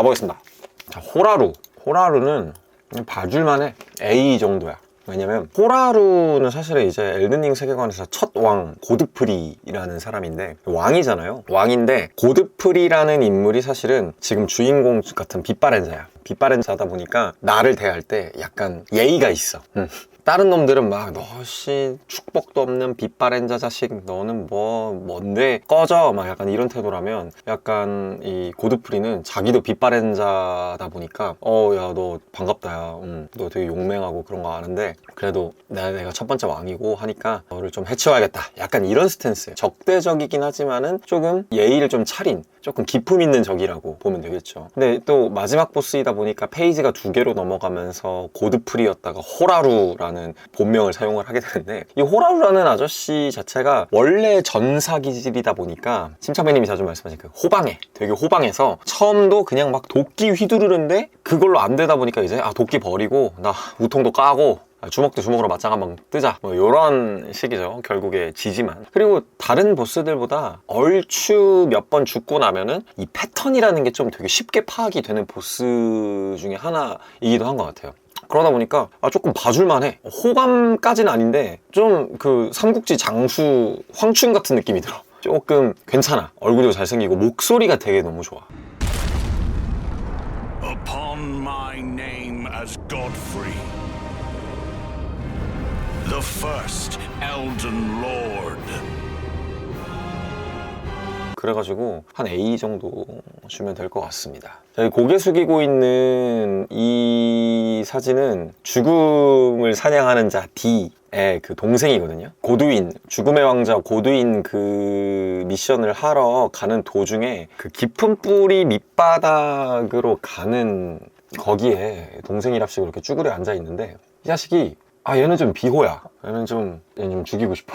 가보겠습니다. 자, 호라루는 그냥 봐줄만해. A 정도야. 왜냐면 호라루는 사실은 이제 엘든링 세계관에서 첫 왕 고드프리라는 사람인데, 왕이잖아요. 왕인데 고드프리라는 인물이 사실은 지금 주인공 같은 빛바랜자야. 빛바랜자다 보니까 나를 대할 때 약간 예의가 있어. 다른 놈들은 막 너씨 축복도 없는 빛바랜자 자식, 너는 뭔데 꺼져, 막 약간 이런 태도라면, 약간 이 고드프리는 자기도 빛바랜자다 보니까 야 너 반갑다, 야 너 되게 용맹하고 그런 거 아는데 그래도 내가 첫 번째 왕이고 하니까 너를 좀 해치워야겠다, 약간 이런 스탠스예요. 적대적이긴 하지만은 조금 예의를 좀 차린, 조금 기품 있는 적이라고 보면 되겠죠. 근데 또 마지막 보스이다 보니까 페이지가 2개로 넘어가면서 고드프리였다가 호라루라는 본명을 사용을 하게 되는데, 이 호라루라는 아저씨 자체가 원래 전사 기질이다 보니까 침착맨님이 자주 말씀하신 그 되게 호방해서 처음도 그냥 막 도끼 휘두르는데 그걸로 안 되다 보니까 이제 도끼 버리고 나 우통도 까고 주먹 대 주먹으로 맞짱 한번 뜨자, 뭐 요런 식이죠. 결국에 지지만. 그리고 다른 보스들보다 얼추 몇 번 죽고 나면은 이 패턴이라는 게 좀 되게 쉽게 파악이 되는 보스 중에 하나이기도 한 것 같아요. 그러다 보니까 조금 봐줄만해. 호감까지는 아닌데 좀 그 삼국지 장수 황춘 같은 느낌이 들어. 조금 괜찮아. 얼굴도 잘생기고 목소리가 되게 너무 좋아. Upon my name as Godfrey, the first Elden Lord. 그래가지고 한 A 정도 주면 될 것 같습니다. 자, 고개 숙이고 있는 이 사진은 죽음을 사냥하는 자 D의 그 동생이거든요. 고두인, 죽음의 왕자 고두인 그 미션을 하러 가는 도중에 그 깊은 뿌리 밑바닥으로 가는 거기에 동생이랍시고 이렇게 쭈그려 앉아 있는데, 이 자식이 얘는 좀 비호야. 얘는 좀 죽이고 싶어.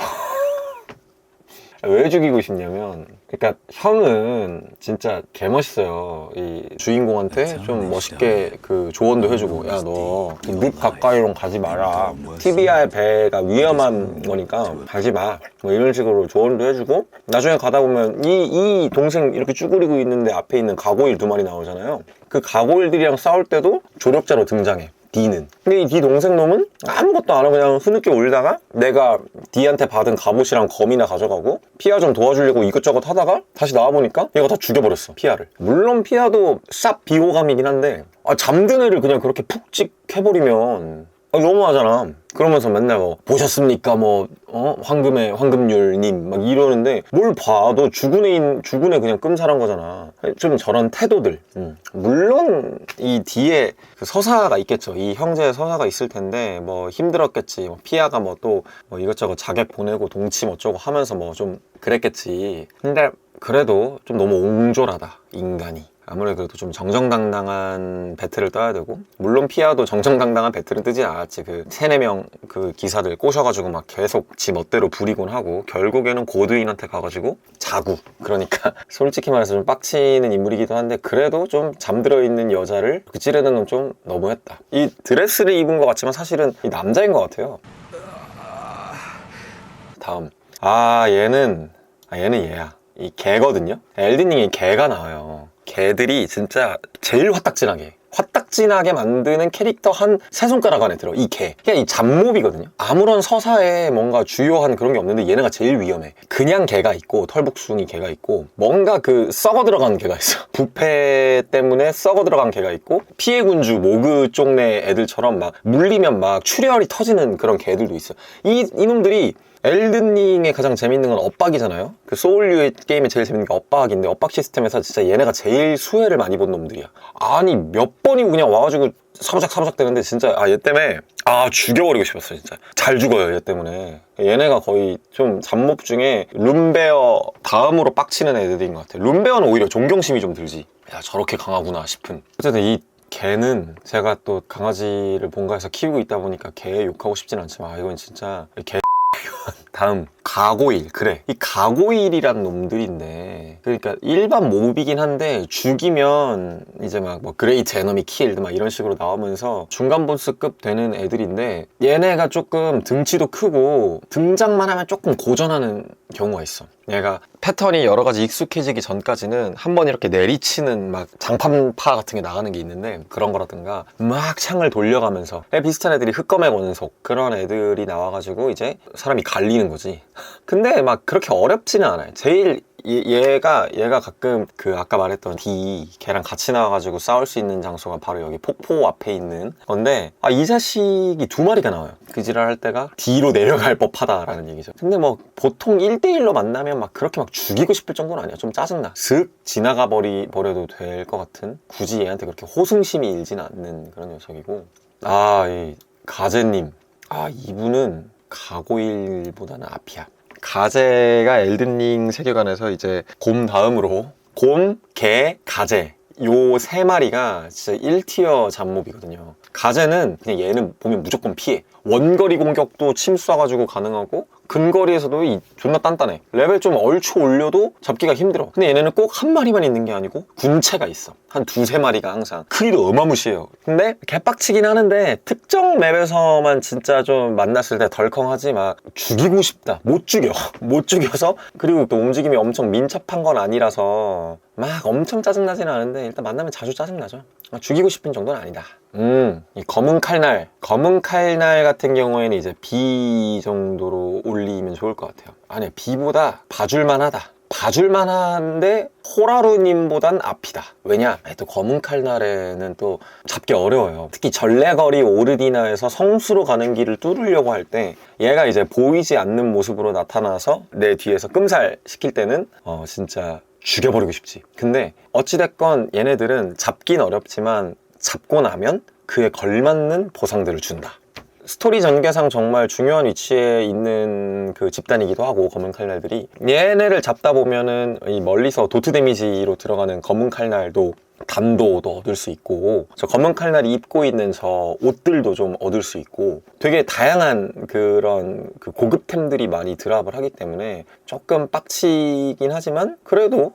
왜 죽이고 싶냐면, 그러니까 형은 진짜 개멋있어요. 이 주인공한테 좀 멋있게 그 조언도 해주고, 야 너 늪 가까이로 가지 마라, 티비아의 배가 위험한 거니까 가지 마, 뭐 이런 식으로 조언도 해주고, 나중에 가다 보면 이 동생 이렇게 쭈그리고 있는데 앞에 있는 가고일 2마리 나오잖아요. 그 가고일들이랑 싸울 때도 조력자로 등장해, D는. 근데 이 D 동생 놈은 아무것도 안 하고 그냥 흐느껴 울다가 내가 D한테 받은 갑옷이랑 검이나 가져가고 피아 좀 도와주려고 이것저것 하다가 다시 나와보니까 얘가 다 죽여버렸어, 피아를. 물론 피아도 쌉 비호감이긴 한데 잠든 애를 그냥 그렇게 푹 찍 해버리면 너무하잖아. 그러면서 맨날 뭐 보셨습니까 황금률님 막 이러는데, 뭘 봐도 죽은 애 그냥 끔살한 거잖아. 좀 저런 태도들. 물론 이 뒤에 그 서사가 있겠죠. 이 형제의 서사가 있을 텐데 뭐 힘들었겠지. 피아가 뭐 또 뭐 이것저것 자객 보내고 동침 어쩌고 하면서 뭐 좀 그랬겠지. 근데 그래도 좀 너무 옹졸하다, 인간이. 아무래도 좀 정정당당한 배틀을 떠야 되고, 물론 피아도 정정당당한 배틀은 뜨지 않았지. 그 3-4명 그 기사들 꼬셔가지고 막 계속 지 멋대로 부리곤 하고 결국에는 고드인한테 가가지고 자구. 그러니까 솔직히 말해서 좀 빡치는 인물이기도 한데, 그래도 좀 잠들어 있는 여자를 그 찌르는 건 좀 너무했다. 이 드레스를 입은 것 같지만 사실은 이 남자인 것 같아요. 다음. 얘는 얘야. 이 개거든요. 엘든링에 개가 나와요. 개들이 진짜 제일 화딱지나게 만드는 캐릭터 한 3손가락 안에 들어, 이 개. 그냥 이 잡몹이거든요. 아무런 서사에 뭔가 주요한 그런 게 없는데 얘네가 제일 위험해. 그냥 개가 있고, 털북숭이 개가 있고, 뭔가 그 썩어 들어간 개가 있어. 부패 때문에 썩어 들어간 개가 있고, 피해군주 모그 쪽내 애들처럼 막 물리면 막 출혈이 터지는 그런 개들도 있어. 이놈들이 엘든링의 가장 재밌는 건 엇박이잖아요. 그 소울류 게임에 제일 재밌는 게 엇박인데, 엇박 시스템에서 진짜 얘네가 제일 수혜를 많이 본 놈들이야. 아니 몇 번이고 그냥 와가지고 사부작 되는데 진짜 얘 때문에 죽여버리고 싶었어. 진짜 잘 죽어요, 얘 때문에. 얘네가 거의 좀 잡몹 중에 룸베어 다음으로 빡치는 애들인 것 같아. 룸베어는 오히려 존경심이 좀 들지. 야 저렇게 강하구나 싶은. 어쨌든 이 개는 제가 또 강아지를 본가에서 키우고 있다 보니까 개 욕하고 싶진 않지만 이건 진짜 개. 다음 가고일. 그래, 이 가고일이란 놈들인데, 그러니까 일반 몹이긴 한데 죽이면 이제 막 뭐 그레이트 에너미 킬드 막 이런 식으로 나오면서 중간 보스급 되는 애들인데, 얘네가 조금 등치도 크고 등장만 하면 조금 고전하는 경우가 있어. 얘가 패턴이 여러 가지 익숙해지기 전까지는 한번 이렇게 내리치는 막 장판파 같은 게 나가는 게 있는데, 그런 거라든가 막 창을 돌려가면서 비슷한 애들이 흑검의 원속 그런 애들이 나와가지고 이제 사람이 갈리는 거지. 근데 막 그렇게 어렵지는 않아요. 제일 얘가 가끔 그 아까 말했던 D 걔랑 같이 나와가지고 싸울 수 있는 장소가 바로 여기 폭포 앞에 있는 건데, 이 자식이 두 마리가 나와요. 그 지랄 할 때가 D로 내려갈 법하다라는 얘기죠. 근데 뭐 보통 1대1로 만나면 막 그렇게 막 죽이고 싶을 정도는 아니야. 좀 짜증나. 슥 지나가 버려도 될 것 같은, 굳이 얘한테 그렇게 호승심이 일지는 않는 그런 녀석이고. 이 가제님, 이분은 가고일보다는 앞이야. 가제가 엘든링 세계관에서 이제 곰 다음으로 곰, 개, 가제 요 세 마리가 진짜 1티어 잡몹이거든요. 가제는 그냥 얘는 보면 무조건 피해. 원거리 공격도 침 쏴가지고 가능하고, 근거리에서도 존나 단단해. 레벨 좀 얼추 올려도 잡기가 힘들어. 근데 얘네는 꼭 한 마리만 있는 게 아니고 군체가 있어. 한 두세 마리가 항상. 크기도 어마무시해요. 근데 개빡치긴 하는데 특정 맵에서만 진짜 좀 만났을 때 덜컹하지, 막 죽이고 싶다. 못 죽여. 못 죽여서, 그리고 또 움직임이 엄청 민첩한 건 아니라서 막 엄청 짜증나지는 않은데 일단 만나면 자주 짜증나죠. 죽이고 싶은 정도는 아니다. 이 검은 칼날 같은 경우에는 이제 B 정도로 올리면 좋을 것 같아요. 아니, B보다 봐줄만하다. 봐줄만한데 호라루님보단 앞이다. 왜냐? 또 검은 칼날에는 또 잡기 어려워요. 특히 전래거리 오르디나에서 성수로 가는 길을 뚫으려고 할 때 얘가 이제 보이지 않는 모습으로 나타나서 내 뒤에서 끔살 시킬 때는 진짜 죽여버리고 싶지. 근데 어찌됐건 얘네들은 잡긴 어렵지만 잡고 나면 그에 걸맞는 보상들을 준다. 스토리 전개상 정말 중요한 위치에 있는 그 집단이기도 하고, 검은 칼날들이. 얘네를 잡다 보면은 이 멀리서 도트 데미지로 들어가는 검은 칼날도 단도도 얻을 수 있고, 저 검은 칼날이 입고 있는 저 옷들도 좀 얻을 수 있고, 되게 다양한 그런 그 고급템들이 많이 드랍을 하기 때문에 조금 빡치긴 하지만 그래도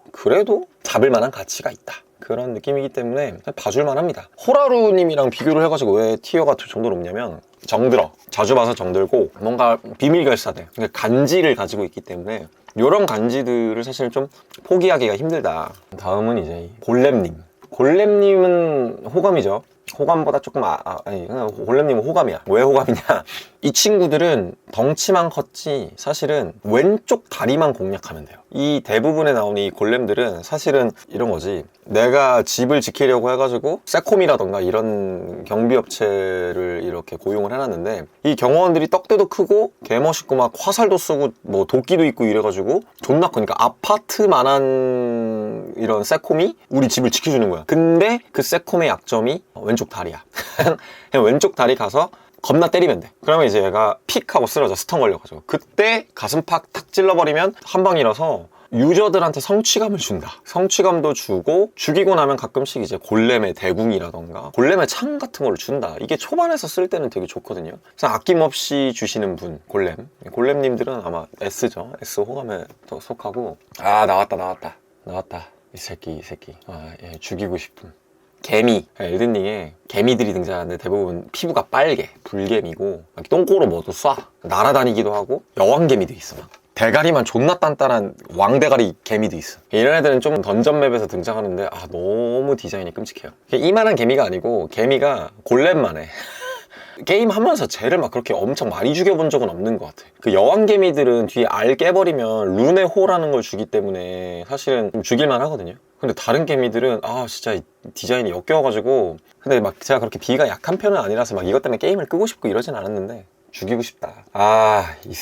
잡을 만한 가치가 있다. 그런 느낌이기 때문에 봐줄만 합니다. 호라루님이랑 비교를 해가지고 왜 티어가 두 정도 높냐면, 정들어. 자주 봐서 정들고 뭔가 비밀결사대, 그러니까 간지를 가지고 있기 때문에 이런 간지들을 사실 좀 포기하기가 힘들다. 다음은 이제 골렘님은 호감이죠. 호감보다 조금 아니 골렘님은 호감이야. 왜 호감이냐? 이 친구들은 덩치만 컸지 사실은 왼쪽 다리만 공략하면 돼요. 이 대부분에 나오는 이 골렘들은 사실은 이런 거지. 내가 집을 지키려고 해가지고 세콤이라던가 이런 경비업체를 이렇게 고용을 해놨는데, 이 경호원들이 떡대도 크고 개멋있고 막 화살도 쏘고 뭐 도끼도 있고 이래가지고 존나 커니까 아파트만한 이런 세콤이 우리 집을 지켜주는 거야. 근데 그 세콤의 약점이 왼쪽 다리야. 그냥 왼쪽 다리 가서 겁나 때리면 돼. 그러면 이제 얘가 픽 하고 쓰러져. 스턴 걸려가지고. 그때 가슴팍 탁 찔러버리면 한 방이라서 유저들한테 성취감을 준다. 성취감도 주고, 죽이고 나면 가끔씩 이제 골렘의 대궁이라던가 골렘의 창 같은 걸 준다. 이게 초반에서 쓸 때는 되게 좋거든요. 그래서 아낌없이 주시는 분, 골렘님들은 아마 S죠. S 호감에 또 속하고. 나왔다. 이 새끼. 얘 죽이고 싶은. 개미. 엘든링에 개미들이 등장하는데 대부분 피부가 빨개, 불개미고 똥꼬로 뭐도 쏴. 날아다니기도 하고, 여왕개미도 있어. 대가리만 존나 단단한 왕대가리 개미도 있어. 이런 애들은 좀 던전 맵에서 등장하는데 너무 디자인이 끔찍해요. 이만한 개미가 아니고 개미가 골렘만 해. 게임 하면서 쟤를 막 그렇게 엄청 많이 죽여본 적은 없는 것 같아. 그 여왕개미들은 뒤에 알 깨버리면 룬의 호라는 걸 주기 때문에 사실은 좀 죽일만 하거든요. 근데 다른 개미들은 진짜 디자인이 역겨워가지고, 근데 막 제가 그렇게 비가 약한 편은 아니라서 막 이것 때문에 게임을 끄고 싶고 이러진 않았는데 죽이고 싶다. 이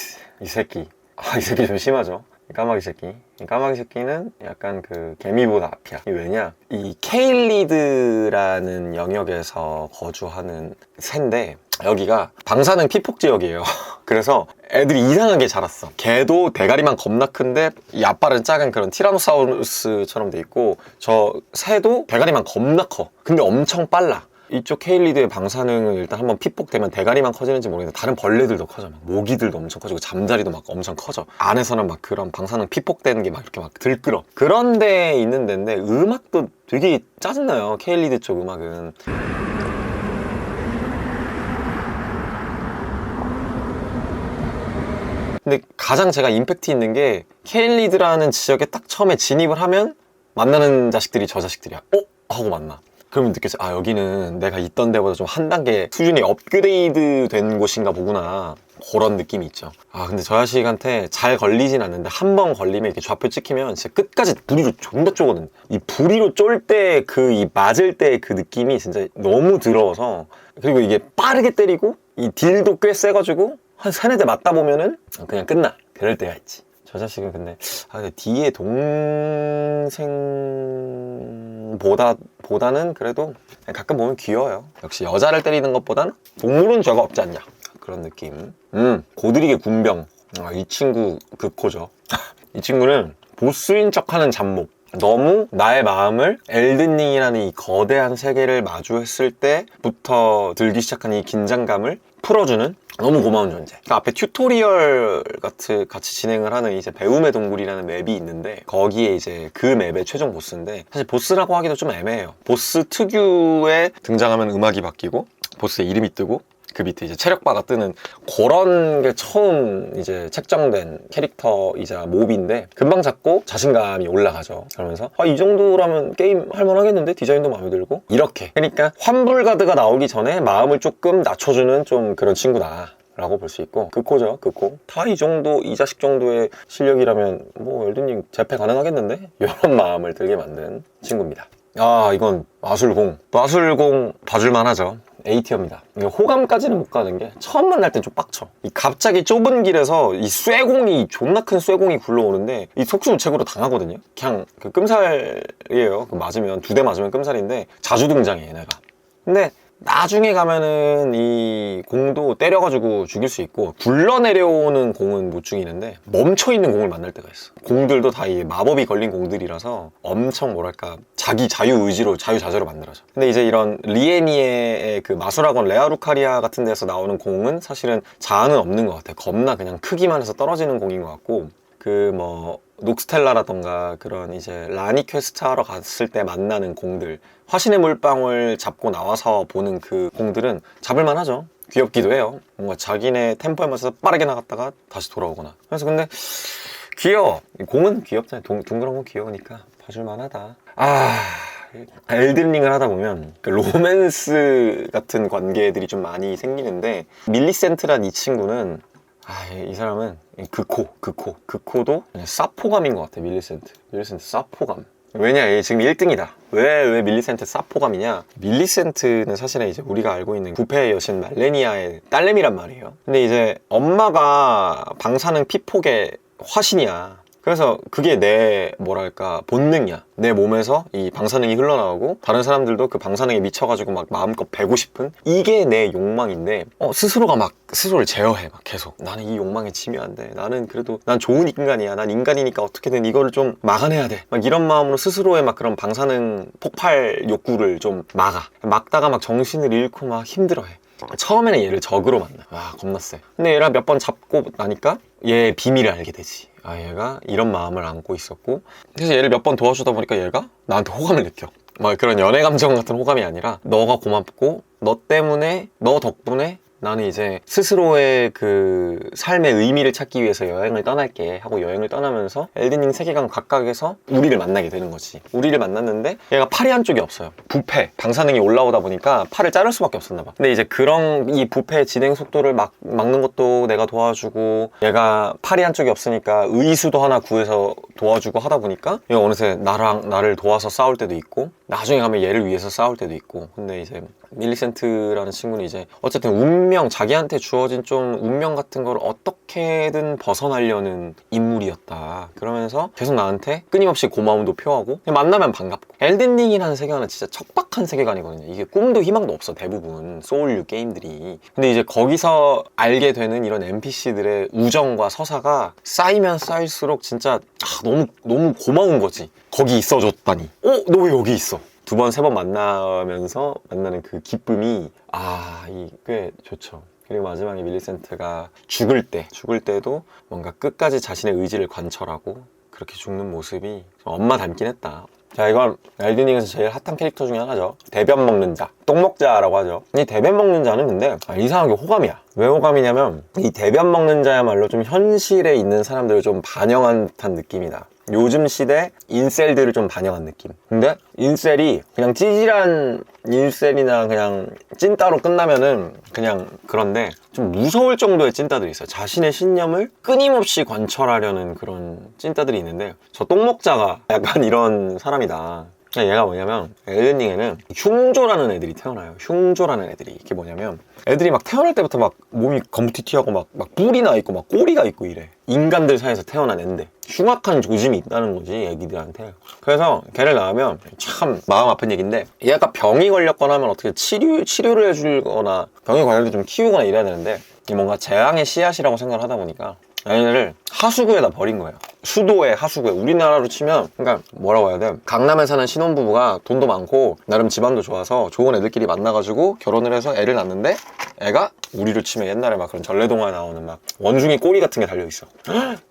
새끼. 이 새끼 좀 심하죠. 이 까마귀 새끼는 약간 그 개미보다 앞이야. 왜냐? 이 케일리드라는 영역에서 거주하는 새인데, 여기가 방사능 피폭 지역이에요. 그래서 애들이 이상하게 자랐어. 개도 대가리만 겁나 큰데 이 앞발은 작은 그런 티라노사우루스처럼 돼 있고, 저 새도 대가리만 겁나 커. 근데 엄청 빨라. 이쪽 케일리드의 방사능은 일단 한번 피폭되면 대가리만 커지는지 모르겠는데 다른 벌레들도 커져. 막 모기들도 엄청 커지고 잠자리도 막 엄청 커져. 안에서는 막 그런 방사능 피폭되는 게 막 이렇게 막 들끓어. 그런 데 있는 데인데 음악도 되게 짜증나요. 케일리드 쪽 음악은. 근데 가장 제가 임팩트 있는 게 케일리드라는 지역에 딱 처음에 진입을 하면 만나는 자식들이 저 자식들이야. 하고 만나. 그러면 느껴져. 아, 여기는 내가 있던 데보다 좀 한 단계 수준이 업그레이드 된 곳인가 보구나. 그런 느낌이 있죠. 아, 근데 저 자식한테 잘 걸리진 않는데 한 번 걸리면 이렇게 좌표 찍히면 진짜 끝까지 부리로 존나 쪼거든. 이 부리로 쫄 때 이 맞을 때 그 느낌이 진짜 너무 더러워서. 그리고 이게 빠르게 때리고 이 딜도 꽤 세가지고 한 세네 대 맞다 보면은 그냥 끝나. 그럴 때가 있지. 저 자식은 근데 뒤에 동생보다는 그래도 가끔 보면 귀여워요. 역시 여자를 때리는 것보다는 동물은 죄가 없지 않냐, 그런 느낌. 고드릭의 군병. 이 친구 극호죠. 이 친구는 보스인 척하는 잡목. 너무 나의 마음을 엘든링이라는 이 거대한 세계를 마주했을 때부터 들기 시작한 이 긴장감을 풀어주는 너무 고마운 존재. 그러니까 앞에 튜토리얼 같이 진행을 하는 이제 배움의 동굴이라는 맵이 있는데, 거기에 이제 그 맵의 최종 보스인데, 사실 보스라고 하기도 좀 애매해요. 보스 특유의 등장하면 음악이 바뀌고 보스의 이름이 뜨고 그 밑에 이제 체력바가 뜨는 그런 게 처음 이제 책정된 캐릭터이자 몹인데, 금방 잡고 자신감이 올라가죠. 그러면서 이 정도라면 게임 할만하겠는데? 디자인도 마음에 들고 이렇게. 그러니까 환불가드가 나오기 전에 마음을 조금 낮춰주는 좀 그런 친구다 라고 볼 수 있고, 극호죠, 극호. 다 이 자식 정도의 실력이라면 뭐 엘든링 재패 가능하겠는데? 이런 마음을 들게 만든 친구입니다. 아, 이건 마술공 봐줄만 하죠. A티어입니다. 호감까지는 못 가는 게, 처음 만날 땐 좀 빡쳐. 이 갑자기 좁은 길에서 이 존나 큰 쇠공이 굴러오는데 이 속수무책으로 당하거든요. 그냥 그 끔살이에요. 맞으면 2대 맞으면 끔살인데 자주 등장해 얘네가. 근데 나중에 가면은 이 공도 때려가지고 죽일 수 있고, 굴러내려오는 공은 못 죽이는데 멈춰있는 공을 만날 때가 있어. 공들도 다 이 마법이 걸린 공들이라서 엄청 뭐랄까 자기 자유의지로 자유자재로 만들어져. 근데 이제 이런 리에니에의 그 마술학원 레아루카리아 같은 데서 나오는 공은 사실은 자아는 없는 것 같아. 겁나 그냥 크기만 해서 떨어지는 공인 것 같고, 그 뭐 녹스텔라라던가 그런 이제 라니 퀘스트 하러 갔을 때 만나는 공들, 화신의 물방울 잡고 나와서 보는 그 공들은 잡을만 하죠. 귀엽기도 해요. 뭔가 자기네 템포에 맞춰서 빠르게 나갔다가 다시 돌아오거나. 그래서 근데 귀여워. 공은 귀엽잖아요. 둥그런 건 귀여우니까 봐줄만 하다. 엘든링을 하다 보면 그 로맨스 같은 관계들이 좀 많이 생기는데, 밀리센트란 이 친구는 이 사람은 극호도 그냥 사포감인 것 같아. 밀리센트 사포감. 왜냐, 얘 지금 1등이다. 왜 밀리센트 사포감이냐? 밀리센트는 사실은 이제 우리가 알고 있는 부패의 여신 말레니아의 딸내미란 말이에요. 근데 이제 엄마가 방사능 피폭의 화신이야. 그래서 그게 내 뭐랄까 본능이야. 내 몸에서 이 방사능이 흘러나오고 다른 사람들도 그 방사능에 미쳐가지고 막 마음껏 베고 싶은, 이게 내 욕망인데 스스로가 막 스스로를 제어해. 막 계속 나는 이 욕망에 지면 안 돼. 나는 그래도 난 좋은 인간이야. 난 인간이니까 어떻게든 이거를 좀 막아내야 돼. 막 이런 마음으로 스스로의 막 그런 방사능 폭발 욕구를 좀 막다가 막 정신을 잃고 막 힘들어해. 처음에는 얘를 적으로 만나. 겁나 세. 근데 얘랑 몇 번 잡고 나니까 얘의 비밀을 알게 되지. 얘가 이런 마음을 안고 있었고, 그래서 얘를 몇 번 도와주다 보니까 얘가 나한테 호감을 느껴. 막 그런 연애 감정 같은 호감이 아니라, 너가 고맙고 너 덕분에 나는 이제 스스로의 그 삶의 의미를 찾기 위해서 여행을 떠날게 하고 여행을 떠나면서 엘든링 세계관 각각에서 우리를 만나게 되는 거지. 우리를 만났는데 얘가 팔이 한쪽이 없어요. 부패, 방사능이 올라오다 보니까 팔을 자를 수밖에 없었나 봐. 근데 이제 그런 이 부패의 진행 속도를 막는 것도 내가 도와주고, 얘가 팔이 한쪽이 없으니까 의수도 하나 구해서 도와주고 하다 보니까 얘가 어느새 나를 도와서 싸울 때도 있고, 나중에 가면 얘를 위해서 싸울 때도 있고. 근데 이제 밀리센트라는 친구는 이제 어쨌든 자기한테 주어진 좀 운명 같은 걸 어떻게든 벗어나려는 인물이었다. 그러면서 계속 나한테 끊임없이 고마움도 표하고, 만나면 반갑고. 엘든링이라는 세계관은 진짜 척박한 세계관이거든요. 이게 꿈도 희망도 없어, 대부분 소울류 게임들이. 근데 이제 거기서 알게 되는 이런 NPC들의 우정과 서사가 쌓이면 쌓일수록 진짜 너무 고마운 거지. 거기 있어줬다니. 너 왜 여기 있어? 2번, 3번 만나면서 만나는 그 기쁨이 꽤 좋죠. 그리고 마지막에 밀리센트가 죽을 때도 뭔가 끝까지 자신의 의지를 관철하고 그렇게 죽는 모습이 엄마 닮긴 했다. 자, 이건 엘든링에서 제일 핫한 캐릭터 중에 하나죠. 대변 먹는 자, 똥먹자라고 하죠. 이 대변 먹는 자는 근데 이상하게 호감이야. 왜 호감이냐면 이 대변 먹는 자야말로 좀 현실에 있는 사람들을 좀 반영한 듯한 느낌이 나. 요즘 시대 인셀들을 좀 반영한 느낌. 근데 인셀이 그냥 찌질한 인셀이나 그냥 찐따로 끝나면은 그냥 그런데 좀 무서울 정도의 찐따들이 있어요. 자신의 신념을 끊임없이 관철하려는 그런 찐따들이 있는데 저 똥먹자가 약간 이런 사람이다. 얘가 뭐냐면 엘든링에는 흉조라는 애들이 태어나요. 흉조라는 애들이. 이게 뭐냐면 애들이 막 태어날 때부터 막 몸이 검티티하고 막 뿔이 나 있고 막 꼬리가 있고 이래. 인간들 사이에서 태어난 애인데 흉악한 조짐이 있다는 거지, 애기들한테. 그래서 걔를 낳으면 참 마음 아픈 얘기인데 얘가 병이 걸렸거나 하면 어떻게 치료를 해주거나 병이 걸려도 좀 키우거나 이래야 되는데 이게 뭔가 재앙의 씨앗이라고 생각을 하다 보니까 얘네를 하수구에다 버린 거예요. 수도에 하수구에. 우리나라로 치면 그러니까 뭐라고 해야 돼? 강남에 사는 신혼부부가 돈도 많고 나름 집안도 좋아서 좋은 애들끼리 만나가지고 결혼을 해서 애를 낳는데 애가 우리로 치면 옛날에 막 그런 전래동화에 나오는 막 원숭이 꼬리 같은 게 달려있어.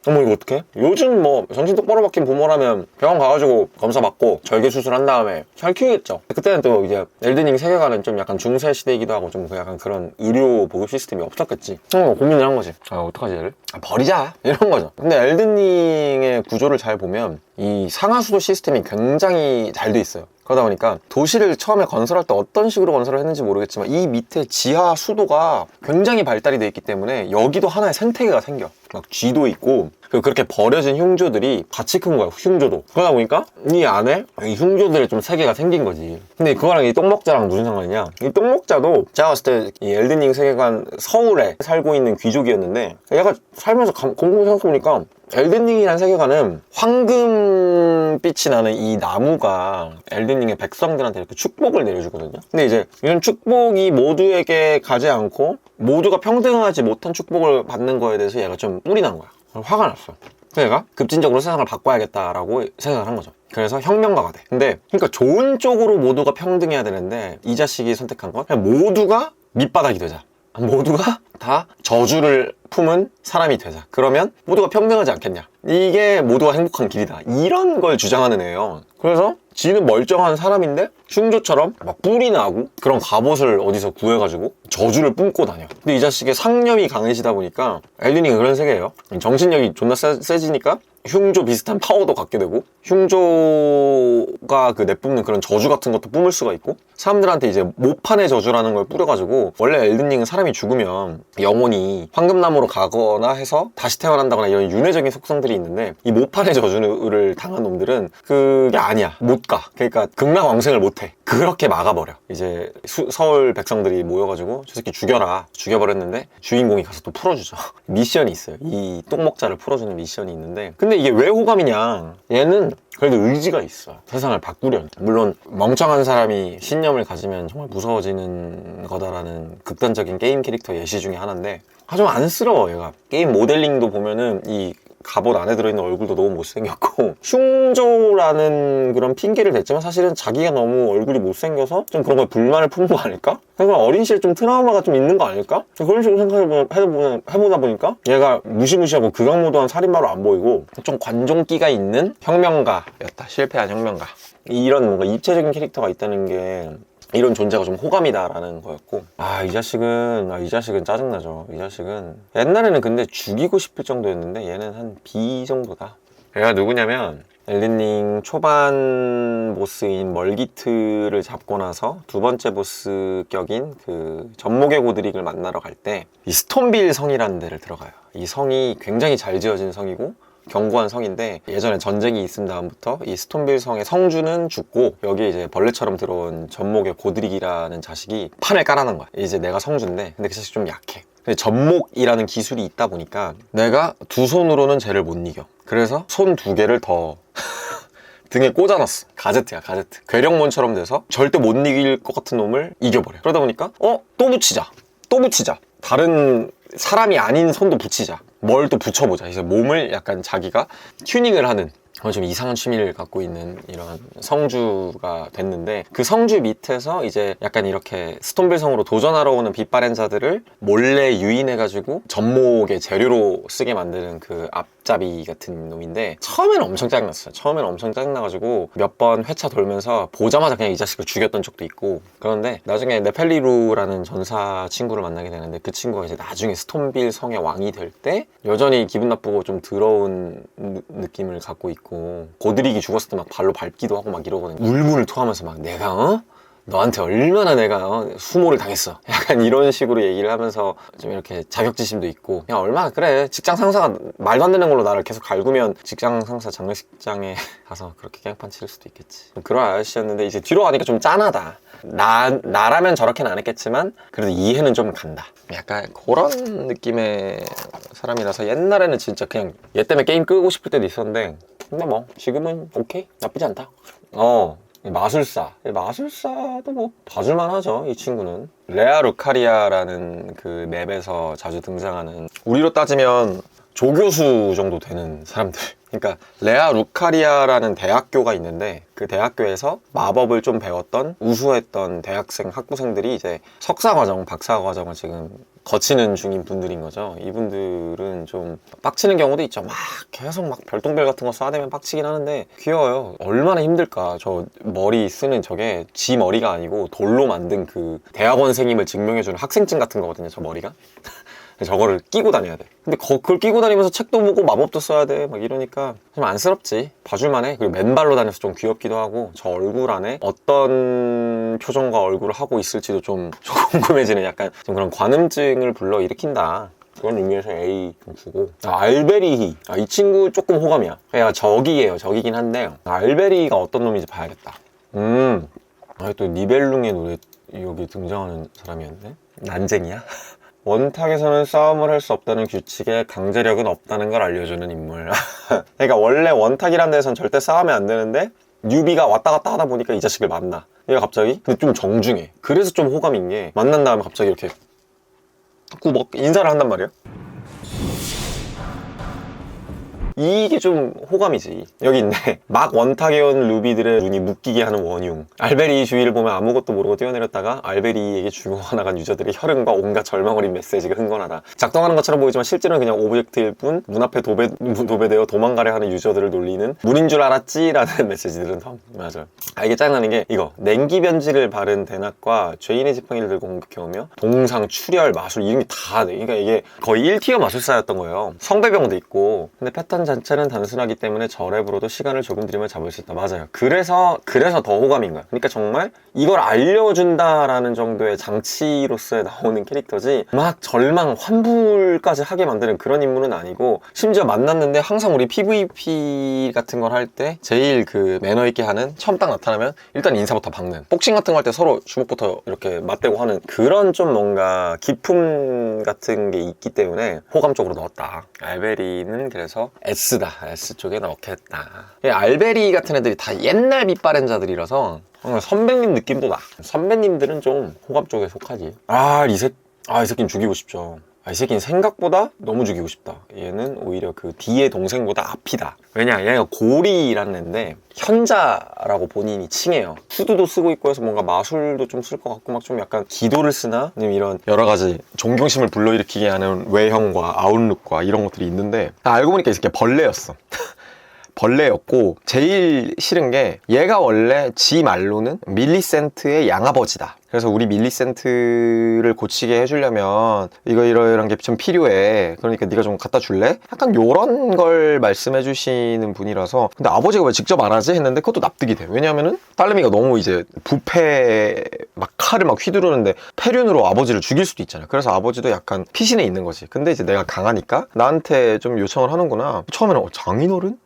어머 이거 어떡해? 요즘 뭐 정신 똑바로 박힌 부모라면 병원 가가지고 검사 받고 절개 수술한 다음에 잘 키우겠죠. 그때는 또 이제 엘든링 세계관은 좀 약간 중세 시대이기도 하고 좀 약간 그런 의료 보급 시스템이 없었겠지. 고민을 한 거지. 어떡하지 얘를? 버리자 이런 거죠. 근데 엘든링의 구조를 잘 보면 이 상하수도 시스템이 굉장히 잘 돼 있어요. 그러다 보니까 도시를 처음에 건설할 때 어떤 식으로 건설을 했는지 모르겠지만 이 밑에 지하 수도가 굉장히 발달이 돼 있기 때문에 여기도 하나의 생태계가 생겨. 막 쥐도 있고 그렇게 버려진 흉조들이 같이 큰 거야. 흉조도. 그러다 보니까 이 안에 이 흉조들의 좀 세계가 생긴 거지. 근데 그거랑 이 똥먹자랑 무슨 상관이냐, 이 똥먹자도 제가 봤을 때 이 엘든링 세계관 서울에 살고 있는 귀족이었는데 얘가 살면서 곰곰이 생각해보니까 엘든링이라는 세계관은 황금빛이 나는 이 나무가 엘든링의 백성들한테 이렇게 축복을 내려주거든요. 근데 이제 이런 축복이 모두에게 가지 않고 모두가 평등하지 못한 축복을 받는 거에 대해서 얘가 좀 뿔이 난 거야. 화가 났어. 그래서 얘가 급진적으로 세상을 바꿔야겠다라고 생각을 한 거죠. 그래서 혁명가가 돼. 근데 그러니까 좋은 쪽으로 모두가 평등해야 되는데 이 자식이 선택한 건 그냥 모두가 밑바닥이 되자. 모두가 다 저주를 품은 사람이 되자. 그러면 모두가 평등하지 않겠냐. 이게 모두가 행복한 길이다. 이런 걸 주장하는 애예요. 그래서 지는 멀쩡한 사람인데 흉조처럼 막 뿔이 나고 그런 갑옷을 어디서 구해가지고 저주를 뿜고 다녀. 근데 이 자식의 상념이 강해지다 보니까 엘든링이 그런 세계예요. 정신력이 존나 세지니까 흉조 비슷한 파워도 갖게 되고 흉조가 그 내뿜는 그런 저주 같은 것도 뿜을 수가 있고 사람들한테 이제 모판의 저주라는 걸 뿌려가지고 원래 엘든링은 사람이 죽으면 영혼이 황금나무로 가거나 해서 다시 태어난다거나 이런 윤회적인 속성들이 있는데 이 모판의 저주를 당한 놈들은 그게 아니야. 못 가. 그러니까 극락왕생을 못해. 그렇게 막아버려. 이제 서울 백성들이 모여가지고 저 새끼 죽여라. 죽여버렸는데 주인공이 가서 또 풀어주죠. 미션이 있어요. 이 똥먹자를 풀어주는 미션이 있는데 근데 이게 왜 호감이냐, 얘는 그래도 의지가 있어. 세상을 바꾸려는. 물론 멍청한 사람이 신념을 가지면 정말 무서워지는 거다라는 극단적인 게임 캐릭터 예시 중에 하나인데 좀 안쓰러워. 얘가 게임 모델링도 보면은 이 갑옷 안에 들어있는 얼굴도 너무 못생겼고 흉조라는 그런 핑계를 댔지만 사실은 자기가 너무 얼굴이 못생겨서 좀 그런 거에 불만을 품은 거 아닐까? 그냥 어린 시절 좀 트라우마가 좀 있는 거 아닐까? 그런 식으로 생각해보다 보니까 얘가 무시무시하고 극악무도한 살인마로 안 보이고 좀 관종기가 있는 혁명가였다. 실패한 혁명가. 이런 뭔가 입체적인 캐릭터가 있다는 게 이런 존재가 좀 호감이다라는 거였고 이 자식은 짜증나죠. 이 자식은 옛날에는 근데 죽이고 싶을 정도였는데 얘는 한 B 정도다. 얘가 누구냐면 엘든링 초반 보스인 멀기트를 잡고 나서 두 번째 보스 격인 그 전목의 고드릭을 만나러 갈 때 이 스톤빌 성이라는 데를 들어가요. 이 성이 굉장히 잘 지어진 성이고 견고한 성인데 예전에 전쟁이 있은 다음부터 이 스톤빌 성의 성주는 죽고 여기에 이제 벌레처럼 들어온 전목의 고드릭이라는 자식이 판을 깔아놓은 거야. 이제 내가 성주인데 근데 그 자식이 좀 약해. 근데 전목이라는 기술이 있다 보니까 내가 두 손으로는 쟤를 못 이겨. 그래서 손 두 개를 더 등에 꽂아놨어. 가제트야, 가제트. 괴력몬처럼 돼서 절대 못 이길 것 같은 놈을 이겨버려. 그러다 보니까 또 붙이자. 다른 사람이 아닌 손도 붙이자. 뭘 또 붙여보자. 이제 몸을 약간 자기가 튜닝을 하는 좀 이상한 취미를 갖고 있는 이런 성주가 됐는데, 그 성주 밑에서 이제 약간 이렇게 스톤빌성으로 도전하러 오는 빛바랜자들을 몰래 유인해가지고 접목의 재료로 쓰게 만드는 그 앞잡이 같은 놈인데, 처음에는 엄청 짜증났어요. 처음에는 엄청 짜증나가지고 몇 번 회차 돌면서 보자마자 그냥 이 자식을 죽였던 적도 있고. 그런데 나중에 네펠리루라는 전사 친구를 만나게 되는데, 그 친구가 이제 나중에 스톤빌 성의 왕이 될 때 여전히 기분 나쁘고 좀 더러운 느낌을 갖고 있고, 고드릭이 죽었을 때 막 발로 밟기도 하고 막 이러거든요. 울분을 토하면서 막 내가 너한테 얼마나 내가 수모를 당했어, 약간 이런 식으로 얘기를 하면서 좀 이렇게 자격지심도 있고, 그냥 얼마나 그래, 직장 상사가 말도 안 되는 걸로 나를 계속 갈구면 직장 상사 장례식장에 가서 그렇게 깽판 치를 수도 있겠지. 그런 아저씨였는데 이제 뒤로 가니까 좀 짠하다. 나라면 저렇게는 안 했겠지만 그래도 이해는 좀 간다. 약간 그런 느낌의 사람이라서 옛날에는 진짜 그냥 얘 때문에 게임 끄고 싶을 때도 있었는데, 근데 뭐 지금은 오케이, 나쁘지 않다. 마술사도 뭐 봐줄만 하죠. 이 친구는 레아 루카리아라는 그 맵에서 자주 등장하는, 우리로 따지면 조교수 정도 되는 사람들. 그러니까 레아 루카리아라는 대학교가 있는데, 그 대학교에서 마법을 좀 배웠던 우수했던 대학생 학부생들이 이제 석사과정, 박사과정을 지금 거치는 중인 분들인 거죠. 이분들은 좀 빡치는 경우도 있죠. 막 계속 막 별똥별 같은 거 쏴대면 빡치긴 하는데 귀여워요. 얼마나 힘들까. 저 머리 쓰는 저게 지 머리가 아니고 돌로 만든 그 대학원생임을 증명해주는 학생증 같은 거거든요, 저 머리가. 저거를 끼고 다녀야 돼. 근데 그걸 끼고 다니면서 책도 보고 마법도 써야 돼. 막 이러니까 좀 안쓰럽지. 봐줄만해. 그리고 맨발로 다녀서 좀 귀엽기도 하고, 저 얼굴 안에 어떤 표정과 얼굴을 하고 있을지도 좀 궁금해지는, 약간 좀 그런 관음증을 불러일으킨다. 그런 의미에서 A 좀 주고. 알베리히. 이 친구 조금 호감이야. 그냥 적이긴 한데, 알베리히가 어떤 놈인지 봐야겠다. 또 니벨룽의 노래 여기 등장하는 사람이었네. 난쟁이야? 원탁에서는 싸움을 할 수 없다는 규칙에 강제력은 없다는 걸 알려주는 인물. 그러니까 원래 원탁이란 데서는 절대 싸우면 안 되는데 뉴비가 왔다 갔다 하다 보니까 이 자식을 만나. 얘가 갑자기 근데 좀 정중해. 그래서 좀 호감인 게, 만난 다음에 갑자기 이렇게 꾸벅 인사를 한단 말이야. 이게 좀 호감이지. 여기 있네. 막 원탁에온 루비들의 눈이 묶이게 하는 원흉. 알베리 주위를 보면 아무것도 모르고 뛰어내렸다가 알베리에게 죽어가 나간 유저들의 혈흔과 온갖 절망 어린 메시지가 흥건하다. 작동하는 것처럼 보이지만 실제로는 그냥 오브젝트일 뿐, 문 앞에 도배되어 도망가려 하는 유저들을 놀리는 문인 줄 알았지? 라는 메시지들은 더 맞아요. 이게 짱나는 게 이거. 냉기 변지를 바른 대낮과 죄인의 지팡이를 들고 공격해오며 동상, 출혈, 마술 이름이 다 돼. 그러니까 이게 거의 1티어 마술사였던 거예요. 성배병도 있고. 근데 패턴 자체는 단순하기 때문에 저 랩으로도 시간을 조금 들이면 잡을 수 있다. 맞아요. 그래서 더 호감인 거야. 그러니까 정말 이걸 알려준다라는 정도의 장치로서의 나오는 캐릭터지, 막 절망, 환불까지 하게 만드는 그런 인물은 아니고, 심지어 만났는데 항상 우리 PVP 같은 걸 할 때 제일 그 매너 있게 하는, 처음 딱 나타나면 일단 인사부터 박는, 복싱 같은 거 할 때 서로 주먹부터 이렇게 맞대고 하는 그런 좀 뭔가 기품 같은 게 있기 때문에 호감 쪽으로 넣었다. 알베리는 그래서 S다. S 쪽에 넣겠다. 알베리 같은 애들이 다 옛날 밑바랜자들이라서 선배님 느낌도 나. 선배님들은 좀 호감 쪽에 속하지. 이 새끼는 죽이고 싶죠. 이 새끼는 생각보다 너무 죽이고 싶다. 얘는 오히려 그 D의 동생보다 앞이다. 왜냐, 얘가 고리라는 애인데 현자라고 본인이 칭해요. 후드도 쓰고 있고 해서 뭔가 마술도 좀 쓸 것 같고, 막 좀 약간 기도를 쓰나? 아니면 이런 여러 가지 존경심을 불러일으키게 하는 외형과 아웃룩과 이런 것들이 있는데, 알고 보니까 이 새끼가 벌레였어. 벌레였고, 제일 싫은 게 얘가 원래 지 말로는 밀리센트의 양아버지다. 그래서 우리 밀리센트를 고치게 해주려면 이런 게 좀 필요해. 그러니까 네가 좀 갖다 줄래? 약간 요런 걸 말씀해 주시는 분이라서, 근데 아버지가 왜 직접 안 하지? 했는데 그것도 납득이 돼. 왜냐면은 딸내미가 너무 이제 부패 막 칼을 막 휘두르는데 폐륜으로 아버지를 죽일 수도 있잖아. 그래서 아버지도 약간 피신해 있는 거지. 근데 이제 내가 강하니까 나한테 좀 요청을 하는구나. 처음에는 장인어른?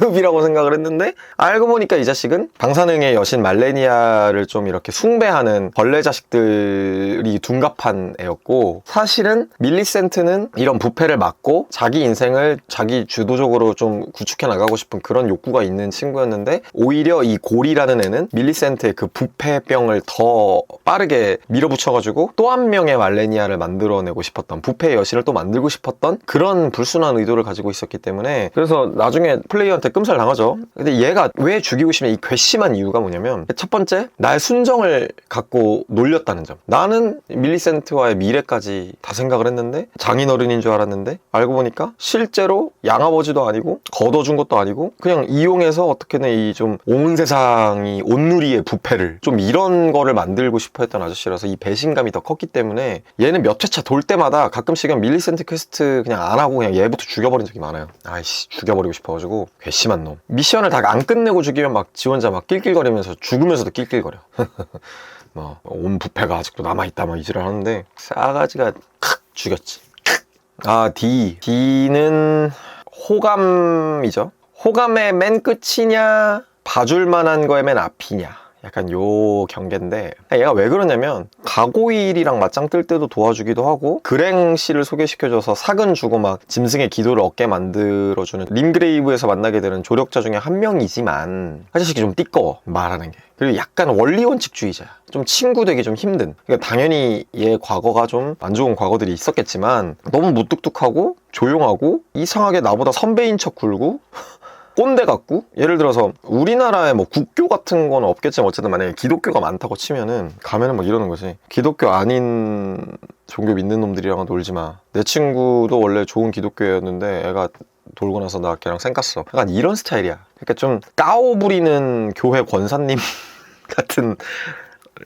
급이라고 생각을 했는데, 알고 보니까 이 자식은 방사능의 여신 말레니아를 좀 이렇게 숭배하는 벌레 자식들이 둔갑한 애였고, 사실은 밀리센트는 이런 부패를 막고 자기 인생을 자기 주도적으로 좀 구축해 나가고 싶은 그런 욕구가 있는 친구였는데, 오히려 이 고리라는 애는 밀리센트의 그 부패병을 더 빠르게 밀어붙여가지고 또 한 명의 말레니아를 만들어내고 싶었던, 부패의 여신을 또 만들고 싶었던 그런 불순한 의도를 가지고 있었기 때문에, 그래서 나중에 플레이어한테 끔살 당하죠. 근데 얘가 왜 죽이고 싶냐, 이 괘씸한 이유가 뭐냐면, 첫 번째, 나의 순정을 갖고 놀렸다는 점. 나는 밀리센트와의 미래까지 다 생각을 했는데 장인어른인 줄 알았는데 알고 보니까 실제로 양아버지도 아니고 걷어준 것도 아니고 그냥 이용해서 어떻게든 이 좀 온 세상이 온누리의 부패를 좀 이런 거를 만들고 싶어 했던 아저씨라서 이 배신감이 더 컸기 때문에 얘는 몇 회차 돌 때마다 가끔씩은 밀리센트 퀘스트 그냥 안 하고 그냥 얘부터 죽여버린 적이 많아요. 아이씨, 죽여버리고 싶어가지고 괘씸한 놈. 미션을 다 안 끝내고 죽이면 막 지 혼자 막 낄낄거리면서 죽으면서도 낄낄거려. 뭐 온 부패가 아직도 남아있다 막 이지랄 하는데 싸가지가 칵 죽였지. 아, D는 호감이죠. 호감의 맨 끝이냐 봐줄 만한 거의 맨 앞이냐, 약간 요 경계인데, 얘가 왜 그러냐면 가고일이랑 맞짱 뜰 때도 도와주기도 하고 그랭 씨를 소개시켜줘서 사근 주고 막 짐승의 기도를 얻게 만들어주는 림그레이브에서 만나게 되는 조력자 중에 한 명이지만 아저씨가 좀 띠꺼워, 말하는 게. 그리고 약간 원리원칙주의자야. 좀 친구 되기 좀 힘든. 그러니까 당연히 얘 과거가 좀 안 좋은 과거들이 있었겠지만 너무 무뚝뚝하고 조용하고 이상하게 나보다 선배인 척 굴고 꼰대 같고, 예를 들어서 우리나라에 뭐 국교 같은 건 없겠지만 어쨌든 만약에 기독교가 많다고 치면은 가면은 막 이러는 거지. 기독교 아닌 종교 믿는 놈들이랑은 놀지 마. 내 친구도 원래 좋은 기독교였는데 애가 돌고 나서 나 걔랑 쌩깠어. 약간 이런 스타일이야. 그러니까 좀 까오 부리는 교회 권사님 같은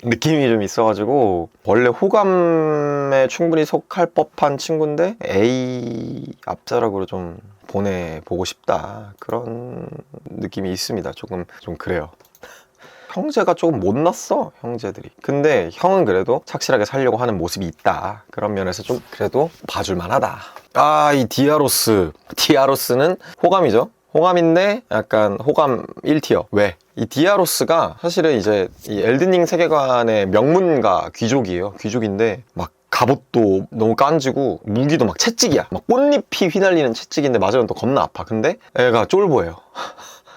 느낌이 좀 있어가지고 원래 호감에 충분히 속할 법한 친구인데 A 앞자락으로 좀 보내보고 싶다, 그런 느낌이 있습니다. 조금 좀 그래요. 형제가 조금 못났어, 형제들이. 근데 형은 그래도 착실하게 살려고 하는 모습이 있다. 그런 면에서 좀 그래도 봐줄만 하다. 아, 이 디아로스는 호감이죠. 호감인데 약간 호감 1티어. 왜? 이 디아로스가 사실은 이제 이 엘든링 세계관의 명문가 귀족이에요. 귀족인데 막 갑옷도 너무 깐지고 무기도 막 채찍이야. 막 꽃잎이 휘날리는 채찍인데 맞으면 또 겁나 아파. 근데 애가 쫄보예요.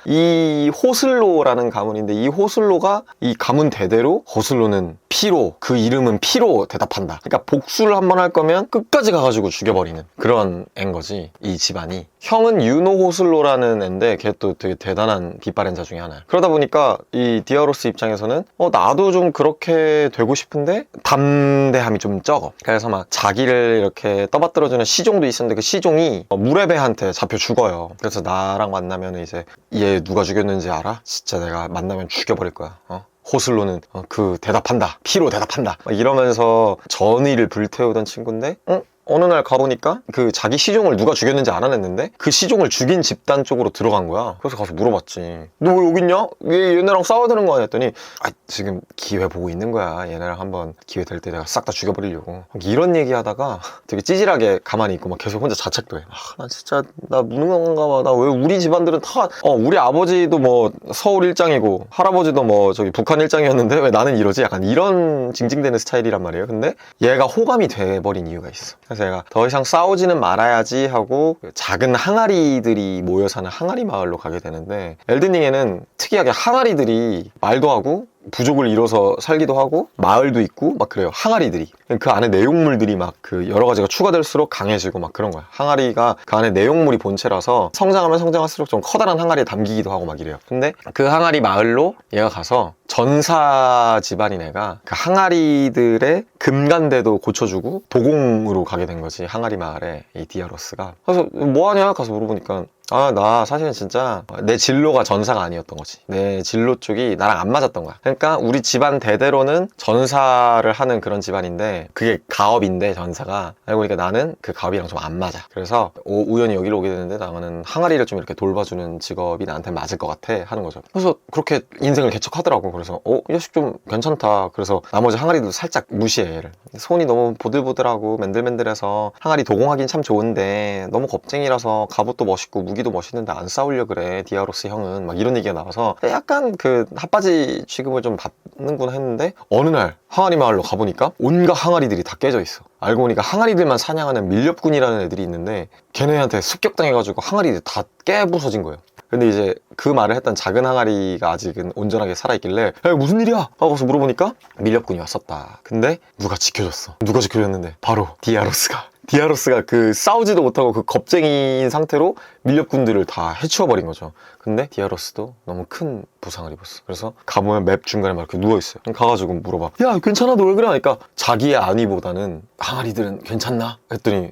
이 호슬로라는 가문인데 이 호슬로가 이 가문 대대로 호슬로는 피로, 그 이름은 피로 대답한다. 그러니까 복수를 한번 할 거면 끝까지 가가지고 죽여버리는 그런 애인 거지, 이 집안이. 형은 유노 호슬로라는 애인데 걔 또 되게 대단한 빗바렌자 중에 하나야. 그러다 보니까 이 디아로스 입장에서는 나도 좀 그렇게 되고 싶은데 담대함이 좀 적어. 그래서 막 자기를 이렇게 떠받들어주는 시종도 있었는데 그 시종이 무레베한테 잡혀 죽어요. 그래서 나랑 만나면 이제 얘 누가 죽였는지 알아? 진짜 내가 만나면 죽여버릴 거야. 호슬로는 그 대답한다, 피로 대답한다, 막 이러면서 전의를 불태우던 친구인데 어느 날 가보니까 그 자기 시종을 누가 죽였는지 알아냈는데 그 시종을 죽인 집단 쪽으로 들어간 거야. 그래서 가서 물어봤지. 너 왜 여기 있냐? 얘네랑 싸워야 되는 거 아니야? 했더니 지금 기회 보고 있는 거야. 얘네랑 한번 기회 될 때 내가 싹 다 죽여버리려고. 이런 얘기하다가 되게 찌질하게 가만히 있고 막 계속 혼자 자책도 해. 나 진짜 나 무능한가 봐. 나 왜 우리 집안들은 다 우리 아버지도 뭐 서울 일장이고 할아버지도 뭐 저기 북한 일장이었는데 왜 나는 이러지? 약간 이런 징징대는 스타일이란 말이에요. 근데 얘가 호감이 돼버린 이유가 있어. 그래서 얘가 더 이상 싸우지는 말아야지 하고 작은 항아리들이 모여 사는 항아리 마을로 가게 되는데, 엘든링에는 특이하게 항아리들이 말도 하고 부족을 이뤄서 살기도 하고 마을도 있고 막 그래요. 항아리들이 그 안에 내용물들이 막 그 여러 가지가 추가될수록 강해지고 막 그런 거야. 항아리가 그 안에 내용물이 본체라서 성장하면 성장할수록 좀 커다란 항아리에 담기기도 하고 막 이래요. 근데 그 항아리 마을로 얘가 가서 전사 집안인 애가 그 항아리들의 금간대도 고쳐주고 도공으로 가게 된 거지, 항아리 마을에 이 디아로스가. 그래서 뭐하냐 가서 물어보니까 나 사실은 진짜 내 진로가 전사가 아니었던 거지. 내 진로 쪽이 나랑 안 맞았던 거야. 그러니까 우리 집안 대대로는 전사를 하는 그런 집안인데 그게 가업인데 전사가 알고 보니까 나는 그 가업이랑 좀 안 맞아. 그래서 우연히 여기로 오게 되는데 나는 항아리를 좀 이렇게 돌봐주는 직업이 나한테 맞을 것 같아 하는 거죠. 그래서 그렇게 인생을 개척하더라고. 그래서 이 자식 좀 괜찮다. 그래서 나머지 항아리도 살짝 무시해, 얘를. 손이 너무 보들보들하고 맨들맨들해서 항아리 도공하긴 참 좋은데 너무 겁쟁이라서 갑옷도 멋있고 무기도 멋있는데 안 싸우려 그래, 디아로스 형은. 막 이런 얘기가 나와서 약간 그 핫바지 취급을 좀 받는구나 했는데, 어느 날 항아리 마을로 가보니까 온갖 항아리들이 다 깨져 있어. 알고 보니까 항아리들만 사냥하는 밀렵군이라는 애들이 있는데 걔네한테 습격당해가지고 항아리들이 다 깨부서진 거예요. 근데 이제 그 말을 했던 작은 항아리가 아직은 온전하게 살아있길래 야, 무슨 일이야? 하고 가서 물어보니까 밀렵군이 왔었다. 근데 누가 지켜줬어. 누가 지켜줬는데 바로 디아로스가. 디아로스가 그 싸우지도 못하고 그 겁쟁이인 상태로 밀렵군들을 다 해치워버린 거죠. 근데 디아로스도 너무 큰 부상을 입었어. 그래서 가보면 맵 중간에 막 이렇게 누워있어요. 가가지고 물어봐. 야, 괜찮아? 너 왜 그래? 하니까 자기의 안위보다는 항아리들은 괜찮나? 했더니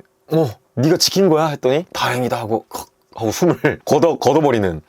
네가 지킨 거야? 했더니 다행이다 하고 숨을 걷어버리는.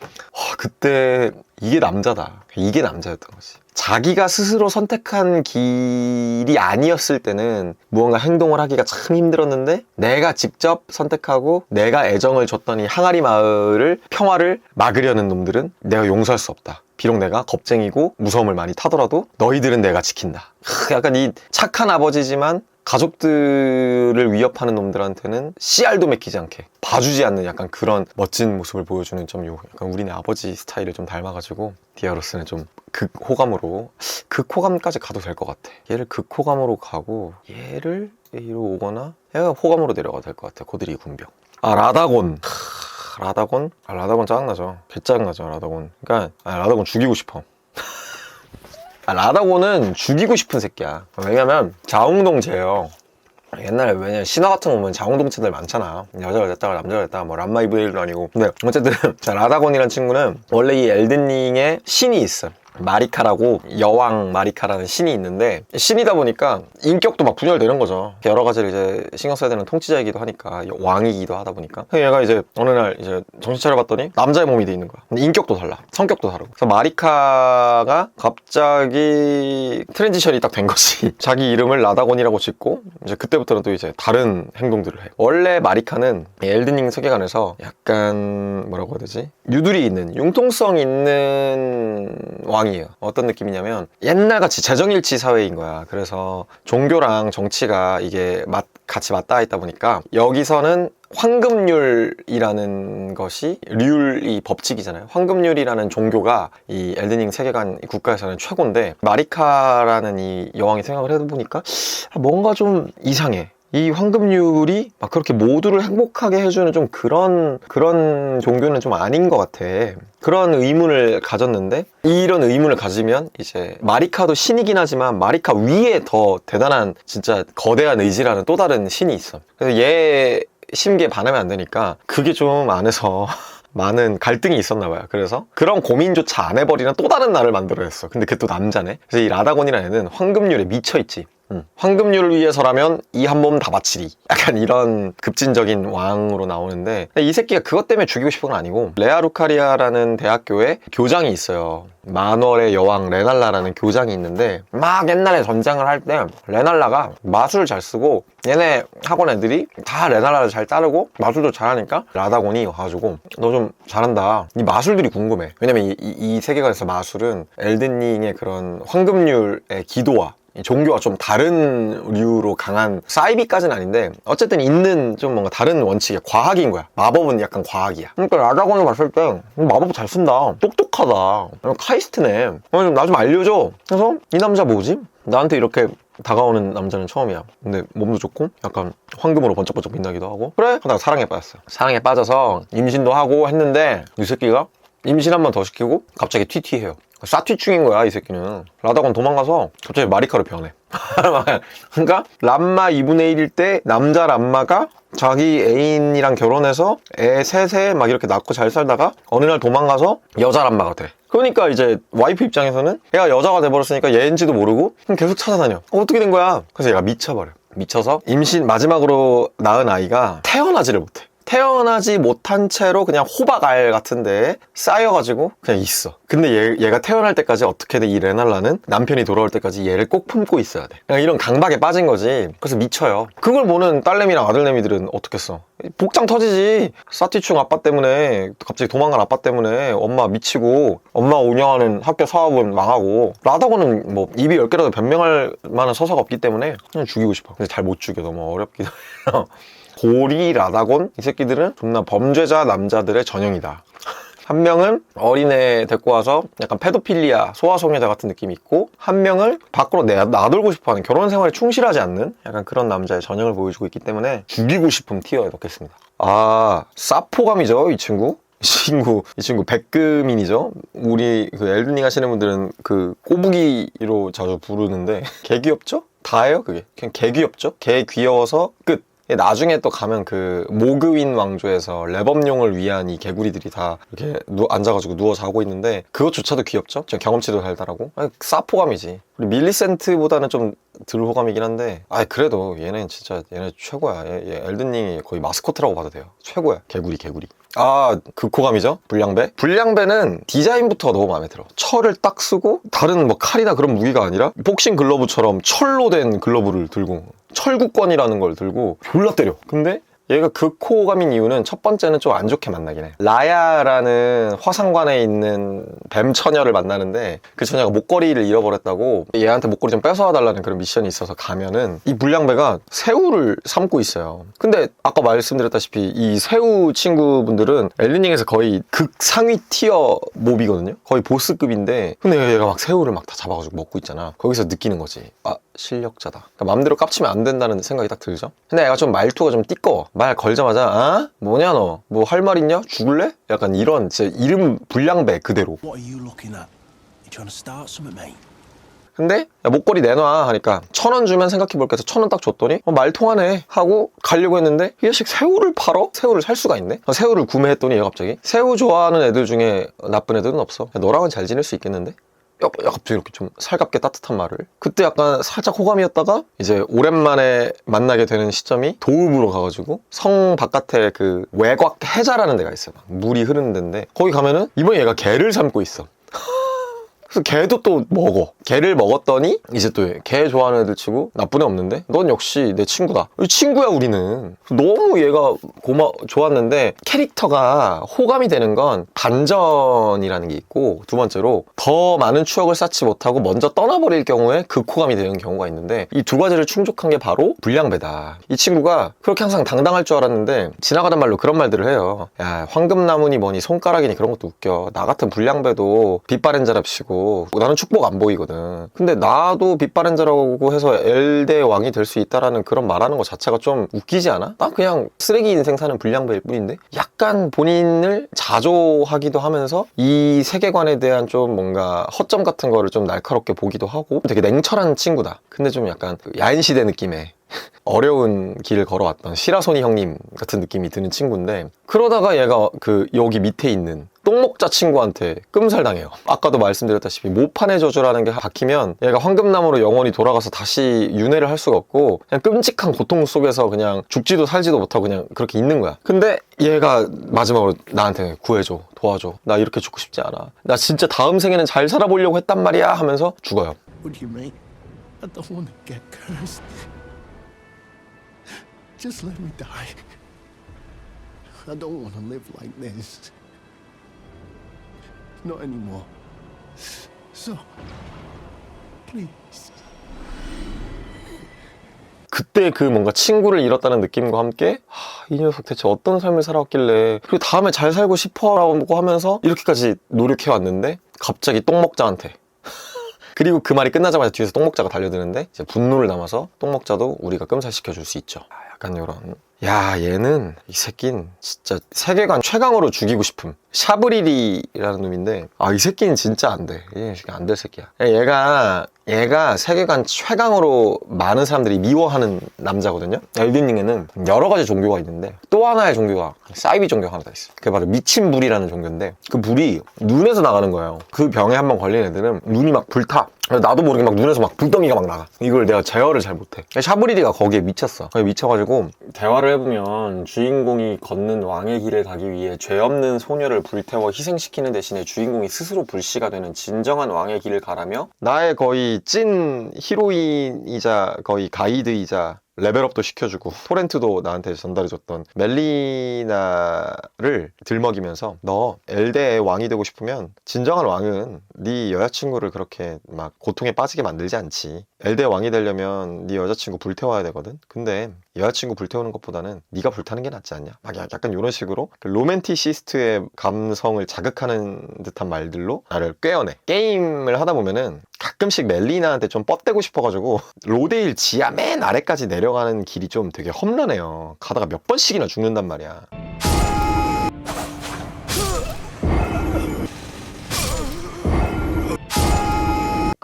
그때 이게 남자다. 이게 남자였던 거지. 자기가 스스로 선택한 길이 아니었을 때는 무언가 행동을 하기가 참 힘들었는데 내가 직접 선택하고 내가 애정을 줬더니 항아리 마을을 평화를 막으려는 놈들은 내가 용서할 수 없다. 비록 내가 겁쟁이고 무서움을 많이 타더라도 너희들은 내가 지킨다. 약간 이 착한 아버지지만 가족들을 위협하는 놈들한테는 씨알도 맥히지 않게 봐주지 않는 약간 그런 멋진 모습을 보여주는 좀 약간 우리네 아버지 스타일을 좀 닮아가지고 디아로스는 좀 극호감으로, 극호감까지 가도 될 것 같아. 얘를 극호감으로 가고 얘를 A로 오거나 얘가 호감으로 내려가도 될 것 같아. 고드리 군병. 라다곤. 라다곤 짜증나죠. 개 짜증나죠, 라다곤. 그러니까 라다곤 죽이고 싶어. 라다곤은 죽이고 싶은 새끼야. 왜냐면 자웅동체예요. 옛날에 왜냐면 신화 같은 거 보면 자웅동체들 많잖아. 여자가 됐다가 남자가 됐다가 뭐 람마 이브레일도 아니고. 근데 어쨌든 자, 라다곤이라는 친구는 원래 이 엘든링에 신이 있어. 마리카라고, 여왕 마리카라는 신이 있는데 신이다 보니까 인격도 막 분열되는 거죠. 여러 가지를 이제 신경 써야 되는 통치자이기도 하니까, 왕이기도 하다 보니까. 얘가 이제 어느 날 이제 정신 차려봤더니 남자의 몸이 돼 있는 거야. 근데 인격도 달라, 성격도 다르고. 그래서 마리카가 갑자기 트랜지션이 딱 된 것이 자기 이름을 라다곤이라고 짓고 이제 그때부터는 또 이제 다른 행동들을 해. 원래 마리카는 엘든링 세계관에서 약간 뭐라고 해야 되지? 유두리 있는, 융통성 있는 왕이에요. 어떤 느낌이냐면 옛날같이 재정일치 사회인 거야. 그래서 종교랑 정치가 이게 같이 맞닿아 있다 보니까 여기서는 황금률이라는 것이 률이 법칙이잖아요. 황금률이라는 종교가 이 엘든링 세계관 국가에서는 최고인데 마리카라는 이 여왕이 생각을 해보니까 뭔가 좀 이상해. 이 황금률이 막 그렇게 모두를 행복하게 해주는 좀 그런 종교는 좀 아닌 것 같아. 그런 의문을 가졌는데 이런 의문을 가지면 이제 마리카도 신이긴 하지만 마리카 위에 더 대단한 진짜 거대한 의지라는 또 다른 신이 있어. 그래서 얘 심기에 반하면 안 되니까 그게 좀 안에서 많은 갈등이 있었나 봐요. 그래서 그런 고민조차 안 해버리는 또 다른 나를 만들어냈어. 근데 그게 또 남자네. 그래서 이 라다곤이라는 애는 황금률에 미쳐있지. 황금률을 위해서라면 이 한 몸 다 바치리, 약간 이런 급진적인 왕으로 나오는데 이 새끼가 그것 때문에 죽이고 싶은 건 아니고 레아 루카리아라는 대학교에 교장이 있어요. 만월의 여왕 레날라라는 교장이 있는데 막 옛날에 전쟁을 할 때 레날라가 마술을 잘 쓰고 얘네 학원 애들이 다 레날라를 잘 따르고 마술도 잘하니까 라다곤이 와가지고 너 좀 잘한다. 이 마술들이 궁금해. 왜냐면 이 세계관에서 마술은 엘든링의 그런 황금률의 기도와 종교가 좀 다른 류로 강한, 사이비까지는 아닌데 어쨌든 있는 좀 뭔가 다른 원칙이야. 과학인 거야. 마법은 약간 과학이야. 그러니까 라다곤을 봤을 때 마법 잘 쓴다, 똑똑하다, 카이스트네, 나 좀 알려줘. 그래서 이 남자 뭐지? 나한테 이렇게 다가오는 남자는 처음이야. 근데 몸도 좋고 약간 황금으로 번쩍번쩍 빛나기도 하고 그래? 하다가 사랑에 빠졌어. 사랑에 빠져서 임신도 하고 했는데 이 새끼가 임신 한 번 더 시키고 갑자기 튀튀해요. 사튀충인 거야 이 새끼는. 라다곤 도망가서 갑자기 마리카로 변해. 그러니까 람마 2분의 1일 때 남자 람마가 자기 애인이랑 결혼해서 애 셋에 막 이렇게 낳고 잘 살다가 어느 날 도망가서 여자 람마가 돼. 그러니까 이제 와이프 입장에서는 얘가 여자가 돼버렸으니까 얘인지도 모르고 계속 찾아다녀. 어떻게 된 거야? 그래서 얘가 미쳐버려. 미쳐서 임신 마지막으로 낳은 아이가 태어나지를 못해. 태어나지 못한 채로 그냥 호박알 같은데 쌓여가지고 그냥 있어. 근데 얘가 태어날 때까지 어떻게든 이 레날라는 남편이 돌아올 때까지 얘를 꼭 품고 있어야 돼. 그냥 이런 강박에 빠진 거지. 그래서 미쳐요. 그걸 보는 딸내미랑 아들내미들은 어떻겠어? 복장 터지지. 사티충 아빠 때문에, 갑자기 도망간 아빠 때문에 엄마 미치고 엄마 운영하는 학교 사업은 망하고, 라다곤은 뭐 입이 10개라도 변명할 만한 서사가 없기 때문에 그냥 죽이고 싶어. 근데 잘 못 죽여. 너무 어렵기도 해요. 고리, 라다곤 이 새끼들은 존나 범죄자 남자들의 전형이다. 한 명은 어린애 데리고 와서 약간 페도필리아, 소아성애자 같은 느낌이 있고, 한 명을 밖으로 놔돌고 싶어하는, 결혼 생활에 충실하지 않는 약간 그런 남자의 전형을 보여주고 있기 때문에 죽이고 싶은 티어에 넣겠습니다. 사포감이죠 이 친구. 이 친구 백금인이죠. 우리 그 엘든링 하시는 분들은 그 꼬부기로 자주 부르는데 개 귀엽죠? 다예요 그게. 그냥 개 귀엽죠? 개 귀여워서 끝. 나중에 또 가면 그 모그윈 왕조에서 랩업용을 위한 이 개구리들이 다 이렇게 앉아가지고 누워 자고 있는데 그것조차도 귀엽죠? 저 경험치도 달달하고 사포감이지. 우리 밀리센트보다는 좀 덜 호감이긴 한데 그래도 얘는 진짜 얘네 최고야. 얘 엘든링이 거의 마스코트라고 봐도 돼요. 최고야. 개구리. 극호감이죠? 불량배는 디자인부터 너무 마음에 들어. 철을 딱 쓰고 다른 뭐 칼이나 그런 무기가 아니라 복싱 글러브처럼 철로 된 글러브를 들고 철구권이라는 걸 들고 졸라 때려. 근데 얘가 극호감인 이유는 첫 번째는 좀 안 좋게 만나긴 해. 라야라는 화상관에 있는 뱀 처녀를 만나는데 그 처녀가 목걸이를 잃어버렸다고 얘한테 목걸이 좀 뺏어와달라는 그런 미션이 있어서 가면은 이 불량배가 새우를 삶고 있어요. 근데 아까 말씀드렸다시피 이 새우 친구분들은 엘든링에서 거의 극상위 티어 몹이거든요. 거의 보스급인데 근데 얘가 막 새우를 막 다 잡아가지고 먹고 있잖아. 거기서 느끼는 거지. 실력자다. 그러니까 맘대로 깝치면 안 된다는 생각이 딱 들죠. 근데 얘가 좀 말투가 좀 띠꺼워. 말 걸자마자 뭐냐 너? 뭐 할 말 있냐? 죽을래? 약간 이런 제 이름 불량배 그대로. What are you looking at? You trying to start something, mate? 근데 야, 목걸이 내놔 하니까 1,000원 주면 생각해볼게 해서 1,000원 딱 줬더니 말 통하네 하고 가려고 했는데 이 자식 새우를 팔어? 새우를 살 수가 있네? 새우를 구매했더니 얘가 갑자기 새우 좋아하는 애들 중에 나쁜 애들은 없어. 야, 너랑은 잘 지낼 수 있겠는데? 야, 갑자기 이렇게 좀 살갑게 따뜻한 말을. 그때 약간 살짝 호감이었다가 이제 오랜만에 만나게 되는 시점이 도읍으로 가가지고 성 바깥에 그 외곽 해자라는 데가 있어요. 막 물이 흐르는 데인데 거기 가면은 이번에 얘가 개를 삶고 있어. 그래서 개도 또 먹어. 개를 먹었더니 이제 또 개 좋아하는 애들 치고 나쁜 애 없는데 넌 역시 내 친구다. 친구야 우리는. 너무 얘가 좋았는데 캐릭터가 호감이 되는 건 반전이라는 게 있고 두 번째로 더 많은 추억을 쌓지 못하고 먼저 떠나버릴 경우에 극호감이 되는 경우가 있는데 이 두 가지를 충족한 게 바로 불량배다. 이 친구가 그렇게 항상 당당할 줄 알았는데 지나가던 말로 그런 말들을 해요. 야 황금나무니 뭐니 손가락이니 그런 것도 웃겨. 나 같은 불량배도 빛바랜 자랍시고 나는 축복 안 보이거든. 근데 나도 빛바랜자라고 해서 엘대의 왕이 될 수 있다라는 그런 말하는 것 자체가 좀 웃기지 않아? 나 그냥 쓰레기 인생 사는 불량배일 뿐인데 약간 본인을 자조하기도 하면서 이 세계관에 대한 좀 뭔가 허점 같은 거를 좀 날카롭게 보기도 하고 되게 냉철한 친구다. 근데 좀 약간 야인시대 느낌의 어려운 길을 걸어왔던 시라소니 형님 같은 느낌이 드는 친구인데 그러다가 얘가 그 여기 밑에 있는 똥목자 친구한테 끔살당해요. 아까도 말씀드렸다시피 모판의 저주라는 게 박히면 얘가 황금나무로 영원히 돌아가서 다시 윤회를 할 수가 없고 그냥 끔찍한 고통 속에서 그냥 죽지도 살지도 못하고 그냥 그렇게 있는 거야. 근데 얘가 마지막으로 나한테 구해줘, 도와줘. 나 이렇게 죽고 싶지 않아. 나 진짜 다음 생에는 잘 살아보려고 했단 말이야 하면서 죽어요. Would you, mate? I don't want to get cursed. Just let me die. I don't want to live like this. Not anymore. So, please. 그때 그 뭔가 친구를 잃었다는 느낌과 함께 이 녀석 대체 어떤 삶을 살아왔길래 그리고 다음에 잘 살고 싶어라고 하면서 이렇게까지 노력해왔는데 갑자기 똥먹자한테 그리고 그 말이 끝나자마자 뒤에서 똥먹자가 달려드는데 이제 분노를 담아서 똥먹자도 우리가 끔살시켜줄 수 있죠. 약간 요런. 야 얘는 이 새끼는 진짜 세계관 최강으로 죽이고 싶음. 샤브리리라는 놈인데 이 새끼는 진짜 안 돼. 얘 안 될 새끼야. 얘가 세계관 최강으로 많은 사람들이 미워하는 남자거든요. 엘든링에는 여러 가지 종교가 있는데 또 하나의 종교가 사이비 종교가 하나 더 있어. 그게 바로 미친 불이라는 종교인데 그 불이 눈에서 나가는 거예요. 그 병에 한번 걸린 애들은 눈이 막 불타. 나도 모르게 막 눈에서 막 불덩이가 막 나가. 이걸 내가 제어를 잘 못해. 샤브리리가 거기에 미쳤어. 거기에 미쳐가지고 대화를 해보면 주인공이 걷는 왕의 길에 가기 위해 죄 없는 소녀를 불태워 희생시키는 대신에 주인공이 스스로 불씨가 되는 진정한 왕의 길을 가라며 나의 거의 찐 히로인이자 거의 가이드이자 레벨업도 시켜주고 토렌트도 나한테 전달해줬던 멜리나를 들먹이면서 너 엘대의 왕이 되고 싶으면 진정한 왕은 네 여자친구를 그렇게 막 고통에 빠지게 만들지 않지. 엘대의 왕이 되려면 네 여자친구 불태워야 되거든. 근데 여자친구 불태우는 것보다는 네가 불타는 게 낫지 않냐. 막 약간 이런 식으로 그 로맨티시스트의 감성을 자극하는 듯한 말들로 나를 꿰어내. 게임을 하다 보면은 가끔씩 멜리나한테 좀 뻗대고 싶어가지고 로데일 지하 맨 아래까지 내려가는 길이 좀 되게 험난해요. 가다가 몇 번씩이나 죽는단 말이야.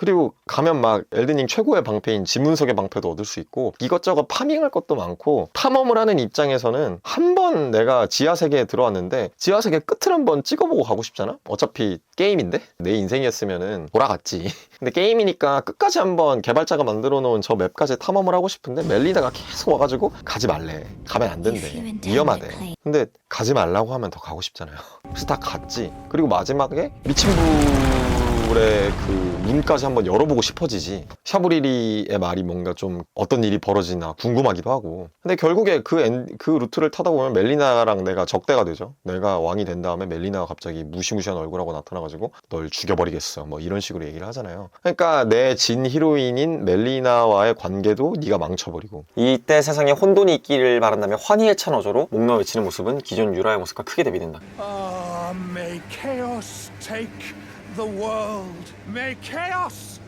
그리고 가면 막 엘든링 최고의 방패인 지문석의 방패도 얻을 수 있고 이것저것 파밍할 것도 많고, 탐험을 하는 입장에서는 한 번 내가 지하세계에 들어왔는데 지하세계 끝을 한번 찍어보고 가고 싶잖아? 어차피 게임인데? 내 인생이었으면은 돌아갔지. 근데 게임이니까 끝까지 한번 개발자가 만들어 놓은 저 맵까지 탐험을 하고 싶은데 멜리나가 계속 와가지고 가지 말래. 가면 안 된대. 위험하대. 근데 가지 말라고 하면 더 가고 싶잖아요. 그래서 다 갔지. 그리고 마지막에 미친 불의 그 문까지 한번 열어보고 싶어지지. 샤브리리의 말이 뭔가 좀 어떤 일이 벌어지나 궁금하기도 하고. 근데 결국에 그 루트를 타다 보면 멜리나랑 내가 적대가 되죠. 내가 왕이 된 다음에 멜리나가 갑자기 무시무시한 얼굴하고 나타나가지고 널 죽여버리겠어 뭐 이런 식으로 얘기를 하잖아요. 그러니까 내 진 히로인인 멜리나와의 관계도 네가 망쳐버리고. 이때 세상에 혼돈이 있기를 바란다며 환희의 찬 어조로 목놓아 외치는 모습은 기존 유라의 모습과 크게 대비된다. May chaos take the world. May chaos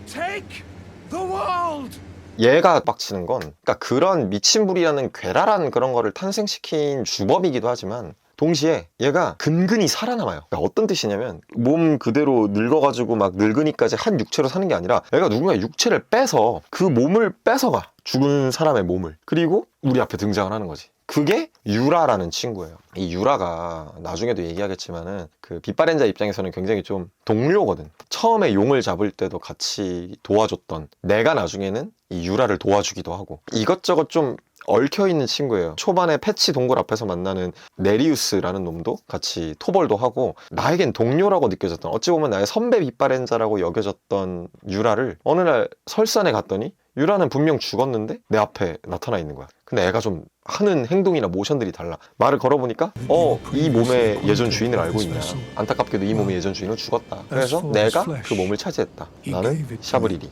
take the world. 얘가 빡치는 건, 그러니까 그런 미친불이라는 괴랄한 그런 거를 탄생시킨 주범이기도 하지만 동시에 얘가 근근히 살아남아요. 그러니까 어떤 뜻이냐면 몸 그대로 늙어가지고 막 늙으니까지 한 육체로 사는 게 아니라 얘가 누군가의 육체를 빼서 그 몸을 뺏어가. 죽은 사람의 몸을. 그리고 우리 앞에 등장을 하는 거지. 그게 유라라는 친구예요. 이 유라가 나중에도 얘기하겠지만은 그 빛바랜자 입장에서는 굉장히 좀 동료거든. 처음에 용을 잡을 때도 같이 도와줬던, 내가 나중에는 이 유라를 도와주기도 하고 이것저것 좀 얽혀있는 친구예요. 초반에 패치 동굴 앞에서 만나는 네리우스라는 놈도 같이 토벌도 하고, 나에겐 동료라고 느껴졌던, 어찌 보면 나의 선배 빛바랜자라고 여겨졌던 유라를 어느 날 설산에 갔더니 유라는 분명 죽었는데 내 앞에 나타나 있는 거야. 근데 애가 좀 하는 행동이나 모션들이 달라. 말을 걸어보니까 이 몸의 예전 주인을 알고 있냐. 안타깝게도 이 몸의 예전 주인은 죽었다. 그래서 내가 그 몸을 차지했다. 나는 샤브리리.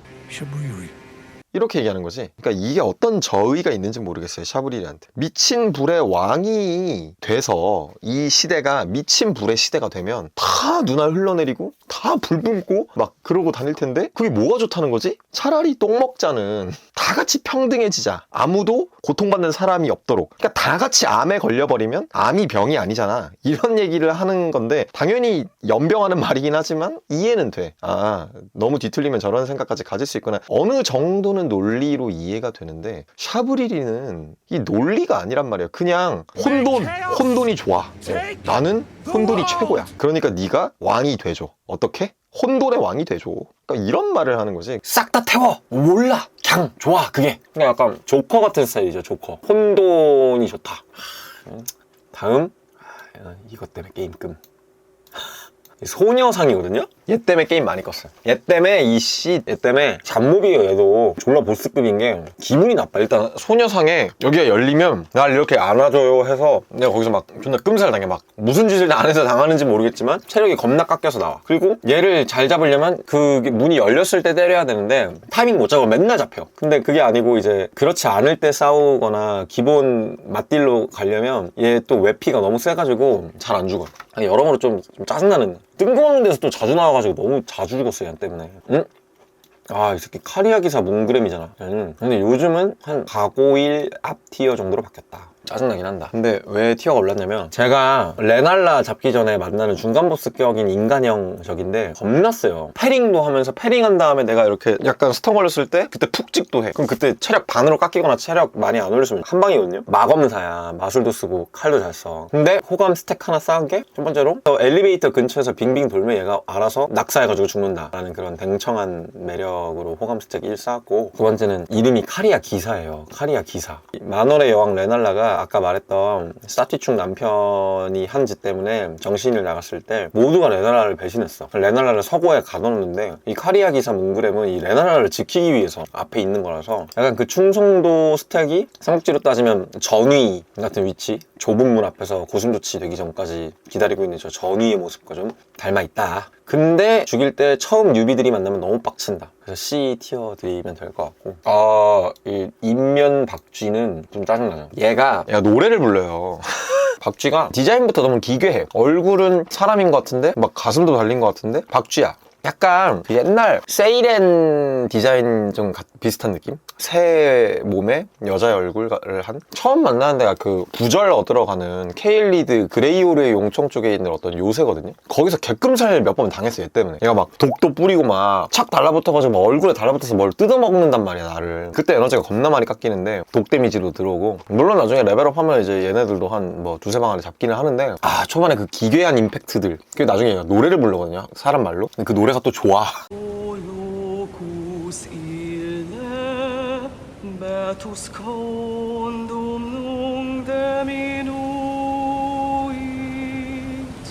이렇게 얘기하는 거지. 그러니까 이게 어떤 저의가 있는지 모르겠어요, 샤브리리한테. 미친 불의 왕이 돼서 이 시대가 미친 불의 시대가 되면 다 눈알 흘러내리고 다 불 뿜고 막 그러고 다닐 텐데 그게 뭐가 좋다는 거지? 차라리 똥 먹자는 다 같이 평등해지자. 아무도 고통받는 사람이 없도록. 그러니까 다 같이 암에 걸려버리면 암이 병이 아니잖아. 이런 얘기를 하는 건데 당연히 연병하는 말이긴 하지만 이해는 돼. 아, 너무 뒤틀리면 저런 생각까지 가질 수 있구나. 어느 정도는 논리로 이해가 되는데 샤브리리는 이 논리가 아니란 말이야. 그냥 혼돈이 좋아. 나는 혼돈이 최고야. 그러니까 네가 왕이 돼줘. 어떻게? 혼돈의 왕이 돼줘. 그러니까 이런 말을 하는 거지. 싹 다 태워! 몰라! 그냥 좋아 그게. 그냥 약간 조커 같은 스타일이죠. 조커. 혼돈이 좋다. 다음 이것 때문에 게임 끔. 소녀상이거든요? 얘 때문에 게임 많이 껐어요. 얘 때문에 얘 때문에 잡몹이에요. 얘도 졸라 보스급인 게 기분이 나빠. 일단 소녀상에 여기가 열리면 날 이렇게 안아줘요 해서 내가 거기서 막 존나 끔살 당해. 막 무슨 짓을 안에서 당하는지 모르겠지만 체력이 겁나 깎여서 나와. 그리고 얘를 잘 잡으려면 그 문이 열렸을 때 때려야 되는데 타이밍 못 잡으면 맨날 잡혀. 근데 그게 아니고 이제 그렇지 않을 때 싸우거나 기본 맞딜로 가려면 얘 또 외피가 너무 세가지고 잘 안 죽어. 여러모로 좀 짜증나는. 뜬금없는 데서 또 자주 나와가지고 너무 자주 죽었어요, 얘 때문에. 응? 아, 이 새끼 카리아 기사 몽그램이잖아. 근데 요즘은 한 가고일 앞 티어 정도로 바뀌었다. 짜증나긴 한다. 근데 왜 티어가 올랐냐면 제가 레날라 잡기 전에 만나는 중간 보스 격인 인간형 적인데 겁났어요. 패링도 하면서 패링한 다음에 내가 이렇게 약간 스턴 걸렸을 때 그때 푹 찍도 해. 그럼 그때 체력 반으로 깎이거나 체력 많이 안 올렸으면 한 방이거든요. 마검사야. 마술도 쓰고 칼도 잘 써. 근데 호감 스택 하나 쌓은 게 첫 번째로 엘리베이터 근처에서 빙빙 돌면 얘가 알아서 낙사해가지고 죽는다라는 그런 댕청한 매력으로 호감 스택 1 쌓았고, 두 번째는 이름이 카리아 기사예요. 카리아 기사. 만월의 여왕 레날라가 아까 말했던 사티충 남편이 한 짓 때문에 정신을 나갔을 때 모두가 레날라를 배신했어. 레날라를 서고에 가둬놓는데 이 카리아 기사 몽그램은 이 레날라를 지키기 위해서 앞에 있는 거라서 약간 그 충성도 스택이 삼국지로 따지면 전위 같은 위치, 좁은 문 앞에서 고슴도치 되기 전까지 기다리고 있는 저 전위의 모습과 좀 닮아있다. 근데 죽일 때 처음 뉴비들이 만나면 너무 빡친다. 그래서 C 티어 드리면 될 것 같고, 이 인면 박쥐는 좀 짜증나요. 얘가 노래를 불러요. 박쥐가 디자인부터 너무 기괴해. 얼굴은 사람인 것 같은데 막 가슴도 달린 것 같은데 박쥐야. 약간 그 옛날 세이렌 디자인 좀 비슷한 느낌? 새 몸에 여자의 얼굴을 한 처음 만나는 데가 그 부절 얻으러 가는 케일리드 그레이오르의 용청 쪽에 있는 어떤 요새거든요. 거기서 개끔살 몇 번 당했어 얘 때문에. 얘가 막 독도 뿌리고 막 착 달라붙어가지고 막 얼굴에 달라붙어서 뭘 뜯어먹는단 말이야 나를. 그때 에너지가 겁나 많이 깎이는데 독 데미지로 들어오고 물론 나중에 레벨업 하면 이제 얘네들도 한 뭐 두세 방 안에 잡기는 하는데 초반에 그 기괴한 임팩트들 그리고 나중에 얘가 노래를 부르거든요 사람 말로. 근데 그 노래가 또 좋아. Olocus ille betus condum nunc diminuit.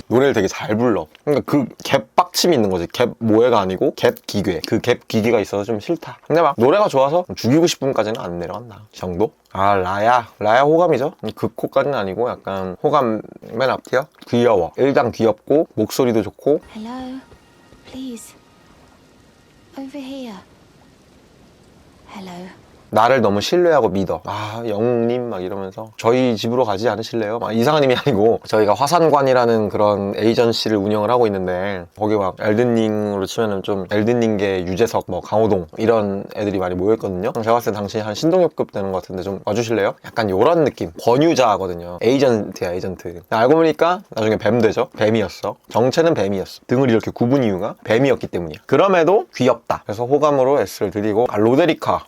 노래를 되게 잘 불러. 그러니까 그 갭 빡침이 있는 거지. 갭 모해가 아니고 갭 기괴. 그 갭 기괴가 있어서 좀 싫다. 근데 막 노래가 좋아서 죽이고 싶음까지는 안 내려간다 정도? 라야 호감이죠. 극호까지는 아니고 약간 호감 맨 앞티어. 귀여워. 일단 귀엽고 목소리도 좋고. Hello, please. Over here. Hello. 나를 너무 신뢰하고 믿어. 영웅님 막 이러면서 저희 집으로 가지 않으실래요? 막 이상한 의미 아니고 저희가 화산관이라는 그런 에이전시를 운영을 하고 있는데 거기 막 엘든링으로 치면은 좀 엘든링계 유재석 뭐 강호동 이런 애들이 많이 모여있거든요. 제가 봤을 때 당신이 한 신동엽급 되는 것 같은데 좀 와주실래요? 약간 요런 느낌. 권유자거든요. 에이전트야 에이전트. 알고 보니까 나중에 뱀 되죠. 뱀이었어. 정체는 뱀이었어. 등을 이렇게 굽은 이유가 뱀이었기 때문이야. 그럼에도 귀엽다. 그래서 호감으로 S를 드리고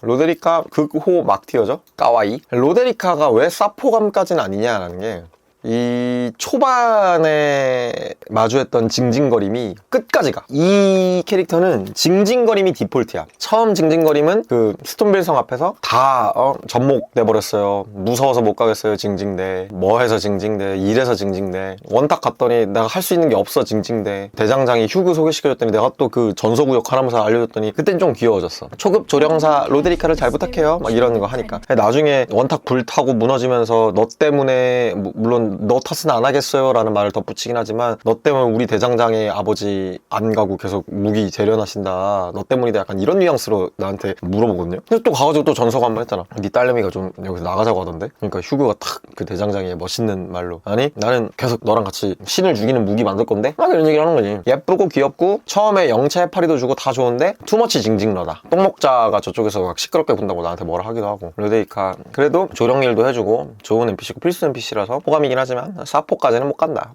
로데리카 극호 막티어죠. 까와이. 로데리카가 왜 사포감까지는 아니냐라는 게 이 초반에 마주했던 징징거림이 끝까지 가. 이 캐릭터는 징징거림이 디폴트야. 처음 징징거림은 그 스톤빌 성 앞에서 다 접목돼버렸어요. 무서워서 못 가겠어요 징징대. 뭐 해서 징징대. 이래서 징징대. 원탁 갔더니 내가 할 수 있는 게 없어 징징대. 대장장이 휴그 소개시켜줬더니 내가 또 그 전소구역 하나면서 알려줬더니 그땐 좀 귀여워졌어. 초급 조령사 로데리카를 잘 부탁해요 막 이러는 거 하니까. 나중에 원탁 불타고 무너지면서 너 때문에 물론 너 탓은 안 하겠어요 라는 말을 덧붙이긴 하지만 너 때문에 우리 대장장의 아버지 안 가고 계속 무기 재련하신다 너 때문이다 약간 이런 뉘앙스로 나한테 물어보거든요. 근데 또 가가지고 또 전서가 한번 했잖아. 네 딸내미가 좀 여기서 나가자고 하던데. 그러니까 휴그가 탁 그 대장장의 멋있는 말로 아니 나는 계속 너랑 같이 신을 죽이는 무기 만들 건데 막 이런 얘기를 하는 거지. 예쁘고 귀엽고 처음에 영체 해파리도 주고 다 좋은데 투머치 징징러다. 똥목자가 저쪽에서 막 시끄럽게 군다고 나한테 뭐라 하기도 하고. 로데이카 그래도 조령일도 해주고 좋은 NPC고 필수 NPC라서 호감이긴 하지만 사포까지는 못 간다.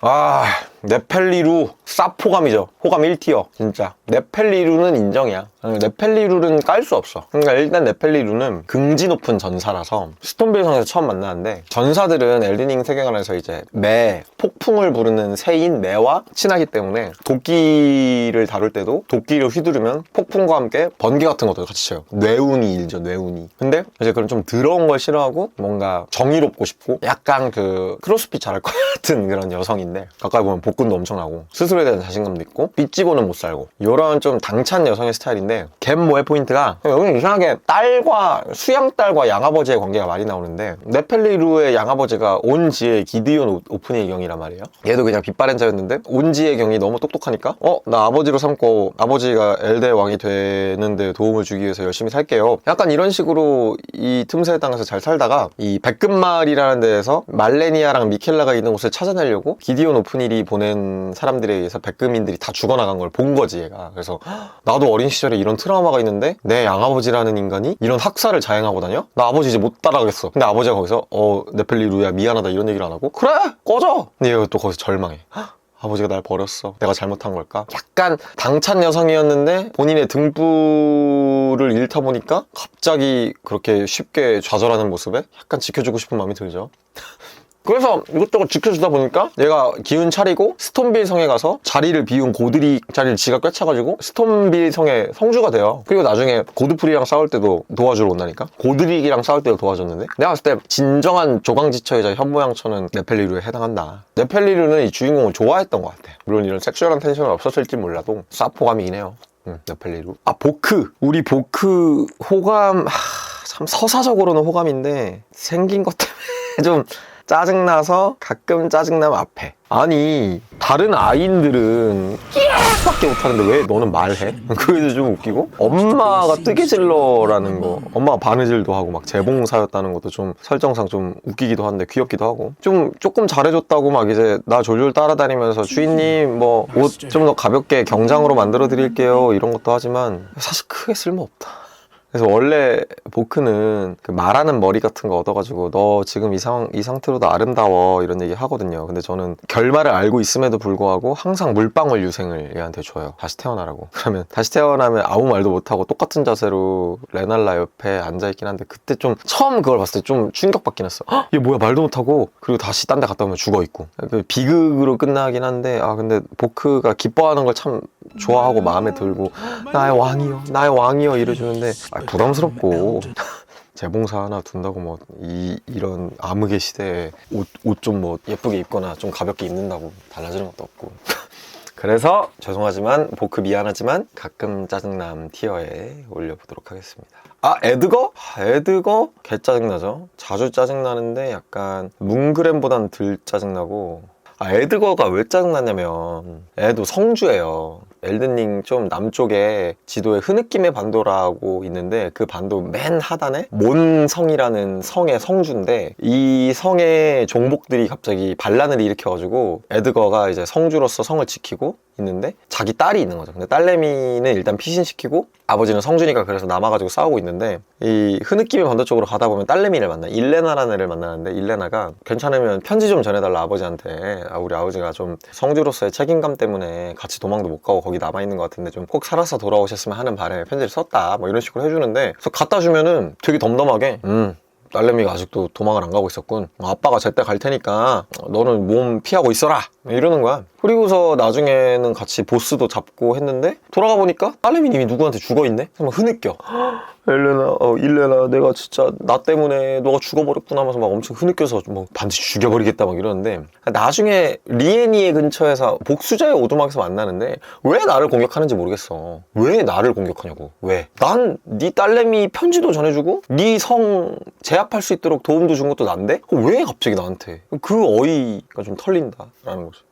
네펠리루 사포감이죠. 호감 1티어 진짜. 네펠리루는 인정이야. 네펠리루는 깔 수 없어. 그러니까 일단 네펠리루는 긍지 높은 전사라서 스톤빌 성에서 처음 만나는데 전사들은 엘든링 세계관에서 이제 매, 폭풍을 부르는 새인 매와 친하기 때문에 도끼를 다룰 때도 도끼를 휘두르면 폭풍과 함께 번개 같은 것도 같이 쳐요. 뇌운이 일죠 뇌운이. 근데 이제 그런 좀 더러운 걸 싫어하고 뭔가 정의롭고 싶고 약간 그 크로스핏 잘할 것 같은 그런 여성인데 가까이 보면 복근도 엄청나고 스스로에 대한 자신감도 있고 빚지고는 못 살고 이런 좀 당찬 여성의 스타일인데 갭 모의 포인트가 여기는 이상하게 딸과 수양딸과 양아버지의 관계가 많이 나오는데 네펠리루의 양아버지가 온지의 기드온 오프니의 경이란 말이에요. 얘도 그냥 빚바랜 자였는데 온지의 경이 너무 똑똑하니까 나 아버지로 삼고 아버지가 엘드의 왕이 되는데 도움을 주기 위해서 열심히 살게요. 약간 이런 식으로 이 틈새의 땅에서 잘 살다가 이 백금말이라는 데에서 말레니아랑 미켈라가 있는 곳을 찾아내려고 기디온 오프닐이 보낸 사람들에 의해서 백금인들이 다 죽어나간 걸 본 거지 얘가. 그래서 나도 어린 시절에 이런 트라우마가 있는데 내 양아버지라는 인간이 이런 학살을 자행하고 다녀? 나 아버지 이제 못 따라가겠어. 근데 아버지가 거기서 네펠리루야 미안하다 이런 얘기를 안 하고 그래 꺼져. 근데 얘가 또 거기서 절망해. 아버지가 날 버렸어. 내가 잘못한 걸까? 약간 당찬 여성이었는데 본인의 등불을 잃다 보니까 갑자기 그렇게 쉽게 좌절하는 모습에 약간 지켜주고 싶은 마음이 들죠. 그래서 이것저것 지켜주다 보니까 얘가 기운 차리고 스톤빌 성에 가서 자리를 비운 고드릭 자리를 지가 꿰차가지고 스톤빌 성의 성주가 돼요. 그리고 나중에 고드프리랑 싸울 때도 도와주러 온다니까. 고드릭이랑 싸울 때도 도와줬는데 내가 봤을 때 진정한 조강지처이자 현모양처는 네펠리루에 해당한다. 네펠리루는 이 주인공을 좋아했던 것 같아. 물론 이런 섹슈얼한 텐션은 없었을지 몰라도 사포감이긴 해요. 네펠리루. 보크. 우리 보크 호감 참 서사적으로는 호감인데 생긴 것 때문에 좀 짜증나서 가끔 짜증나면 앞에. 아니 다른 아이들은 끼악밖에 못하는데 왜 너는 말해? 그게 좀 웃기고 엄마가 뜨개질러라는 거 엄마가 바느질도 하고 막 재봉사였다는 것도 좀 설정상 좀 웃기기도 한데 귀엽기도 하고 조금 잘해줬다고 막 이제 나 졸졸 따라다니면서 주인님 뭐 옷 좀 더 가볍게 경장으로 만들어 드릴게요 이런 것도 하지만 사실 크게 쓸모없다. 그래서 원래 보크는 그 말하는 머리 같은 거 얻어가지고 너 지금 이 상태로도 아름다워 이런 얘기 하거든요. 근데 저는 결말을 알고 있음에도 불구하고 항상 물방울 유생을 얘한테 줘요. 다시 태어나라고. 그러면 다시 태어나면 아무 말도 못하고 똑같은 자세로 레날라 옆에 앉아있긴 한데 그때 좀 처음 그걸 봤을 때 좀 충격받긴 했어. 헉, 얘 뭐야 말도 못하고 그리고 다시 딴 데 갔다 오면 죽어있고. 비극으로 끝나긴 한데 근데 보크가 기뻐하는 걸 참 좋아하고 마음에 들고 나의 왕이여 이래주는데 부담스럽고 재봉사 하나 둔다고 뭐 이런 암흑의 시대에 옷 좀 뭐 예쁘게 입거나 좀 가볍게 입는다고 달라지는 것도 없고 그래서 죄송하지만 보크 미안하지만 가끔 짜증남 티어에 올려보도록 하겠습니다. 에드거? 에드거? 개 짜증나죠. 자주 짜증나는데 약간 뭉그램보단 덜 짜증나고 에드거가 왜 짜증나냐면 애도 성주예요. 엘든링 좀 남쪽에 지도에 흐느낌의 반도라고 있는데 그 반도 맨 하단에 몬성이라는 성의 성주인데 이 성의 종복들이 갑자기 반란을 일으켜가지고 에드거가 이제 성주로서 성을 지키고 있는데 자기 딸이 있는 거죠. 근데 딸내미는 일단 피신시키고 아버지는 성주니까 그래서 남아가지고 싸우고 있는데 이 흐느낌의 반도 쪽으로 가다 보면 딸내미를 만나. 일레나라는 애를 만나는데 일레나가 괜찮으면 편지 좀 전해달라 아버지한테. 우리 아버지가 좀 성주로서의 책임감 때문에 같이 도망도 못 가고 거기 남아있는 것 같은데 좀 꼭 살아서 돌아오셨으면 하는 바람에 편지를 썼다 뭐 이런 식으로 해주는데 그래서 갖다 주면은 되게 덤덤하게 딸내미가 아직도 도망을 안 가고 있었군. 아빠가 제때 갈 테니까 너는 몸 피하고 있어라 이러는 거야. 그리고서 나중에는 같이 보스도 잡고 했는데 돌아가 보니까 딸내미님이 누구한테 죽어있네? 그래서 막 흐느껴. 일레나 내가 진짜 나 때문에 너가 죽어버렸구나 하면서 막 엄청 흐느껴서 뭐 반드시 죽여버리겠다 막 이러는데 나중에 리에니에 근처에서 복수자의 오두막에서 만나는데 왜 나를 공격하는지 모르겠어. 왜 나를 공격하냐고. 왜? 난 네 딸내미 편지도 전해주고 네 성 제압할 수 있도록 도움도 준 것도 난데 왜 갑자기 나한테. 그 어이가 좀 털린다라는 거죠.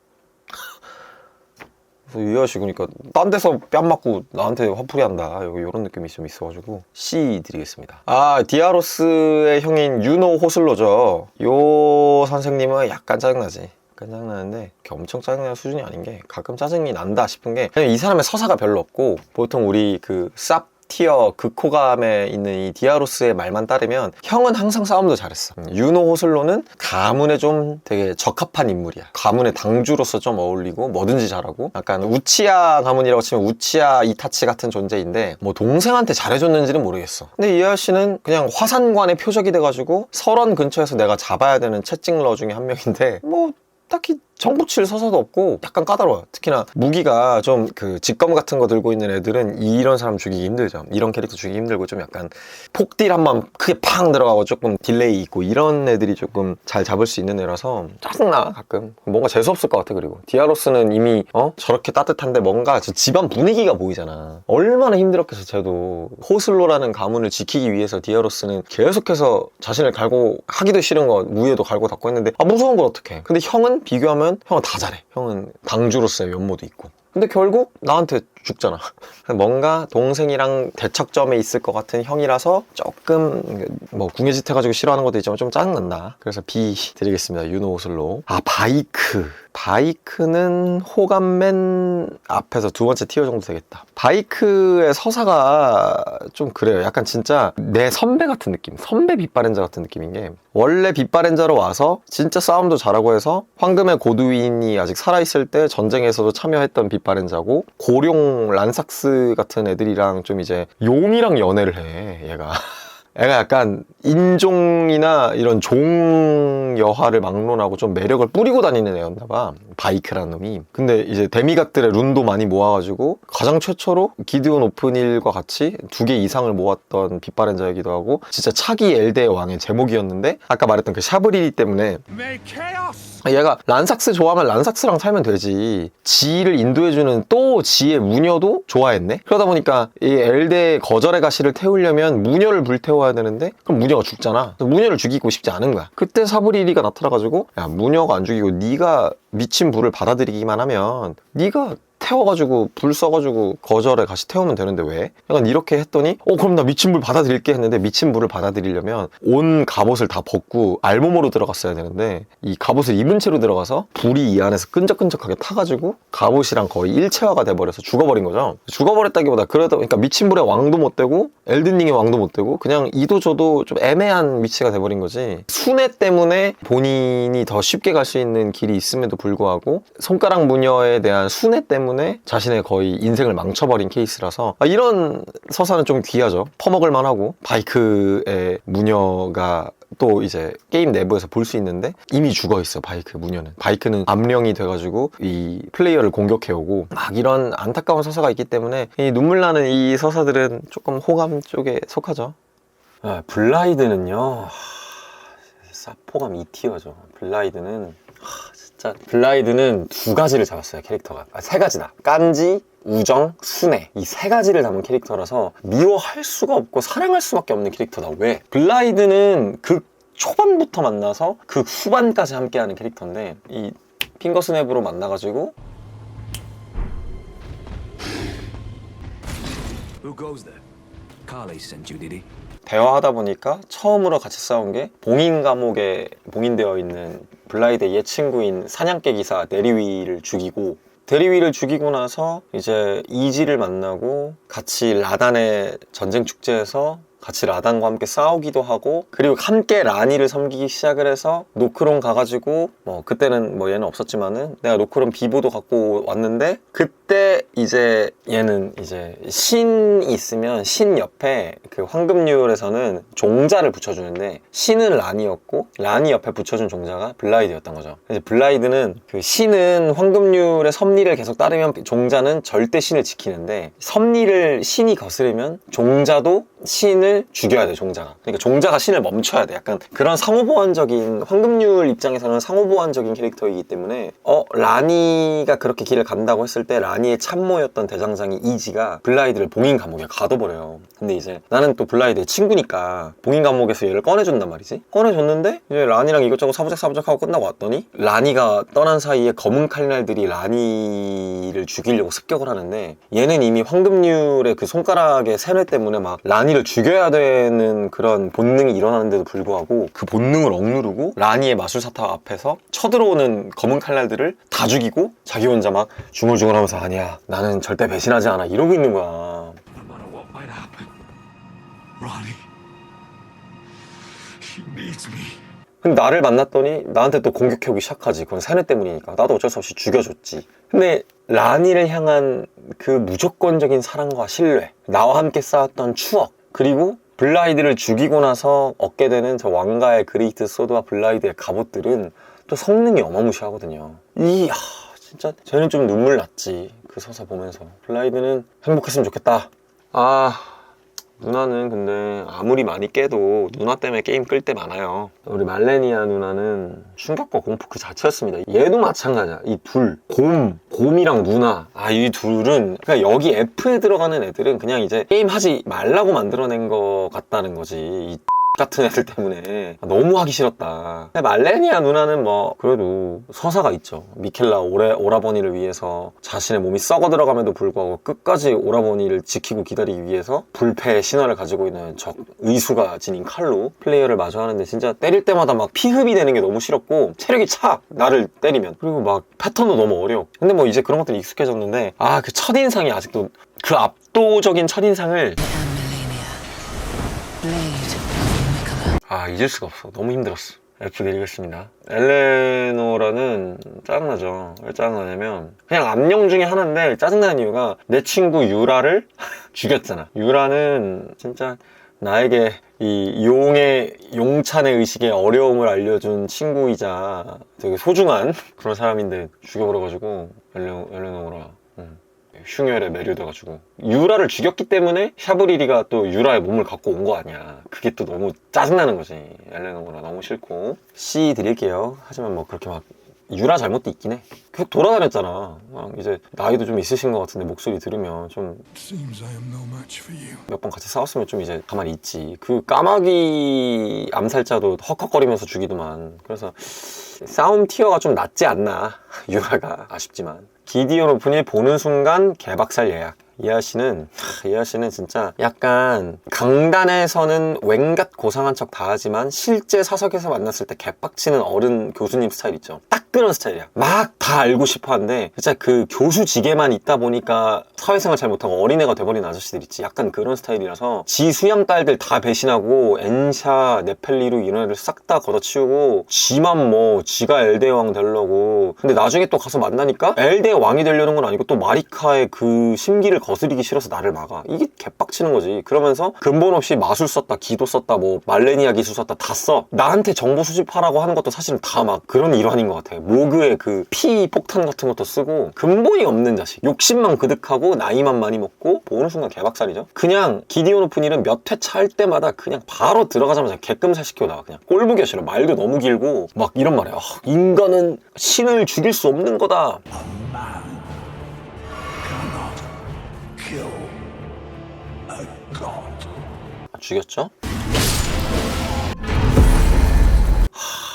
그래서 이 아저씨 그러니까 딴 데서 뺨 맞고 나한테 화풀이 한다 이런 느낌이 좀 있어가지고 C 드리겠습니다. 디아로스의 형인 유노 호슬로죠. 요 선생님은 약간 짜증나지. 약간 짜증나는데 엄청 짜증나는 수준이 아닌 게 가끔 짜증이 난다 싶은 게 그냥 이 사람의 서사가 별로 없고 보통 우리 그 쌉 티어 극호감에 있는 이 디아로스의 말만 따르면 형은 항상 싸움도 잘했어. 유노 호슬로는 가문에 좀 되게 적합한 인물이야. 가문의 당주로서 좀 어울리고 뭐든지 잘하고 약간 우치아 가문이라고 치면 우치아 이타치 같은 존재인데 뭐 동생한테 잘해줬는지는 모르겠어. 근데 이 아저씨는 그냥 화산관의 표적이 돼가지고 설원 근처에서 내가 잡아야 되는 채찍러 중에 한 명인데 뭐 딱히 정붙일 서사도 없고 약간 까다로워요. 특히나 무기가 좀 그 직검 같은 거 들고 있는 애들은 이런 사람 죽이기 힘들죠. 이런 캐릭터 죽이기 힘들고 좀 약간 폭딜 한번 크게 팡 들어가고 조금 딜레이 있고 이런 애들이 조금 잘 잡을 수 있는 애라서 짜증나 가끔. 뭔가 재수없을 것 같아. 그리고 디아로스는 이미 저렇게 따뜻한데 뭔가 저 집안 분위기가 보이잖아. 얼마나 힘들었겠어. 쟤도 호슬로라는 가문을 지키기 위해서 디아로스는 계속해서 자신을 갈고 하기도 싫은 거 무예도 갈고 닦고 했는데 무서운 걸 어떡해. 근데 형은 비교하면 형은 다 잘해. 형은 당주로서의 면모도 있고. 근데 결국 나한테 죽잖아. 뭔가 동생이랑 대척점에 있을 것 같은 형이라서 조금 뭐 궁예짓 해가지고 싫어하는 것도 있지만 좀 짜증난다. 그래서 B 드리겠습니다. 유노 호슬로. 바이크는 호감 맨 앞에서 두 번째 티어 정도 되겠다. 바이크의 서사가 좀 그래요. 약간 진짜 내 선배 같은 느낌. 선배 빗바렌자 같은 느낌인 게 원래 빗바렌자로 와서 진짜 싸움도 잘하고 해서 황금의 고두인이 아직 살아있을 때 전쟁에서도 참여했던 빗바렌자고 고룡 란삭스 같은 애들이랑 좀 이제 용이랑 연애를 해 얘가. 애가 약간 인종이나 이런 종 여하를 막론하고 좀 매력을 뿌리고 다니는 애였나봐. 바이크라는 놈이. 근데 이제 데미갓들의 룬도 많이 모아가지고 가장 최초로 기드온 오픈힐과 같이 2개 이상을 모았던 빗바렌자이기도 하고 진짜 차기 엘드의 왕의 제목이었는데 아까 말했던 그 샤브리리 때문에 May chaos 얘가 란삭스 좋아하면 란삭스랑 살면 되지. 지를 인도해주는 또 지의 무녀도 좋아했네. 그러다 보니까 이 엘드의 거절의 가시를 태우려면 무녀를 불태워야 되는데 그럼 무녀가 죽잖아. 무녀를 죽이고 싶지 않은 거야. 그때 사브리리가 나타나가지고 야 무녀가 안 죽이고 네가 미친 불을 받아들이기만 하면 네가 태워가지고 불 써가지고 거절에 가시 태우면 되는데 왜? 약간 이렇게 했더니 그럼 나 미친불 받아들일게 했는데 미친불을 받아들이려면 온 갑옷을 다 벗고 알몸으로 들어갔어야 되는데 이 갑옷을 입은 채로 들어가서 불이 이 안에서 끈적끈적하게 타가지고 갑옷이랑 거의 일체화가 돼버려서 죽어버린 거죠. 죽어버렸다기보다 그러니까 미친불의 왕도 못 되고 엘든링의 왕도 못 되고 그냥 이도저도 좀 애매한 위치가 돼버린 거지. 순회 때문에 본인이 더 쉽게 갈 수 있는 길이 있음에도 불구하고 손가락 무녀에 대한 순회 때문에 자신의 거의 인생을 망쳐버린 케이스라서 이런 서사는 좀 귀하죠. 퍼먹을 만하고 바이크의 무녀가 또 이제 게임 내부에서 볼 수 있는데 이미 죽어있어. 바이크 무녀는. 바이크는 암령이 돼가지고 이 플레이어를 공격해오고 막 이런 안타까운 서사가 있기 때문에 이 눈물 나는 이 서사들은 조금 호감 쪽에 속하죠. 블라이드는요, 사포감 2티어죠. 블라이드는 진짜 블라이드는 두 가지를 잡았어요. 캐릭터가 세 가지다. 깐지, 우정, 순애, 이 세 가지를 담은 캐릭터라서 미워할 수가 없고 사랑할 수밖에 없는 캐릭터다. 왜? 블라이드는 그 초반부터 만나서 그 후반까지 함께하는 캐릭터인데 이 핑거스냅으로 만나가지고 Who goes there? Carly sent you, did he? 대화하다 보니까 처음으로 같이 싸운 게 봉인 감옥에 봉인되어 있는 블라이드의 옛 친구인 사냥개 기사 네리위를 죽이고, 데리위를 죽이고 나서 이제 이지를 만나고 같이 라단의 전쟁 축제에서 같이 라단과 함께 싸우기도 하고, 그리고 함께 라니를 섬기기 시작을 해서 노크론 가가지고 그때는 얘는 없었지만은 내가 노크론 비보도 갖고 왔는데, 그때 이제 얘는 이제 신이 있으면 신 옆에 그 황금률에서는 종자를 붙여주는데 신은 라니였고 라니 옆에 붙여준 종자가 블라이드였던 거죠. 이제 블라이드는 그 신은 황금률의 섭리를 계속 따르면 종자는 절대 신을 지키는데, 섭리를 신이 거스르면 종자도 신을 죽여야 돼. 종자가. 그러니까 종자가 신을 멈춰야 돼. 약간 그런 상호보완적인, 황금률 입장에서는 상호보완적인 캐릭터이기 때문에 라니가 그렇게 길을 간다고 했을 때 라니의 참모였던 대장장이 이지가 블라이드를 봉인 감옥에 가둬버려요. 근데 이제 나는 또 블라이드의 친구니까 봉인 감옥에서 얘를 꺼내준단 말이지. 꺼내줬는데 이제 라니랑 이것저것 사부작사부작하고 끝나고 왔더니 라니가 떠난 사이에 검은 칼날들이 라니를 죽이려고 습격을 하는데, 얘는 이미 황금률의 그 손가락의 세뇌 때문에 막 라니를 죽여야 되는 그런 본능이 일어나는데도 불구하고 그 본능을 억누르고 라니의 마술사탑 앞에서 쳐들어오는 검은 칼날들을 다 죽이고 자기 혼자 막 중얼중얼하면서 아니야, 나는 절대 배신하지 않아, 이러고 있는 거야. No matter what might happen, Ronnie, she needs me. 근데 나를 만났더니 나한테 또 공격해오기 시작하지. 그건 세뇌 때문이니까. 나도 어쩔 수 없이 죽여줬지. 근데 라니를 향한 그 무조건적인 사랑과 신뢰, 나와 함께 쌓았던 추억, 그리고 블라이드를 죽이고 나서 얻게 되는 저 왕가의 그레이트 소드와 블라이드의 갑옷들은 또 성능이 어마무시하거든요. 진짜 쟤는 좀 눈물 났지. 그 서사 보면서. 블라이드는 행복했으면 좋겠다. 누나는 근데 아무리 많이 깨도 누나 때문에 게임 끌 때 많아요. 우리 말레니아 누나는 충격과 공포 그 자체였습니다. 얘도 마찬가지야. 이 둘, 곰이랑 누나, 이 둘은 그냥 여기 F에 들어가는 애들은 그냥 이제 게임 하지 말라고 만들어낸 거 같다는 거지. 이 같은 애들 때문에 너무 하기 싫었다. 근데 말레니아 누나는 그래도 서사가 있죠. 미켈라 오라버니를 위해서 자신의 몸이 썩어 들어감에도 불구하고 끝까지 오라버니를 지키고 기다리기 위해서 불패의 신화를 가지고 있는 적 의수가 지닌 칼로 플레이어를 마주하는데, 진짜 때릴 때마다 막 피흡이 되는 게 너무 싫었고 체력이 차, 나를 때리면. 그리고 막 패턴도 너무 어려워. 근데 이제 그런 것들이 익숙해졌는데 그 첫인상이 아직도, 그 압도적인 첫인상을 잊을 수가 없어. 너무 힘들었어. F 내리겠습니다. 엘레노라는 짜증나죠. 왜 짜증나냐면 그냥 암령 중에 하나인데, 짜증나는 이유가 내 친구 유라를 죽였잖아. 유라는 진짜 나에게 이 용찬의 의식의 어려움을 알려준 친구이자 되게 소중한 그런 사람인데 죽여버려가지고, 엘레노라 흉혈에 매료돼가지고 유라를 죽였기 때문에 샤브리리가 또 유라의 몸을 갖고 온 거 아니야. 그게 또 너무 짜증나는 거지. 엘레노라 너무 싫고. C 드릴게요. 하지만 그렇게 막 유라 잘못도 있긴 해. 계속 돌아다녔잖아. 이제 나이도 좀 있으신 것 같은데 목소리 들으면 좀 Seems I am no match for you. 몇 번 같이 싸웠으면 좀 이제 가만히 있지. 그 까마귀 암살자도 헉헉거리면서 죽이더만. 그래서 싸움 티어가 좀 낮지 않나. 유라가 아쉽지만. 기디온 오픈이 보는 순간 개박살 예약. 이하씨는 진짜 약간 강단에서는 웽갓 고상한 척 다 하지만 실제 사석에서 만났을 때 개빡치는 어른 교수님 스타일 있죠. 딱 그런 스타일이야. 막 다 알고 싶어 하는데 진짜 그 교수직에만 있다 보니까 사회생활 잘 못하고 어린애가 돼버린 아저씨들 있지. 약간 그런 스타일이라서 지 수양 딸들 다 배신하고 엔샤, 네펠리루 이런 애들 싹 다 걷어치우고 지만 뭐 지가 엘데의 왕 되려고. 근데 나중에 또 가서 만나니까 엘데의 왕이 되려는 건 아니고 또 마리카의 그 심기를 거스르기 싫어서 나를 막아. 이게 개빡치는 거지. 그러면서 근본 없이 마술 썼다, 기도 썼다, 뭐 말레니아 기술 썼다 다 써. 나한테 정보 수집하라고 하는 것도 사실은 다 막 그런 일환인 것 같아. 모그의 그 피 폭탄 같은 것도 쓰고 근본이 없는 자식. 욕심만 그득하고 나이만 많이 먹고 보는 순간 개박살이죠. 그냥 기디온 오픈일은 몇 회차 할 때마다 그냥 바로 들어가자마자 개끔살 시키고 나와. 그냥 꼴보기가 싫어. 말도 너무 길고 막 이런 말이야. 인간은 신을 죽일 수 없는 거다. Kill a god. 죽였죠?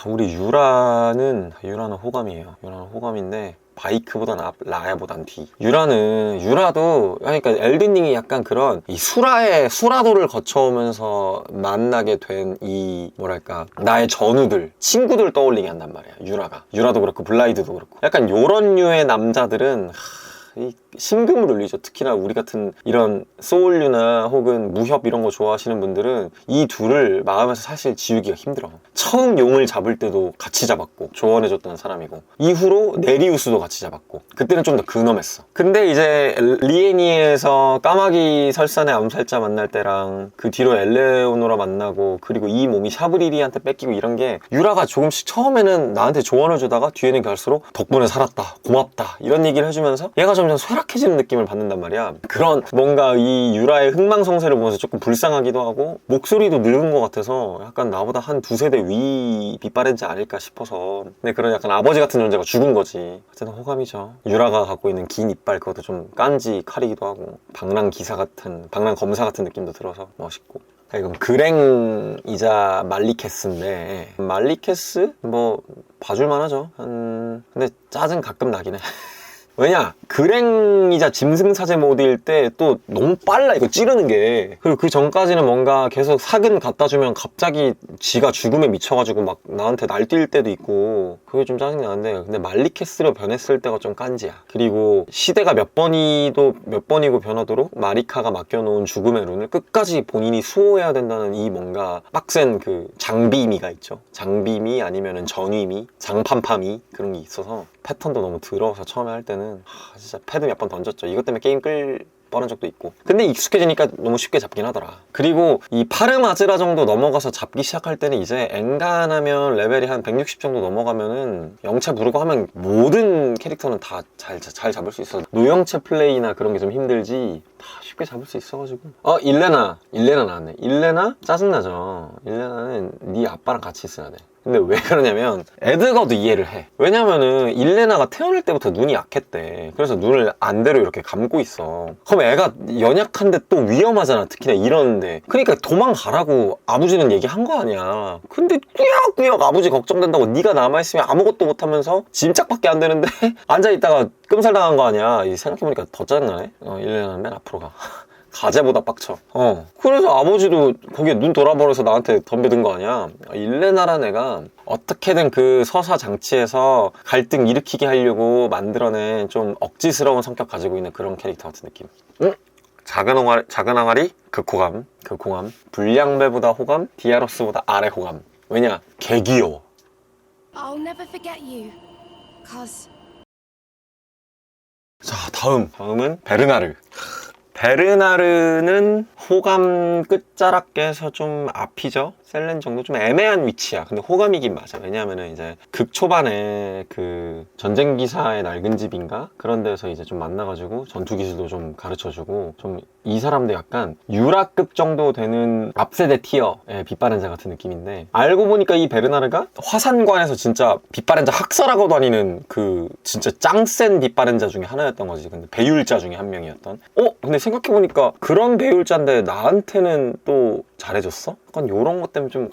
우리 유라는 호감이에요. 유라는 호감인데 바이크보단 앞, 라야보단 뒤. 유라도 그러니까 엘든링이 약간 그런 이 수라도를 거쳐오면서 만나게 된 이 뭐랄까 나의 전우들, 친구들 떠올리게 한단 말이야. 유라도 그렇고 블라이드도 그렇고 약간 요런 류의 남자들은 이 심금을 울리죠. 특히나 우리 같은 이런 소울류나 혹은 무협 이런 거 좋아하시는 분들은 이 둘을 마음에서 사실 지우기가 힘들어. 처음 용을 잡을 때도 같이 잡았고 조언해줬던 사람이고 이후로 네리우스도 같이 잡았고 그때는 좀 더 근엄했어. 근데 이제 리에니에서 까마귀 설산의 암살자 만날 때랑 그 뒤로 엘레오노라 만나고 그리고 이 몸이 샤브리리한테 뺏기고 이런 게 유라가 조금씩 처음에는 나한테 조언을 주다가 뒤에는 갈수록 덕분에 살았다, 고맙다 이런 얘기를 해주면서 얘가 점점 쇠락해지는 느낌을 받는단 말이야. 그런 뭔가 이 유라의 흥망성쇠를 보면서 조금 불쌍하기도 하고 목소리도 늙은 것 같아서 약간 나보다 한 두세 대 위 빗바렌지 아닐까 싶어서. 근데 그런 약간 아버지 같은 존재가 죽은 거지. 어쨌든 호감이죠. 유라가 갖고 있는 긴 이빨 그것도 좀 깐지 칼이기도 하고 방랑 검사 같은 느낌도 들어서 멋있고. 그럼 그랭이자 말리케스인데 말리케스 뭐 봐줄만 하죠. 근데 짜증 가끔 나긴 해. 왜냐? 그랭이자 짐승사제 모드일 때 또 너무 빨라 이거 찌르는 게. 그리고 그 전까지는 뭔가 계속 사근 갖다 주면 갑자기 지가 죽음에 미쳐가지고 막 나한테 날뛸 때도 있고 그게 좀 짜증나는데 근데 말리케스로 변했을 때가 좀 깐지야. 그리고 시대가 몇 번이고 변하도록 마리카가 맡겨놓은 죽음의 룬을 끝까지 본인이 수호해야 된다는 이 뭔가 빡센 그 장비미가 있죠. 장비미 아니면은 전위미, 장판파미 그런 게 있어서 패턴도 너무 더러워서 처음에 할 때는 진짜 패드 몇 번 던졌죠. 이것 때문에 게임 끌 뻔한 적도 있고. 근데 익숙해지니까 너무 쉽게 잡긴 하더라. 그리고 이 파르마즈라 정도 넘어가서 잡기 시작할 때는 이제 엔간하면 레벨이 한 160 정도 넘어가면은 영체 부르고 하면 모든 캐릭터는 다 잘 잡을 수 있어. 노영체 플레이나 그런 게 좀 힘들지 다 쉽게 잡을 수 있어가지고. 일레나 나왔네. 일레나 짜증나죠. 일레나는 네 아빠랑 같이 있어야 돼. 근데 왜 그러냐면 에드거도 이해를 해. 왜냐면은 일레나가 태어날 때부터 눈이 약했대. 그래서 눈을 안대로 이렇게 감고 있어. 그럼 애가 연약한데 또 위험하잖아. 특히나 이러는데. 그러니까 도망가라고 아버지는 얘기한 거 아니야. 근데 꾸역꾸역 아버지 걱정된다고 네가 남아있으면 아무것도 못하면서 짐짝밖에 안 되는데 앉아있다가 끔살당한 거 아니야. 생각해보니까 더 짜증나네. 일레나는 맨 앞으로 가. 가재보다 빡쳐. 그래서 아버지도 거기에 눈 돌아버려서 나한테 덤벼든 거 아니야. 일레나라는 애가 어떻게든 그 서사 장치에서 갈등 일으키게 하려고 만들어낸 좀 억지스러운 성격 가지고 있는 그런 캐릭터 같은 느낌. 작은 항아리 극호감. 불량배보다 호감, 디아로스보다 아래 호감. 왜냐? 개 귀여워. I'll never forget you. Cause 자, 다음은 베르나르. 베르나르는 호감 끝자락에서 좀 앞이죠. 셀렌 정도 좀 애매한 위치야. 근데 호감이긴 맞아. 왜냐면은 이제 극 초반에 그 전쟁 기사의 낡은 집인가 그런 데서 이제 좀 만나가지고 전투 기술도 좀 가르쳐주고 좀 이 사람도 약간 유라급 정도 되는 앞세대 티어의 빗바렌자 같은 느낌인데 알고 보니까 이 베르나르가 화산관에서 진짜 빗바렌자 학살하고 다니는 그 진짜 짱센 빗바렌자 중에 하나였던 거지. 근데 배율자 중에 한 명이었던. 근데 생각해보니까 그런 배율자인데 나한테는 또 잘해줬어? 약간 요런 것 때문에 좀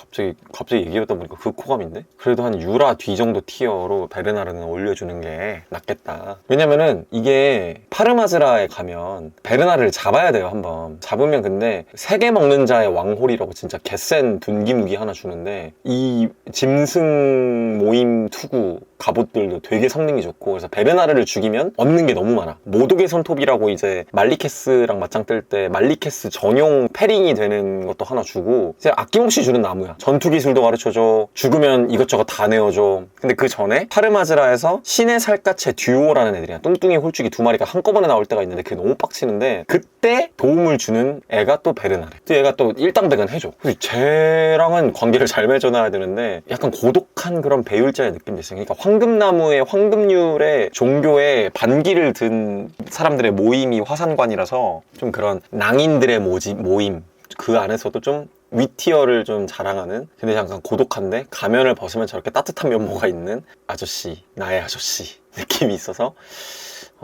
갑자기 얘기하다 보니까 그 호감인데? 그래도 한 유라 뒤 정도 티어로 베르나르는 올려주는 게 낫겠다. 왜냐면은 이게 파르마즈라에 가면 베르나르를 잡아야 돼요, 한번. 잡으면 근데 세계 먹는 자의 왕홀이라고 진짜 개센 분기무기 하나 주는데, 이 짐승 모임 투구 갑옷들도 되게 성능이 좋고, 그래서 베르나르를 죽이면 얻는 게 너무 많아. 모독의 손톱이라고 이제 말리케스랑 맞짱 뜰 때 말리케스 전용 패링이 되는 것도 하나 주고, 이제 아낌없이 주는 나무야. 전투 기술도 가르쳐줘. 죽으면 이것저것 다 내어줘. 근데 그 전에 파르마즈라에서 신의 살갗의 듀오라는 애들이야. 뚱뚱이 홀쭉이 두 마리가 한꺼번에 나올 때가 있는데 그게 너무 빡치는데, 그때 도움을 주는 애가 또 베르나르. 또 얘가 또 일당백은 해줘. 그래서 쟤랑은 관계를 잘 맺어놔야 되는데 약간 고독한 그런 배율자의 느낌도 있어요. 그러니까 황금나무의 황금률의 종교에 반기를 든 사람들의 모임이 화산관이라서 좀 그런 낭인들의 모임, 그 안에서도 좀 위티어를 좀 자랑하는, 근데 약간 고독한데 가면을 벗으면 저렇게 따뜻한 면모가 있는 아저씨, 나의 아저씨 느낌이 있어서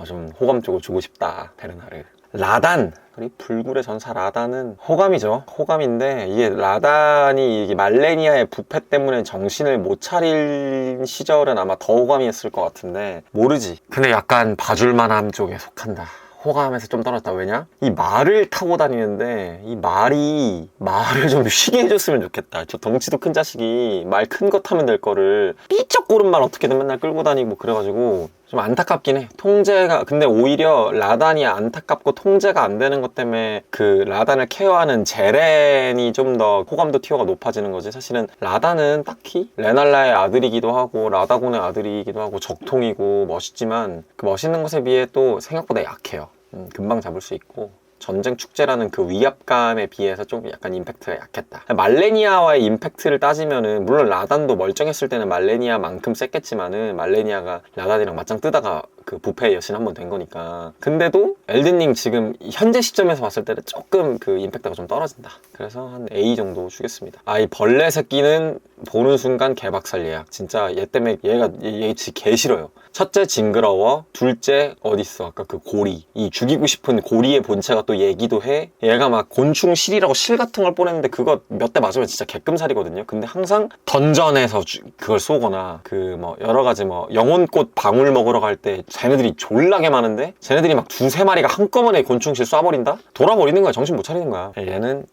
좀 호감적으로 주고 싶다, 베르나르. 라단, 그리고 불굴의 전사 라단은 호감이죠. 호감인데 이게 라단이 이게 말레니아의 부패 때문에 정신을 못 차릴 시절은 아마 더 호감이었을 것 같은데 모르지. 근데 약간 봐줄만함 쪽에 속한다. 호감에서 좀 떨어졌다. 왜냐? 이 말을 타고 다니는데 이 말을 좀 쉬게 해줬으면 좋겠다. 저 덩치도 큰 자식이 말 큰 거 타면 될 거를 삐쩍고른 말 어떻게든 맨날 끌고 다니고 그래가지고 좀 안타깝긴 해. 통제가, 근데 오히려 라단이 안타깝고 통제가 안 되는 것 때문에 그 라단을 케어하는 제렌이 좀 더 호감도 티어가 높아지는 거지. 사실은 라단은 딱히 레날라의 아들이기도 하고 라다곤의 아들이기도 하고 적통이고 멋있지만 그 멋있는 것에 비해 또 생각보다 약해요. 금방 잡을 수 있고 전쟁 축제라는 그 위압감에 비해서 좀 약간 임팩트가 약했다. 말레니아와의 임팩트를 따지면은 물론 라단도 멀쩡했을 때는 말레니아만큼 셌겠지만은 말레니아가 라단이랑 맞짱 뜨다가 그 부패의 여신 한번 된 거니까. 근데도 엘든링 지금 현재 시점에서 봤을 때는 조금 그 임팩트가 좀 떨어진다. 그래서 한 A 정도 주겠습니다. 이 벌레 새끼는 보는 순간 개박살 예약. 진짜 얘 때문에 얘 진짜 개 싫어요. 첫째 징그러워, 둘째 어딨어 아까 그 고리, 이 죽이고 싶은 고리의 본체가 또 얘기도 해. 얘가 막 곤충 실이라고 실 같은 걸 보냈는데 그거 몇 대 맞으면 진짜 개끔살이거든요. 근데 항상 던전에서 그걸 쏘거나 그 뭐 여러 가지 뭐 영혼꽃 방울 먹으러 갈 때 쟤네들이 졸라게 많은데 쟤네들이 막 두세 마리가 한꺼번에 곤충실 쏴버린다? 돌아버리는 거야. 정신 못 차리는 거야. 얘는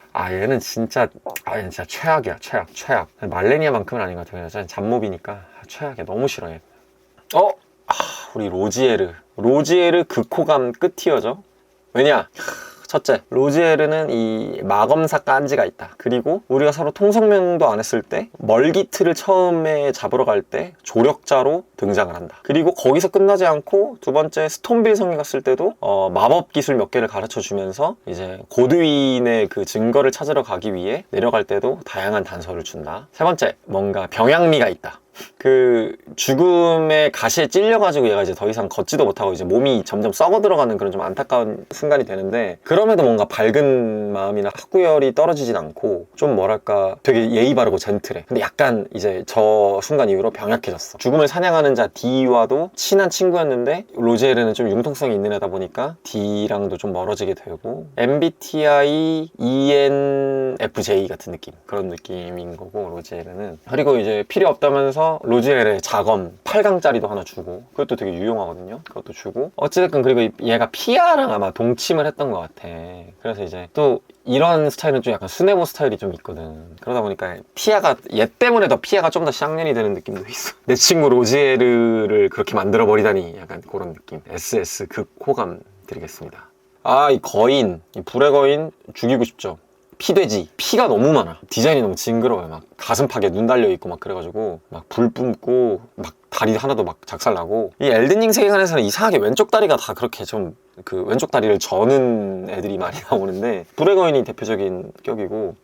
진짜 얘는 진짜 최악이야. 최악. 말레니아만큼은 아닌 것 같아요. 잡몹이니까 최악이야. 너무 싫어 얘. 우리 로지에르 극호감 끝이어죠. 왜냐? 첫째, 로지에르는 이 마검사 깐지가 있다. 그리고 우리가 서로 통성명도 안 했을 때 멀기트를 처음에 잡으러 갈 때 조력자로 등장을 한다. 그리고 거기서 끝나지 않고 두 번째 스톤빌 성에 갔을 때도 마법 기술 몇 개를 가르쳐 주면서 이제 고드윈의 그 증거를 찾으러 가기 위해 내려갈 때도 다양한 단서를 준다. 세 번째, 뭔가 병양미가 있다. 그 죽음의 가시에 찔려가지고 얘가 이제 더 이상 걷지도 못하고 이제 몸이 점점 썩어 들어가는 그런 좀 안타까운 순간이 되는데, 그럼에도 뭔가 밝은 마음이나 학구열이 떨어지진 않고 좀 뭐랄까 되게 예의 바르고 젠틀해. 근데 약간 이제 저 순간 이후로 병약해졌어. 죽음을 사냥하는 자 D와도 친한 친구였는데 로지에르는 좀 융통성이 있는 애다 보니까 D랑도 좀 멀어지게 되고, MBTI ENFJ 같은 느낌, 그런 느낌인 거고 로지에르는. 그리고 이제 필요 없다면서 로지에르의 자검 8강짜리도 하나 주고, 그것도 되게 유용하거든요. 그것도 주고, 어찌됐건 그리고 얘가 피아랑 아마 동침을 했던 것 같아. 그래서 이제 또 이런 스타일은 좀 약간 스네보 스타일이 좀 있거든. 그러다 보니까 피아가, 얘 때문에 더 피아가 좀 더 쌍년이 되는 느낌도 있어. 내 친구 로지에르를 그렇게 만들어 버리다니, 약간 그런 느낌. SS 극호감 드리겠습니다. 이 거인, 이 불의 거인 죽이고 싶죠. 피돼지. 피가 너무 많아. 디자인이 너무 징그러워요. 막 가슴팍에 눈 달려있고 막 그래가지고 막 불 뿜고 막 다리 하나도 막 작살나고. 이 엘든링 세계관에서는 이상하게 왼쪽 다리가 다 그렇게 좀 그 왼쪽 다리를 저는 애들이 많이 나오는데, 불의 거인이 대표적인 격이고,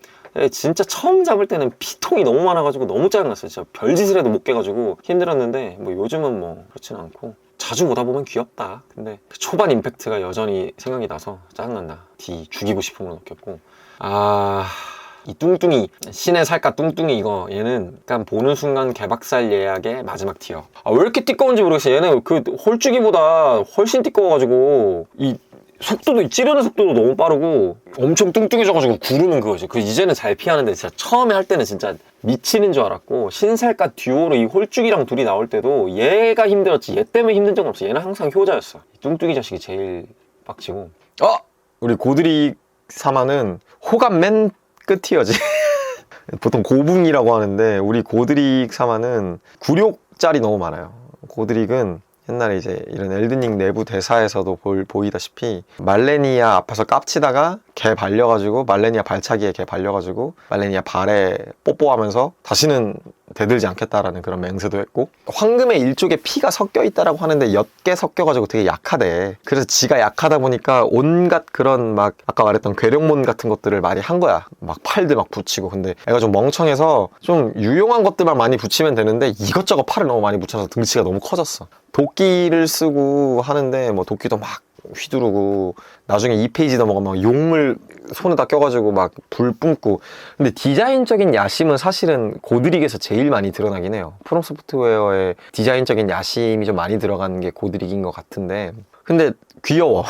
진짜 처음 잡을 때는 피통이 너무 많아가지고 너무 짜증났어요. 진짜 별짓을 해도 못 깨가지고 힘들었는데, 뭐 요즘은 뭐 그렇진 않고 자주 보다 보면 귀엽다. 근데 초반 임팩트가 여전히 생각이 나서 짜증난다. D 죽이고 싶음으로 느꼈고. 이 뚱뚱이, 신의 살갗 뚱뚱이, 이거 얘는 약간 보는 순간 개박살 예약의 마지막 티어. 왜 이렇게 띠꺼운지 모르겠어. 얘는 그 홀쭉이보다 훨씬 띠꺼워가지고 이 속도도, 찌르는 속도도 너무 빠르고 엄청 뚱뚱해져가지고 구르는 그거지. 그 이제는 잘 피하는데 진짜 처음에 할 때는 진짜 미치는 줄 알았고, 신살과 듀오로 이 홀쭉이랑 둘이 나올 때도 얘가 힘들었지 얘 때문에 힘든 적은 없어. 얘는 항상 효자였어. 이 뚱뚱이 자식이 제일 빡치고. 우리 고드릭 사마는 호감 맨 끝이어지. 보통 고붕이라고 하는데 우리 고드릭 사마는 굴욕짤이 너무 많아요. 고드릭은 옛날에 이제 이런 엘든링 내부 대사에서도 보이다시피 말레니아 앞에서 깝치다가 개 발려가지고 말레니아 발차기에 개 발려가지고 말레니아 발에 뽀뽀하면서 다시는 대들지 않겠다라는 그런 맹세도 했고, 황금의 일족에 피가 섞여 있다라고 하는데 옅게 섞여가지고 되게 약하대. 그래서 지가 약하다 보니까 온갖 그런 막 아까 말했던 괴력몬 같은 것들을 많이 한 거야. 막 팔들 막 붙이고. 근데 애가 좀 멍청해서 좀 유용한 것들만 많이 붙이면 되는데 이것저것 팔을 너무 많이 붙여서 등치가 너무 커졌어. 도끼를 쓰고 하는데 뭐 도끼도 막 휘두르고, 나중에 2페이지 넘어가면 용물 손에다 껴가지고 막 불 뿜고. 근데 디자인적인 야심은 사실은 고드릭에서 제일 많이 드러나긴 해요. 프롬 소프트웨어의 디자인적인 야심이 좀 많이 들어가는 게 고드릭인 것 같은데, 근데 귀여워.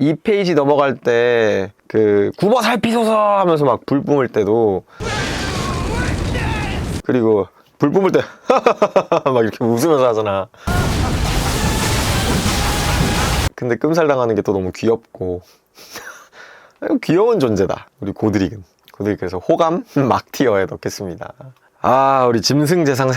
2페이지 넘어갈 때 그 굽어 살피소서 하면서 막 불 뿜을 때도, 그리고 불 뿜을 때 막 이렇게 웃으면서 하잖아. 근데 끔살 당하는 게 또 너무 귀엽고. 귀여운 존재다 우리 고드릭은. 고드릭 그래서 호감 막티어에 넣겠습니다. 우리 짐승재상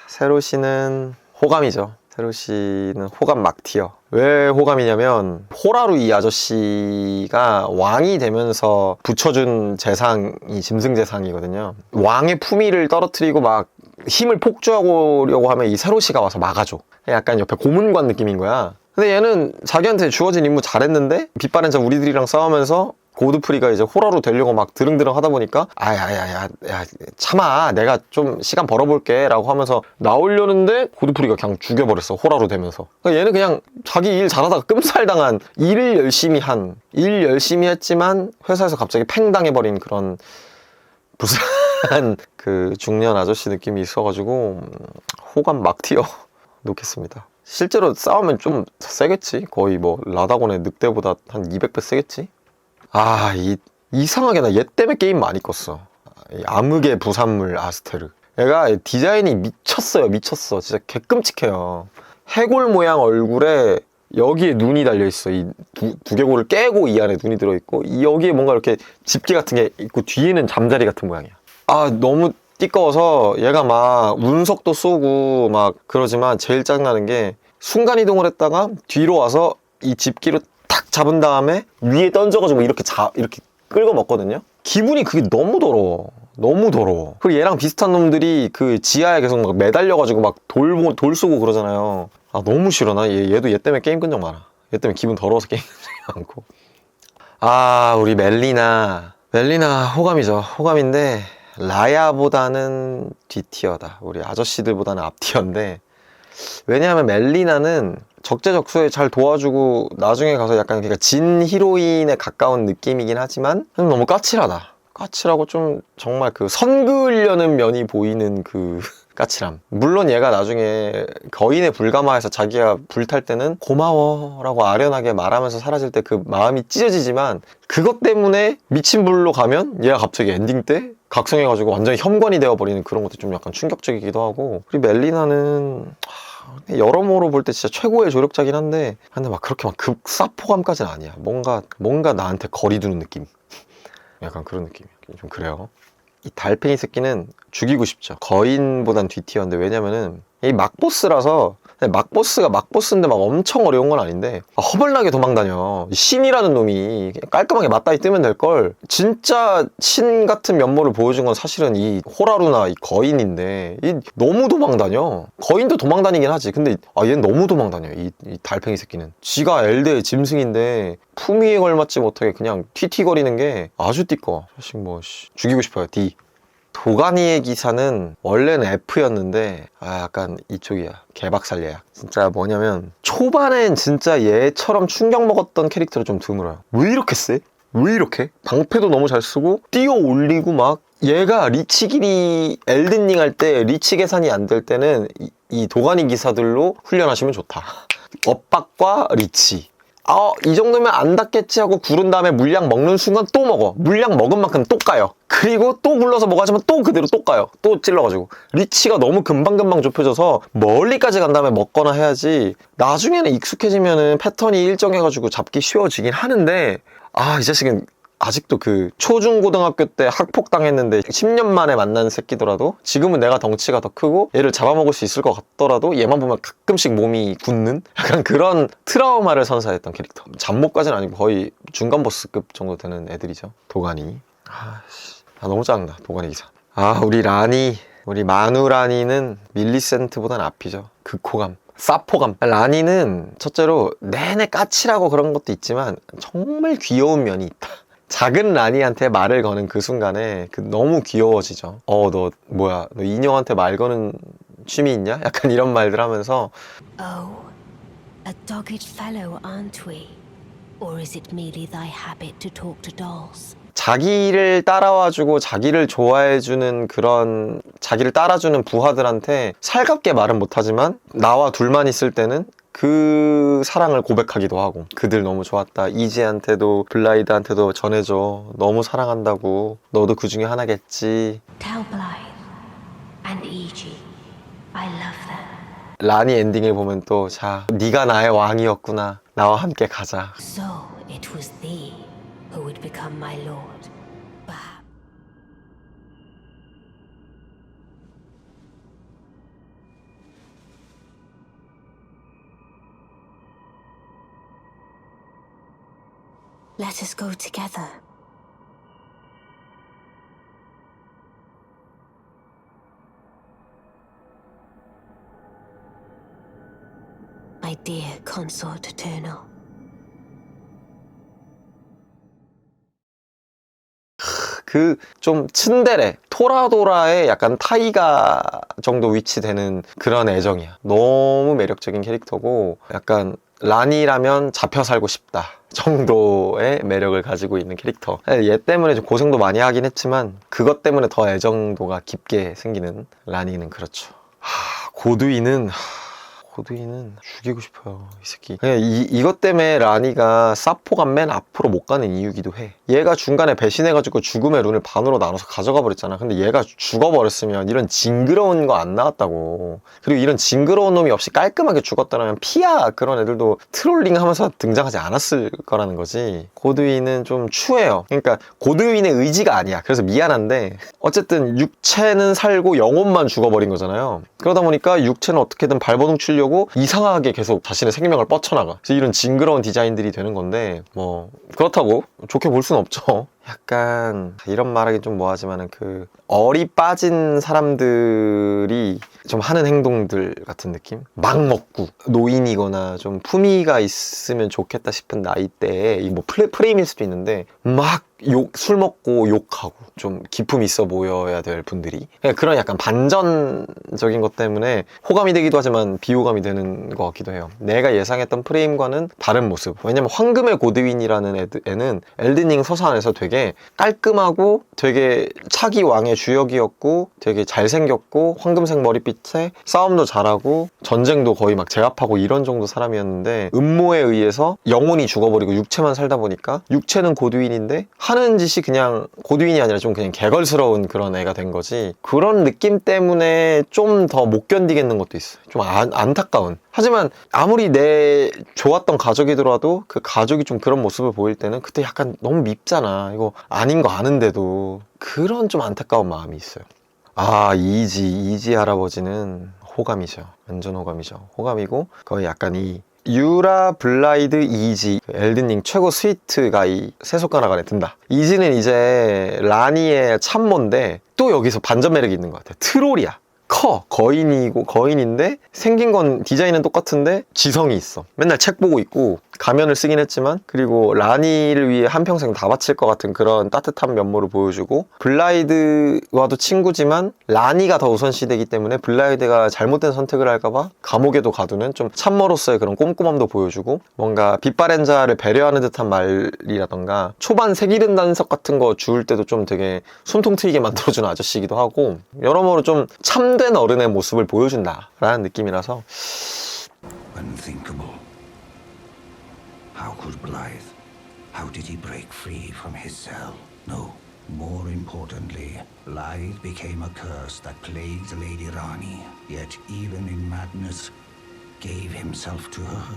세로시는 호감이죠. 세로시는 호감 막티어. 왜 호감이냐면 호라루 이 아저씨가 왕이 되면서 붙여준 재상이 짐승재상이거든요. 왕의 품위를 떨어뜨리고 막 힘을 폭주하려고 하면 이 세로시가 와서 막아줘. 약간 옆에 고문관 느낌인 거야. 근데 얘는 자기한테 주어진 임무 잘했는데 빛바랜 자 우리들이랑 싸우면서 고드프리가 이제 호러로 되려고 막 드릉드릉 하다 보니까 야 참아, 내가 좀 시간 벌어볼게 라고 하면서 나오려는데 고드프리가 그냥 죽여버렸어. 호러로 되면서. 그러니까 얘는 그냥 자기 일 잘하다가 끔살당한, 일 열심히 했지만 회사에서 갑자기 팽 당해버린 그런 불쌍한 그 중년 아저씨 느낌이 있어가지고 호감 막티어 놓겠습니다. 실제로 싸우면 좀 세겠지. 거의 뭐 라다곤의 늑대보다 한 200배 세겠지. 이상하게 나 얘 때문에 게임 많이 껐어. 이 암흑의 부산물 아스테르. 얘가 디자인이 미쳤어. 진짜 개끔찍해요. 해골 모양 얼굴에 여기에 눈이 달려있어. 이 두개골을 깨고 이 안에 눈이 들어있고, 여기에 뭔가 이렇게 집게 같은 게 있고 뒤에는 잠자리 같은 모양이야. 너무 띠꺼워서 얘가 막 운석도 쏘고 막 그러지만 제일 짜증나는 게 순간이동을 했다가 뒤로 와서 이 집기로 탁 잡은 다음에 위에 던져가지고 이렇게 끌고 먹거든요. 기분이 그게 너무 더러워. 그리고 얘랑 비슷한 놈들이 그 지하에 계속 막 매달려가지고 막 돌 쏘고 그러잖아요. 너무 싫어. 얘도 얘 때문에 게임 끈 적 많아. 얘 때문에 기분 더러워서 게임 끈 적이 많고. 우리 멜리나 호감이죠. 호감인데 라야보다는 뒷티어다. 우리 아저씨들보다는 앞티어인데, 왜냐하면 멜리나는 적재적소에 잘 도와주고 나중에 가서 약간 그러니까 진 히로인에 가까운 느낌이긴 하지만 너무 까칠하고 좀 정말 그 선 그으려는 면이 보이는 그 까칠함. 물론 얘가 나중에 거인에 불감화해서 자기가 불탈 때는 고마워 라고 아련하게 말하면서 사라질 때 그 마음이 찢어지지만, 그것 때문에 미친 불로 가면 얘가 갑자기 엔딩 때 각성해가지고 완전히 혐관이 되어버리는 그런 것도 좀 약간 충격적이기도 하고. 그리고 멜리나는 여러모로 볼 때 진짜 최고의 조력자긴 한데 막 그렇게 막 급사포감까지는 아니야. 뭔가 나한테 거리 두는 느낌. 약간 그런 느낌이야. 좀 그래요. 이 달팽이 새끼는 죽이고 싶죠. 거인보단 뒷티어인데, 왜냐면은 이 막보스라서, 막보스가 막보스인데 막 엄청 어려운 건 아닌데 허벌나게 도망다녀. 신이라는 놈이 깔끔하게 맞다이 뜨면 될걸. 진짜 신 같은 면모를 보여준 건 사실은 이 호라루나 이 거인인데, 이 너무 도망다녀. 거인도 도망다니긴 하지. 근데 얘는 너무 도망다녀. 이 달팽이 새끼는. 지가 엘드의 짐승인데 품위에 걸맞지 못하게 그냥 튀튀거리는 게 아주 띠꺼. 사실 죽이고 싶어요. D. 도가니의 기사는 원래는 F였는데 약간 이쪽이야. 개박살 얘야. 진짜 뭐냐면 초반엔 진짜 얘처럼 충격 먹었던 캐릭터를 좀 드물어요. 왜 이렇게 세? 왜 이렇게? 방패도 너무 잘 쓰고 뛰어 올리고 막. 얘가 리치 길이 엘든링 할 때 리치 계산이 안 될 때는 이 도가니 기사들로 훈련하시면 좋다. 엇박과 리치. 이 정도면 안 닿겠지 하고 구른 다음에 물약 먹는 순간 또 먹어. 물약 먹은 만큼 또 까요. 그리고 또 굴러서 먹어야지만 또 그대로 또 까요. 또 찔러가지고. 리치가 너무 금방금방 좁혀져서 멀리까지 간 다음에 먹거나 해야지 나중에는 익숙해지면은 패턴이 일정해가지고 잡기 쉬워지긴 하는데 이 자식은 아직도 그 초중고등학교 때 학폭당했는데 10년 만에 만난 새끼더라도 지금은 내가 덩치가 더 크고 얘를 잡아먹을 수 있을 것 같더라도 얘만 보면 가끔씩 몸이 굳는 약간 그런 트라우마를 선사했던 캐릭터. 잡목까지는 아니고 거의 중간 보스급 정도 되는 애들이죠. 도가니. 너무 짜증나 도가니 기사. 우리 마누라니는 밀리센트보단 앞이죠. 극호감, 사포감. 라니는 첫째로 내내 까칠하고 그런 것도 있지만 정말 귀여운 면이 있다. 작은 라니한테 말을 거는 그 순간에 너무 귀여워지죠. 너 뭐야, 너 인형한테 말 거는 취미 있냐? 약간 이런 말들 하면서 Oh, a dogged fellow, aren't we? Or is it merely thy habit to talk to dolls? 자기를 따라와주고 자기를 좋아해주는 그런 자기를 따라주는 부하들한테 살갑게 말은 못하지만 나와 둘만 있을 때는 그 사랑을 고백하기도 하고 그들 너무 좋았다. 이지한테도 블라이드한테도 전해줘. 너무 사랑한다고. 너도 그 중에 하나겠지. Tell Blythe and Eiji, I love them. 라니 엔딩을 보면 또 네가 나의 왕이었구나. 나와 함께 가자. So it was thee who would become my lord. Let us go together. My dear consort eternal. 그 좀 츤데레 토라도라의 약간 타이가 정도 위치되는 그런 애정이야. 너무 매력적인 캐릭터고 약간 라니라면 잡혀 살고 싶다 정도의 매력을 가지고 있는 캐릭터. 얘 때문에 좀 고생도 많이 하긴 했지만 그것 때문에 더 애정도가 깊게 생기는 라니는 그렇죠. 고드윈은 죽이고 싶어요, 이 새끼. 그냥 이것 때문에 라니가 사포가 맨 앞으로 못 가는 이유기도 해. 얘가 중간에 배신해가지고 죽음의 룬을 반으로 나눠서 가져가 버렸잖아. 근데 얘가 죽어버렸으면 이런 징그러운 거 안 나왔다고. 그리고 이런 징그러운 놈이 없이 깔끔하게 죽었다면 피아 그런 애들도 트롤링 하면서 등장하지 않았을 거라는 거지. 고드윈은 좀 추해요. 그러니까 고드윈의 의지가 아니야. 그래서 미안한데 어쨌든 육체는 살고 영혼만 죽어버린 거잖아요. 그러다 보니까 육체는 어떻게든 발버둥 치려고 이상하게 계속 자신의 생명을 뻗쳐나가. 그래서 이런 징그러운 디자인들이 되는 건데 뭐 그렇다고 좋게 볼 수는 없죠. 약간 이런 말하기 좀 뭐하지만은 그 얼이 빠진 사람들이 좀 하는 행동들 같은 느낌? 막 먹고 노인이거나 좀 품위가 있으면 좋겠다 싶은 나이대에 뭐 프레임일 수도 있는데 막 술 먹고 욕하고 좀 기품 있어 보여야 될 분들이 그런 약간 반전적인 것 때문에 호감이 되기도 하지만 비호감이 되는 것 같기도 해요. 내가 예상했던 프레임과는 다른 모습. 왜냐면 황금의 고드윈이라는 애는 엘든링 서사 안에서 되게 깔끔하고 되게 차기 왕의 주역이었고 되게 잘생겼고 황금색 머리빛에 싸움도 잘하고 전쟁도 거의 막 제압하고 이런 정도 사람이었는데 음모에 의해서 영혼이 죽어버리고 육체만 살다 보니까 육체는 고드윈인데 하는 짓이 그냥 고드윈이 아니라 좀 그냥 개걸스러운 그런 애가 된 거지. 그런 느낌 때문에 좀 더 못 견디겠는 것도 있어요. 좀 안타까운. 하지만 아무리 내 좋았던 가족이더라도 그 가족이 좀 그런 모습을 보일 때는 그때 약간 너무 밉잖아. 이거 아닌 거 아는데도 그런 좀 안타까운 마음이 있어요. 이지 할아버지는 호감이죠. 완전 호감이죠. 호감이고 거의 약간 이 유라, 블라이드, 이지 엘든링 최고 스위트 가이 세 손가락 안에 든다. 이지는 이제 라니의 참모인데 또 여기서 반전 매력이 있는 것 같아. 트롤이야. 커. 거인인데 생긴 건 디자인은 똑같은데 지성이 있어. 맨날 책 보고 있고 가면을 쓰긴 했지만 그리고 라니를 위해 한평생 다 바칠 것 같은 그런 따뜻한 면모를 보여주고 블라이드와도 친구지만 라니가 더 우선시되기 때문에 블라이드가 잘못된 선택을 할까봐 감옥에도 가두는 좀 참모로서의 그런 꼼꼼함도 보여주고 뭔가 빛바랜 자를 배려하는 듯한 말이라던가 초반 색이른 단석 같은 거 주울 때도 좀 되게 숨통 트이게 만들어주는 아저씨이기도 하고 여러모로 좀 참된 어른의 모습을 보여준다 라는 느낌이라서 Unthinkable. How could Blythe? How did he break free from his cell? No. More importantly, Blythe became a curse that plagued Lady Rani, yet even in madness, gave himself to her.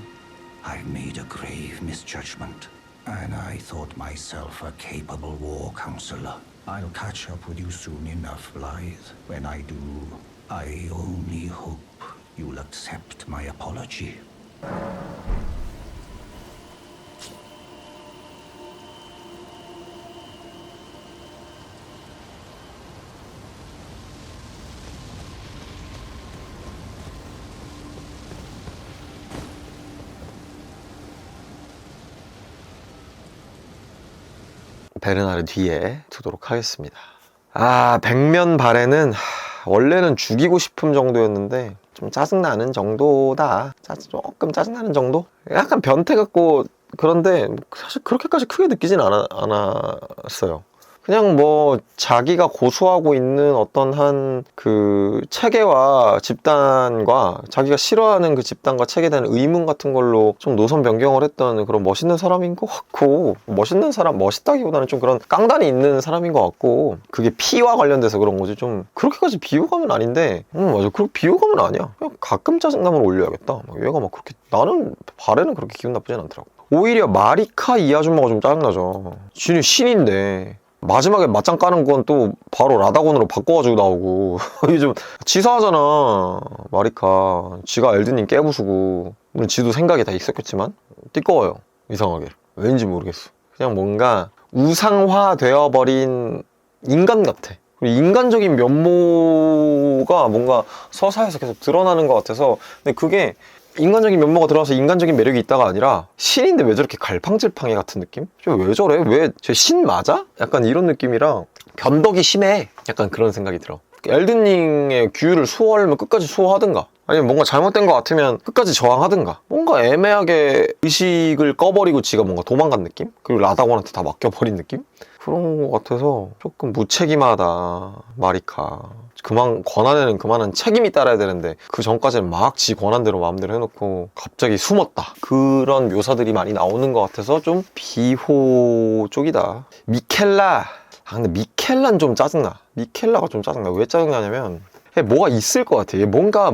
I've made a grave misjudgment, and I thought myself a capable war counselor. I'll catch up with you soon enough, Blythe. When I do, I only hope you'll accept my apology. 베르나르 뒤에 두도록 하겠습니다. 아, 백면발에는 원래는 죽이고 싶은 정도였는데 좀 짜증나는 정도다. 조금 짜증나는 정도? 약간 변태 같고 그런데 사실 그렇게까지 크게 느끼진 않았어요. 그냥 뭐 자기가 고수하고 있는 어떤 한 그 체계와 집단과 자기가 싫어하는 그 집단과 체계에 대한 의문 같은 걸로 좀 노선 변경을 했던 그런 멋있는 사람인 것 같고, 멋있는 사람, 멋있다기보다는 좀 그런 깡단이 있는 사람인 것 같고, 그게 피와 관련돼서 그런 거지. 좀 그렇게까지 비호감은 아닌데 맞아, 그렇게 비호감은 아니야. 그냥 가끔 짜증나면 올려야겠다. 얘가 막 그렇게, 나는 발에는 그렇게 기분 나쁘진 않더라고. 오히려 마리카 이 아줌마가 좀 짜증나죠. 쥐는 신인데 마지막에 맞짱 까는 건 또 바로 라다곤으로 바꿔가지고 나오고 이게 좀 치사하잖아. 마리카 지가 엘든님 깨부수고, 물론 지도 생각이 다 있었겠지만 띠꺼워요. 이상하게 왠지 모르겠어. 그냥 뭔가 우상화 되어버린 인간 같아. 인간적인 면모가 뭔가 서사에서 계속 드러나는 것 같아서. 근데 그게 인간적인 면모가 들어가서 인간적인 매력이 있다가 아니라, 신인데 왜 저렇게 갈팡질팡해 같은 느낌? 왜 저래? 왜 쟤 신 맞아? 약간 이런 느낌이랑 변덕이 심해. 약간 그런 생각이 들어. 엘든링의 규율을 수호하려면 끝까지 수호하든가, 아니면 뭔가 잘못된 것 같으면 끝까지 저항하든가, 뭔가 애매하게 의식을 꺼버리고 지가 뭔가 도망간 느낌? 그리고 라다곤한테 다 맡겨버린 느낌? 그런 것 같아서 조금 무책임하다, 마리카. 권한에는 그만한 책임이 따라야 되는데 그 전까지는 막 지 권한대로 마음대로 해놓고 갑자기 숨었다. 그런 묘사들이 많이 나오는 것 같아서 좀 비호 쪽이다. 미켈라. 근데 미켈라는 좀 짜증나. 미켈라가 좀 짜증나. 왜 짜증나냐면 뭐가 있을 것 같아. 얘 뭔가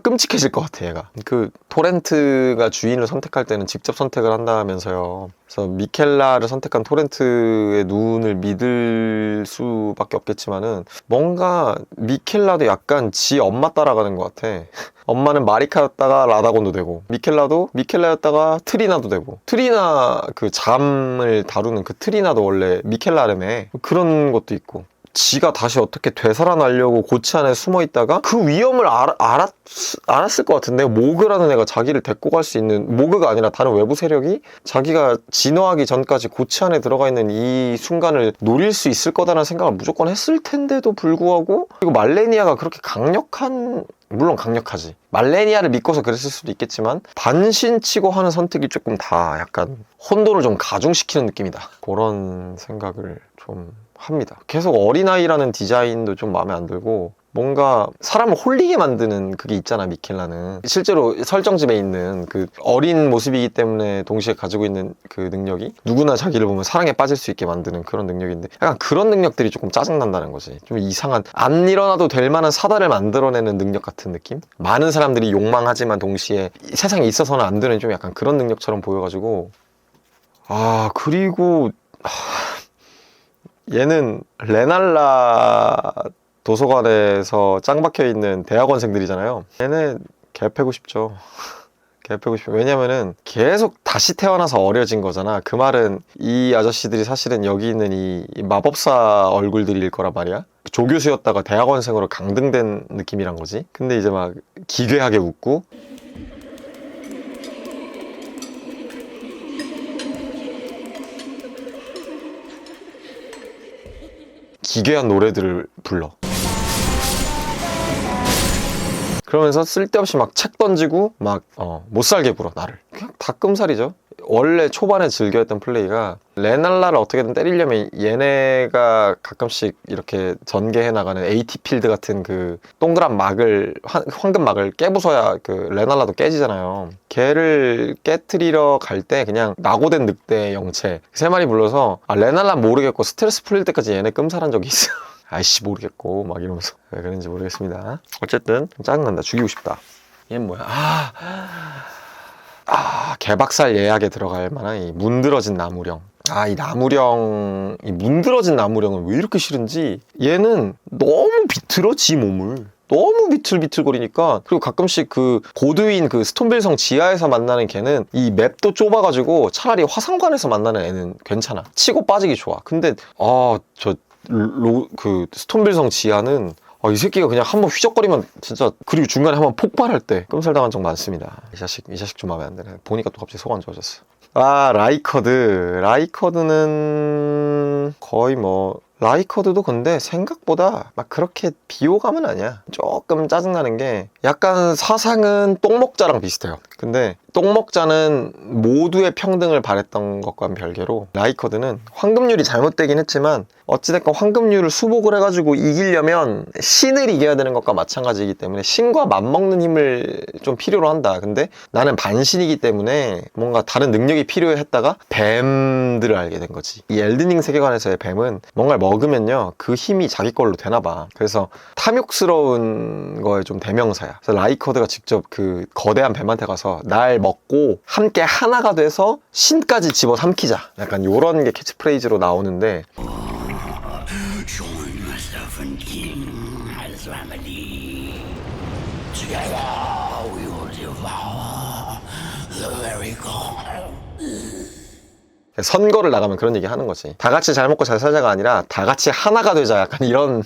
끔찍해질 것 같아, 얘가. 그 토렌트가 주인을 선택할 때는 직접 선택을 한다면서요. 그래서 미켈라를 선택한 토렌트의 눈을 믿을 수밖에 없겠지만은, 뭔가 미켈라도 약간 지 엄마 따라가는 것 같아. 엄마는 마리카였다가 라다곤도 되고, 미켈라도 미켈라였다가 트리나도 되고, 트리나 그 잠을 다루는 그 트리나도 원래 미켈라라며. 그런 것도 있고, 지가 다시 어떻게 되살아나려고 고치 안에 숨어 있다가 그 위험을 알았을 것 같은데, 모그라는 애가 자기를 데리고 갈 수 있는, 모그가 아니라 다른 외부 세력이 자기가 진화하기 전까지 고치 안에 들어가 있는 이 순간을 노릴 수 있을 거다라는 생각을 무조건 했을 텐데도 불구하고, 그리고 말레니아가 그렇게 강력한, 물론 강력하지, 말레니아를 믿고서 그랬을 수도 있겠지만 반신치고 하는 선택이 조금 다 약간 혼돈을 좀 가중시키는 느낌이다. 그런 생각을 좀 합니다. 계속 어린아이라는 디자인도 좀 마음에 안 들고, 뭔가 사람을 홀리게 만드는 그게 있잖아, 미켈라는. 실제로 설정집에 있는 그 어린 모습이기 때문에 동시에 가지고 있는 그 능력이 누구나 자기를 보면 사랑에 빠질 수 있게 만드는 그런 능력인데, 약간 그런 능력들이 조금 짜증난다는 거지. 좀 이상한, 안 일어나도 될 만한 사달을 만들어내는 능력 같은 느낌? 많은 사람들이 욕망하지만 동시에 세상에 있어서는 안 되는 좀 약간 그런 능력처럼 보여가지고. 그리고 얘는 레날라 도서관에서 짱 박혀있는 대학원생들이잖아요. 얘네 개 패고 싶죠. 개 패고 싶죠. 왜냐면은 계속 다시 태어나서 어려진 거잖아. 그 말은 이 아저씨들이 사실은 여기 있는 이 마법사 얼굴들일 거란 말이야. 조교수였다가 대학원생으로 강등된 느낌이란 거지. 근데 이제 막 기괴하게 웃고, 기괴한 노래들을 불러. 그러면서 쓸데없이 막 책 던지고 막 못살게 굴어, 나를. 그냥 다 닭끔살이죠. 원래 초반에 즐겨했던 플레이가 레날라를 어떻게든 때리려면 얘네가 가끔씩 이렇게 전개해 나가는 AT 필드 같은 그 동그란 막을 황금 막을 깨부숴야 그 레날라도 깨지잖아요. 걔를 깨트리러 갈 때 그냥 낙오된 늑대 영체 3마리 불러서 레날라 모르겠고 스트레스 풀릴 때까지 얘네 끔살한 적이 있어. 아이씨 모르겠고 막 이러면서 왜 그런지 모르겠습니다. 어쨌든 짜증난다. 죽이고 싶다. 얘는 뭐야? 개박살 예약에 들어갈 만한 이 문드러진 나무령. 이 나무령, 이 문드러진 나무령은 왜 이렇게 싫은지, 얘는 너무 비틀어, 지 몸을. 너무 비틀비틀거리니까. 그리고 가끔씩 그 고드윈 그 스톤빌성 지하에서 만나는 걔는 이 맵도 좁아가지고 차라리 화상관에서 만나는 애는 괜찮아. 치고 빠지기 좋아. 근데 그 스톤빌성 지하는 이 새끼가 그냥 한번 휘적거리면 진짜, 그리고 중간에 한번 폭발할 때 끔살당한 적 많습니다. 이 자식 좀 마음에 안 드네. 보니까 또 갑자기 속 안 좋아졌어. 라이커드는 거의 뭐, 라이커드도 근데 생각보다 막 그렇게 비호감은 아니야. 조금 짜증나는 게 약간 사상은 똥먹자랑 비슷해요. 근데 똥먹자는 모두의 평등을 바랬던 것과는 별개로 라이커드는 황금률이 잘못되긴 했지만 어찌됐건 황금률을 수복을 해가지고 이기려면 신을 이겨야 되는 것과 마찬가지이기 때문에 신과 맞먹는 힘을 좀 필요로 한다. 근데 나는 반신이기 때문에 뭔가 다른 능력이 필요했다가 뱀들을 알게 된 거지. 이 엘든링 세계관에서의 뱀은 뭔가를 먹으면요 그 힘이 자기 걸로 되나 봐. 그래서 탐욕스러운 거에 좀 대명사야. 그래서 라이커드가 직접 그 거대한 뱀한테 가서 날 먹고 함께 하나가 돼서 신까지 집어삼키자, 약간 요런 게 캐치프레이즈로 나오는데, Join myself and King as remedy. Together we will devour the very core. 선거를 나가면 그런 얘기 하는 거지. 다 같이 잘 먹고 잘 살자가 아니라 다 같이 하나가 되자, 약간 이런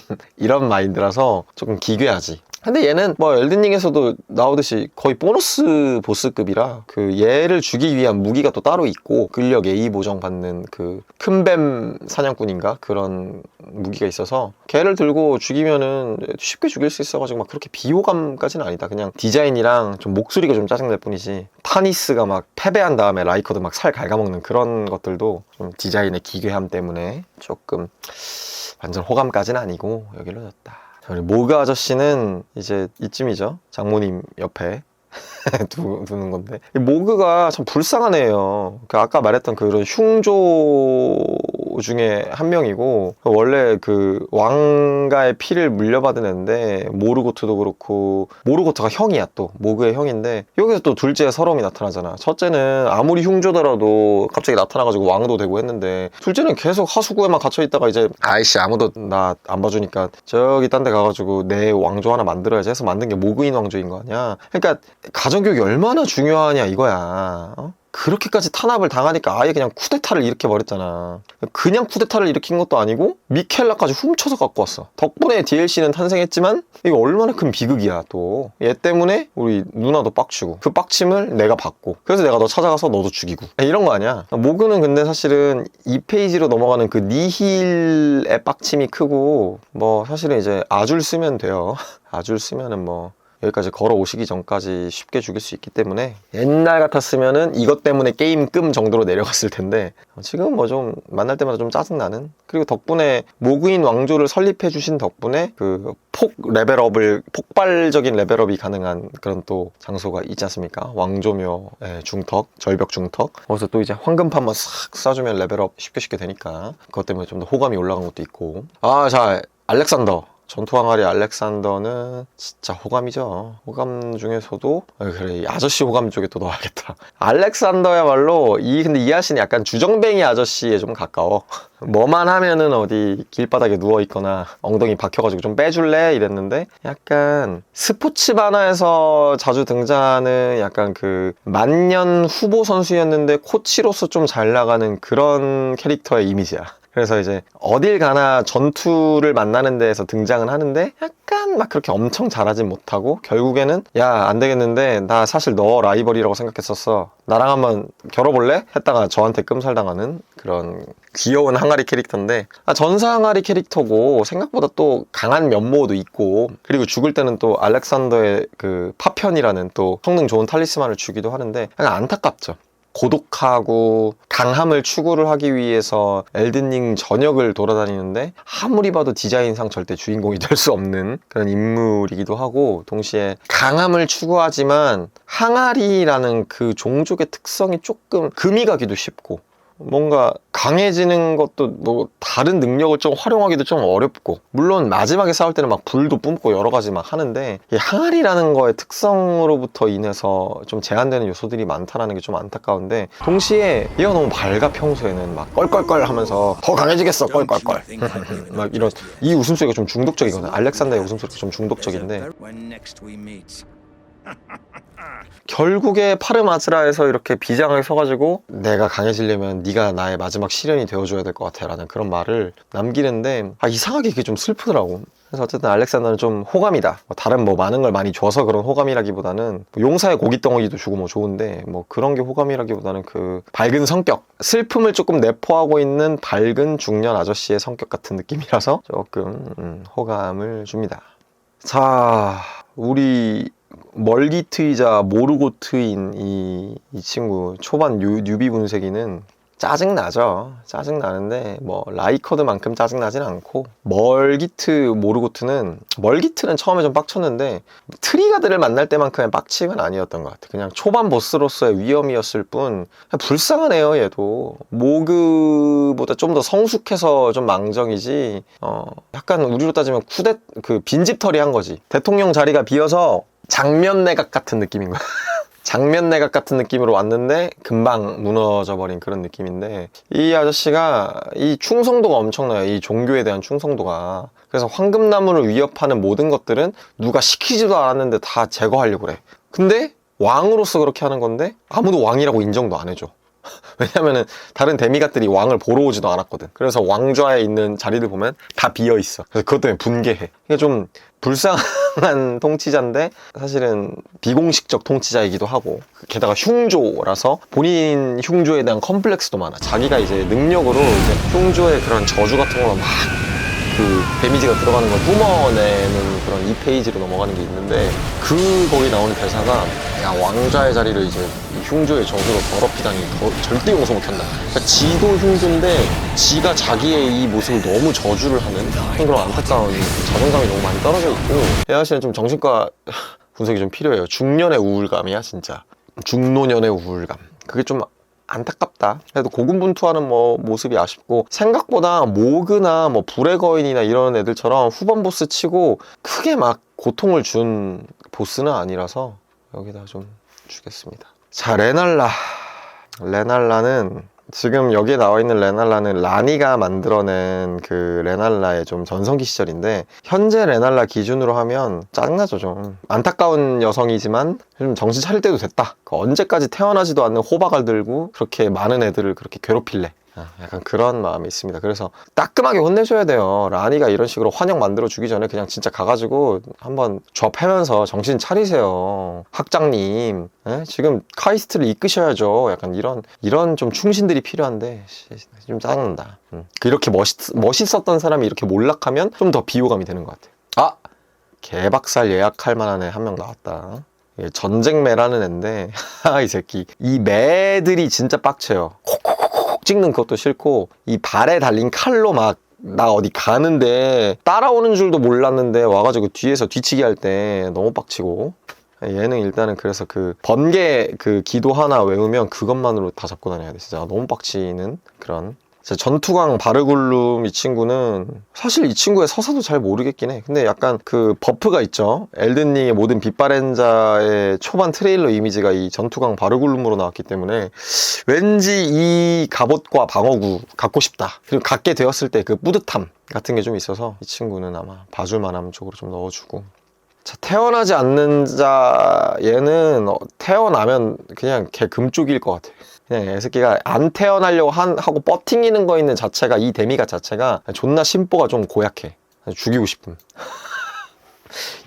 마인드라서 조금 기괴하지. 근데 얘는 뭐 엘든링에서도 나오듯이 거의 보너스 보스급이라 그 얘를 죽이기 위한 무기가 또 따로 있고 근력 A 보정 받는 그 큰뱀 사냥꾼인가 그런 무기가 있어서 걔를 들고 죽이면은 쉽게 죽일 수 있어가지고 막 그렇게 비호감까지는 아니다. 그냥 디자인이랑 좀 목소리가 좀 짜증날 뿐이지. 타니스가 막 패배한 다음에 라이커드 막 살 갉아먹는 그런 것들도 좀 디자인의 기괴함 때문에 조금 완전 호감까지는 아니고 여기로 졌다. 우리 모그 아저씨는 이제 이쯤이죠. 장모님 옆에 두는 건데, 이 모그가 참 불쌍한 애예요. 아까 말했던 그런 흉조 중에 한 명이고, 원래 그 왕가의 피를 물려받은 애인데, 모르고트도 그렇고, 모르고트가 형이야. 또 모그의 형인데 여기서 또 둘째의 서러움이 나타나잖아. 첫째는 아무리 흉조더라도 갑자기 나타나가지고 왕도 되고 했는데, 둘째는 계속 하수구에만 갇혀있다가 이제 아이씨 아무도 나 안 봐주니까 저기 딴 데 가가지고 내 왕조 하나 만들어야지 해서 만든 게 모그인 왕조인 거 아니야. 그러니까 가정교육이 얼마나 중요하냐 이거야. 그렇게까지 탄압을 당하니까 아예 그냥 쿠데타를 일으켜버렸잖아. 그냥 쿠데타를 일으킨 것도 아니고 미켈라까지 훔쳐서 갖고 왔어. 덕분에 DLC는 탄생했지만 이거 얼마나 큰 비극이야. 또 얘 때문에 우리 누나도 빡치고 그 빡침을 내가 받고, 그래서 내가 너 찾아가서 너도 죽이고 이런 거 아니야. 모그는 근데 사실은 2페이지로 넘어가는 그 니힐의 빡침이 크고, 뭐 사실은 이제 아줄 쓰면 돼요. 아줄 쓰면은 뭐 여기까지 걸어오시기 전까지 쉽게 죽일 수 있기 때문에, 옛날 같았으면은 이것 때문에 게임 끔 정도로 내려갔을 텐데 지금 뭐 좀 만날 때마다 좀 짜증나는. 그리고 덕분에 모그인 왕조를 설립해 주신 덕분에 그 폭발적인 레벨업이 가능한 그런 또 장소가 있지 않습니까? 왕조묘의 중턱, 절벽 중턱. 거기서 또 이제 황금판만 싹 쏴주면 레벨업 쉽게 되니까 그것 때문에 좀 더 호감이 올라간 것도 있고. 자, 알렉산더. 전투 항아리 알렉산더는 진짜 호감이죠. 호감 중에서도 그래, 이 아저씨 호감 쪽에 또 넣어야겠다. 알렉산더야말로 근데 이 아저씨는 약간 주정뱅이 아저씨에 좀 가까워. 뭐만 하면은 어디 길바닥에 누워있거나 엉덩이 박혀가지고 좀 빼줄래? 이랬는데, 약간 스포츠 만화에서 자주 등장하는 약간 그 만년 후보 선수였는데 코치로서 좀 잘 나가는 그런 캐릭터의 이미지야. 그래서 이제 어딜 가나 전투를 만나는 데에서 등장은 하는데 약간 막 그렇게 엄청 잘하진 못하고, 결국에는 야 안 되겠는데 나 사실 너 라이벌이라고 생각했었어, 나랑 한번 겨뤄볼래? 했다가 저한테 끔살당하는 그런 귀여운 항아리 캐릭터인데, 전사 항아리 캐릭터고 생각보다 또 강한 면모도 있고, 그리고 죽을 때는 또 알렉산더의 그 파편이라는 또 성능 좋은 탈리스만을 주기도 하는데 약간 안타깝죠. 고독하고 강함을 추구를 하기 위해서 엘든링 전역을 돌아다니는데 아무리 봐도 디자인상 절대 주인공이 될 수 없는 그런 인물이기도 하고, 동시에 강함을 추구하지만 항아리라는 그 종족의 특성이 조금 금이 가기도 쉽고, 뭔가 강해지는 것도 뭐 다른 능력을 좀 활용하기도 좀 어렵고, 물론 마지막에 싸울 때는 막 불도 뿜고 여러 가지 막 하는데, 이 항아리라는 거의 특성으로부터 인해서 좀 제한되는 요소들이 많다는 게 좀 안타까운데, 동시에 얘가 너무 밝아. 평소에는 막 껄껄껄 하면서 더 강해지겠어 껄껄껄 막 이런, 이 웃음소리가 좀 중독적이거든. 알렉산더의 웃음소리가 좀 중독적인데, When next we meet. 결국에 파르마즈라에서 이렇게 비장하게 서가지고 내가 강해지려면 네가 나의 마지막 시련이 되어줘야 될 것 같아 라는 그런 말을 남기는데, 이상하게 그게 좀 슬프더라고. 그래서 어쨌든 알렉산더는 좀 호감이다. 다른 뭐 많은 걸 많이 줘서 그런 호감이라기보다는, 용사의 고깃덩어리도 주고 뭐 좋은데 뭐 그런 게 호감이라기보다는 그 밝은 성격, 슬픔을 조금 내포하고 있는 밝은 중년 아저씨의 성격 같은 느낌이라서 조금 호감을 줍니다. 자, 우리 멀기트이자 모르고트인 이 친구 초반 뉴비 분쇄기는 짜증나죠. 짜증나는데 뭐 라이커드만큼 짜증나진 않고, 멀기트는 처음에 좀 빡쳤는데 트리가드를 만날 때만큼의 빡침은 아니었던 것 같아. 그냥 초반 보스로서의 위험이었을 뿐, 불쌍하네요. 얘도 모그보다 좀 더 성숙해서 좀 망정이지, 약간 우리로 따지면 빈집털이 한 거지. 대통령 자리가 비어서 장면 내각 같은 느낌인 거야. 장면 내각 같은 느낌으로 왔는데 금방 무너져버린 그런 느낌인데, 이 아저씨가 이 충성도가 엄청나요. 이 종교에 대한 충성도가. 그래서 황금나무를 위협하는 모든 것들은 누가 시키지도 않았는데 다 제거하려고 그래. 근데 왕으로서 그렇게 하는 건데 아무도 왕이라고 인정도 안 해줘. 왜냐면은 다른 데미갓들이 왕을 보러 오지도 않았거든. 그래서 왕좌에 있는 자리들 보면 다 비어있어. 그래서 그것 때문에 분개해. 이게 좀 불쌍한 통치자인데 사실은 비공식적 통치자이기도 하고, 게다가 흉조라서 본인 흉조에 대한 컴플렉스도 많아. 자기가 이제 능력으로 이제 흉조의 그런 저주 같은 걸로 막 데미지가 들어가는 걸 뿜어내는 그런 2페이지로 넘어가는 게 있는데, 거기 나오는 대사가, 야, 왕좌의 자리를 이제 이 흉조의 저주로 더럽히다니 절대 용서 못한다. 그러니까 지도 흉조인데 지가 자기의 이 모습을 너무 저주를 하는 그런 안타까운 자존감이 너무 많이 떨어져 있고, 혜아 씨는 좀 정신과 분석이 좀 필요해요. 중년의 우울감이야 진짜. 중노년의 우울감. 그게 좀 안타깝다. 그래도 고군분투하는 모습이 아쉽고, 생각보다 모그나 불의 거인이나 이런 애들처럼 후반 보스 치고 크게 막 고통을 준 보스는 아니라서 여기다 좀 주겠습니다. 자, 레날라는 지금 여기에 나와 있는 레날라는 라니가 만들어낸 그 레날라의 좀 전성기 시절인데, 현재 레날라 기준으로 하면 짜증나죠. 좀 안타까운 여성이지만 좀 정신 차릴 때도 됐다. 언제까지 태어나지도 않는 호박을 들고 그렇게 많은 애들을 그렇게 괴롭힐래. 약간 그런 마음이 있습니다. 그래서 따끔하게 혼내줘야 돼요. 라니가 이런 식으로 환영 만들어 주기 전에 그냥 진짜 가가지고 한번 조합하면서 정신 차리세요. 학장님, 지금 카이스트를 이끄셔야죠. 약간 이런 좀 충신들이 필요한데 좀 짜증난다. 이렇게 멋있었던 사람이 이렇게 몰락하면 좀 더 비호감이 되는 것 같아요. 개박살 예약할 만한 애 한 명 나왔다. 전쟁매라는 애인데 이 새끼, 이 매들이 진짜 빡쳐요. 콕콕콕 찍는 것도 싫고, 이 발에 달린 칼로 막 나 어디 가는데 따라오는 줄도 몰랐는데 와가지고 뒤에서 뒤치기 할 때 너무 빡치고, 얘는 일단은 그래서 그 번개 그 기도 하나 외우면 그것만으로 다 잡고 다녀야 돼. 진짜 너무 빡치는 그런. 전투광 바르굴룸, 이 친구는 사실 이 친구의 서사도 잘 모르겠긴 해. 근데 약간 그 버프가 있죠. 엘든링의 모든 빛바랜자의 초반 트레일러 이미지가 이 전투광 바르굴룸으로 나왔기 때문에 왠지 이 갑옷과 방어구 갖고 싶다. 그리고 갖게 되었을 때 그 뿌듯함 같은 게 좀 있어서 이 친구는 아마 봐줄 만한 쪽으로 좀 넣어주고. 자, 태어나지 않는 자, 얘는 태어나면 그냥 걔 금쪽일 것 같아. 그냥 이 새끼가 안 태어나려고 하고 버팅기는 거 있는 자체가, 이 데미가 자체가 존나 심보가 좀 고약해. 죽이고 싶음.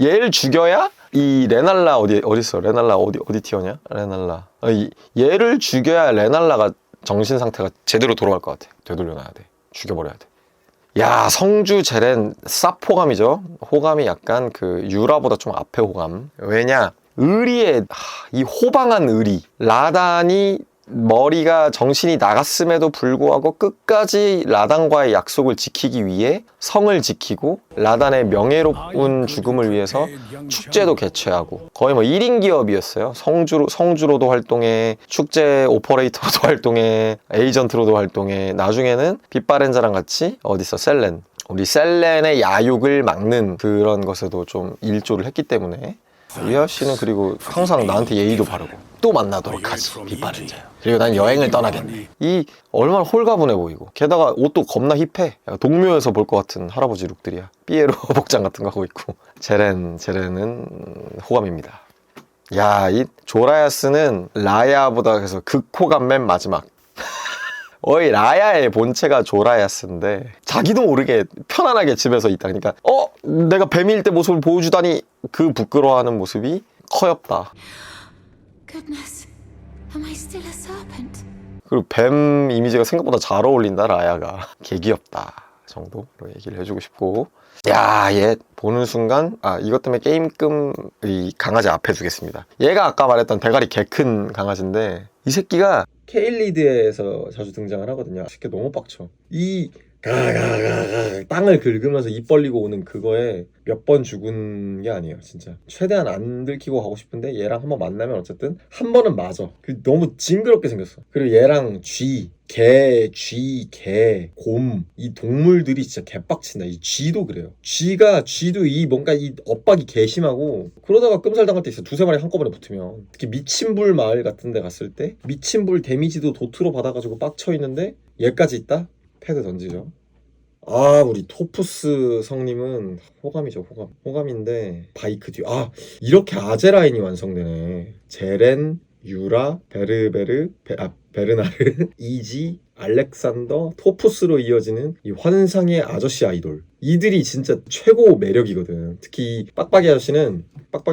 얘를 죽여야 이 레날라 어딨어? 레날라 어디 티어냐? 레날라. 얘를 죽여야 레날라가 정신 상태가 제대로 돌아갈 것 같아. 되돌려놔야 돼. 죽여버려야 돼. 야, 성주 제렌 쌉호감이죠. 호감이 약간 그 유라보다 좀 앞에 호감. 왜냐? 의리의 이 호방한 의리. 라단이 머리가 정신이 나갔음에도 불구하고 끝까지 라단과의 약속을 지키기 위해 성을 지키고 라단의 명예로운 죽음을 위해서 축제도 개최하고 거의 뭐 1인 기업이었어요. 성주로도 활동해, 축제 오퍼레이터로도 활동해, 에이전트로도 활동해. 나중에는 빛바렌자랑 같이 어디서 셀렌, 우리 셀렌의 야욕을 막는 그런 것에도 좀 일조를 했기 때문에 이 아저씨는 그리고 항상 나한테 예의도 바르고 또 만나도록 하지 빛바렌자야. 그리고 난 여행을 떠나겠네. 이 얼마나 홀가분해 보이고 게다가 옷도 겁나 힙해. 동묘에서 볼 것 같은 할아버지 룩들이야. 삐에로 복장 같은 거 하고 있고. 제렌은 호감입니다. 야, 이 조라야스는 라야보다 그래서 극호감 맨 마지막. 어이 라야의 본체가 조라야스인데 자기도 모르게 편안하게 집에서 있다. 그러니까 내가 뱀일 때 모습을 보여주다니 그 부끄러워하는 모습이 커엽다. Goodness, am I still a serpent? 그리고 뱀 이미지가 생각보다 잘 어울린다 라야가. 개귀엽다 정도로 얘기를 해주고 싶고. 야, 얘 보는 순간 이것 때문에 게임금 이 강아지 앞에 두겠습니다. 얘가 아까 말했던 대가리 개 큰 강아지인데 이 새끼가 케일리드에서 자주 등장을 하거든요. 새끼 너무 빡쳐. 이 가가가가 땅을 긁으면서 입 벌리고 오는 그거에 몇 번 죽은 게 아니에요. 진짜 최대한 안 들키고 가고 싶은데 얘랑 한번 만나면 어쨌든 한 번은 맞아. 너무 징그럽게 생겼어. 그리고 얘랑 개, 곰, 이 동물들이 진짜 개빡친다. 이 쥐도 그래요. 쥐도 이 뭔가 이 엇박이 개심하고 그러다가 끔살 당할 때 있어. 두세 마리 한꺼번에 붙으면. 특히 미친불 마을 같은 데 갔을 때 미친불 데미지도 도트로 받아가지고 빡쳐 있는데 얘까지 있다? 패드 던지죠. 우리 토푸스 성님은 호감이죠. 호감인데 바이크 뒤 이렇게 아제 라인이 완성되네. 제렌, 유라, 베르나르, 이지, 알렉산더, 토푸스로 이어지는 이 환상의 아저씨 아이돌. 이들이 진짜 최고 매력이거든. 특히 빡빡이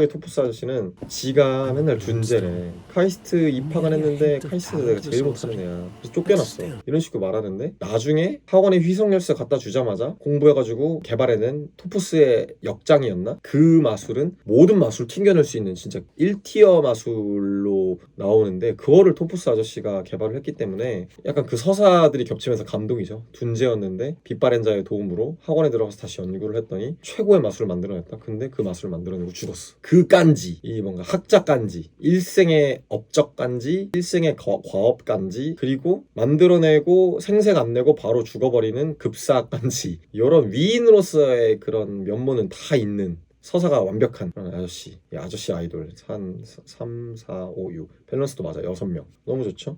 토푸스 아저씨는 지가 맨날 둔재래. 카이스트 입학을 했는데 카이스트 내가 제일 못하는 애야. 그래서 쫓겨났어. 이런 식으로 말하는데 나중에 학원에 휘성열쇠 갖다 주자마자 공부해가지고 개발해낸 토푸스의 역장이었나? 그 마술은 모든 마술 튕겨낼 수 있는 진짜 1티어 마술로 나오는데 그거를 토푸스 아저씨가 개발을 했기 때문에 약간 그 서사들이 겹치면서 감동이죠. 둔재였는데 빛바렌자의 도움으로 학원에 들어가서 다시 연구를 했더니 최고의 마술을 만들어냈다. 근데 그 마술을 만들어내고 죽었어. 그 깐지, 이 뭔가 학자 깐지, 일생의 업적 깐지, 일생의 과업 깐지, 그리고 만들어내고 생색 안 내고 바로 죽어버리는 급사 깐지. 이런 위인으로서의 그런 면모는 다 있는 서사가 완벽한 그런 아저씨. 이 아저씨 아이돌 3, 4, 5, 6 밸런스도 맞아. 6명. 너무 좋죠?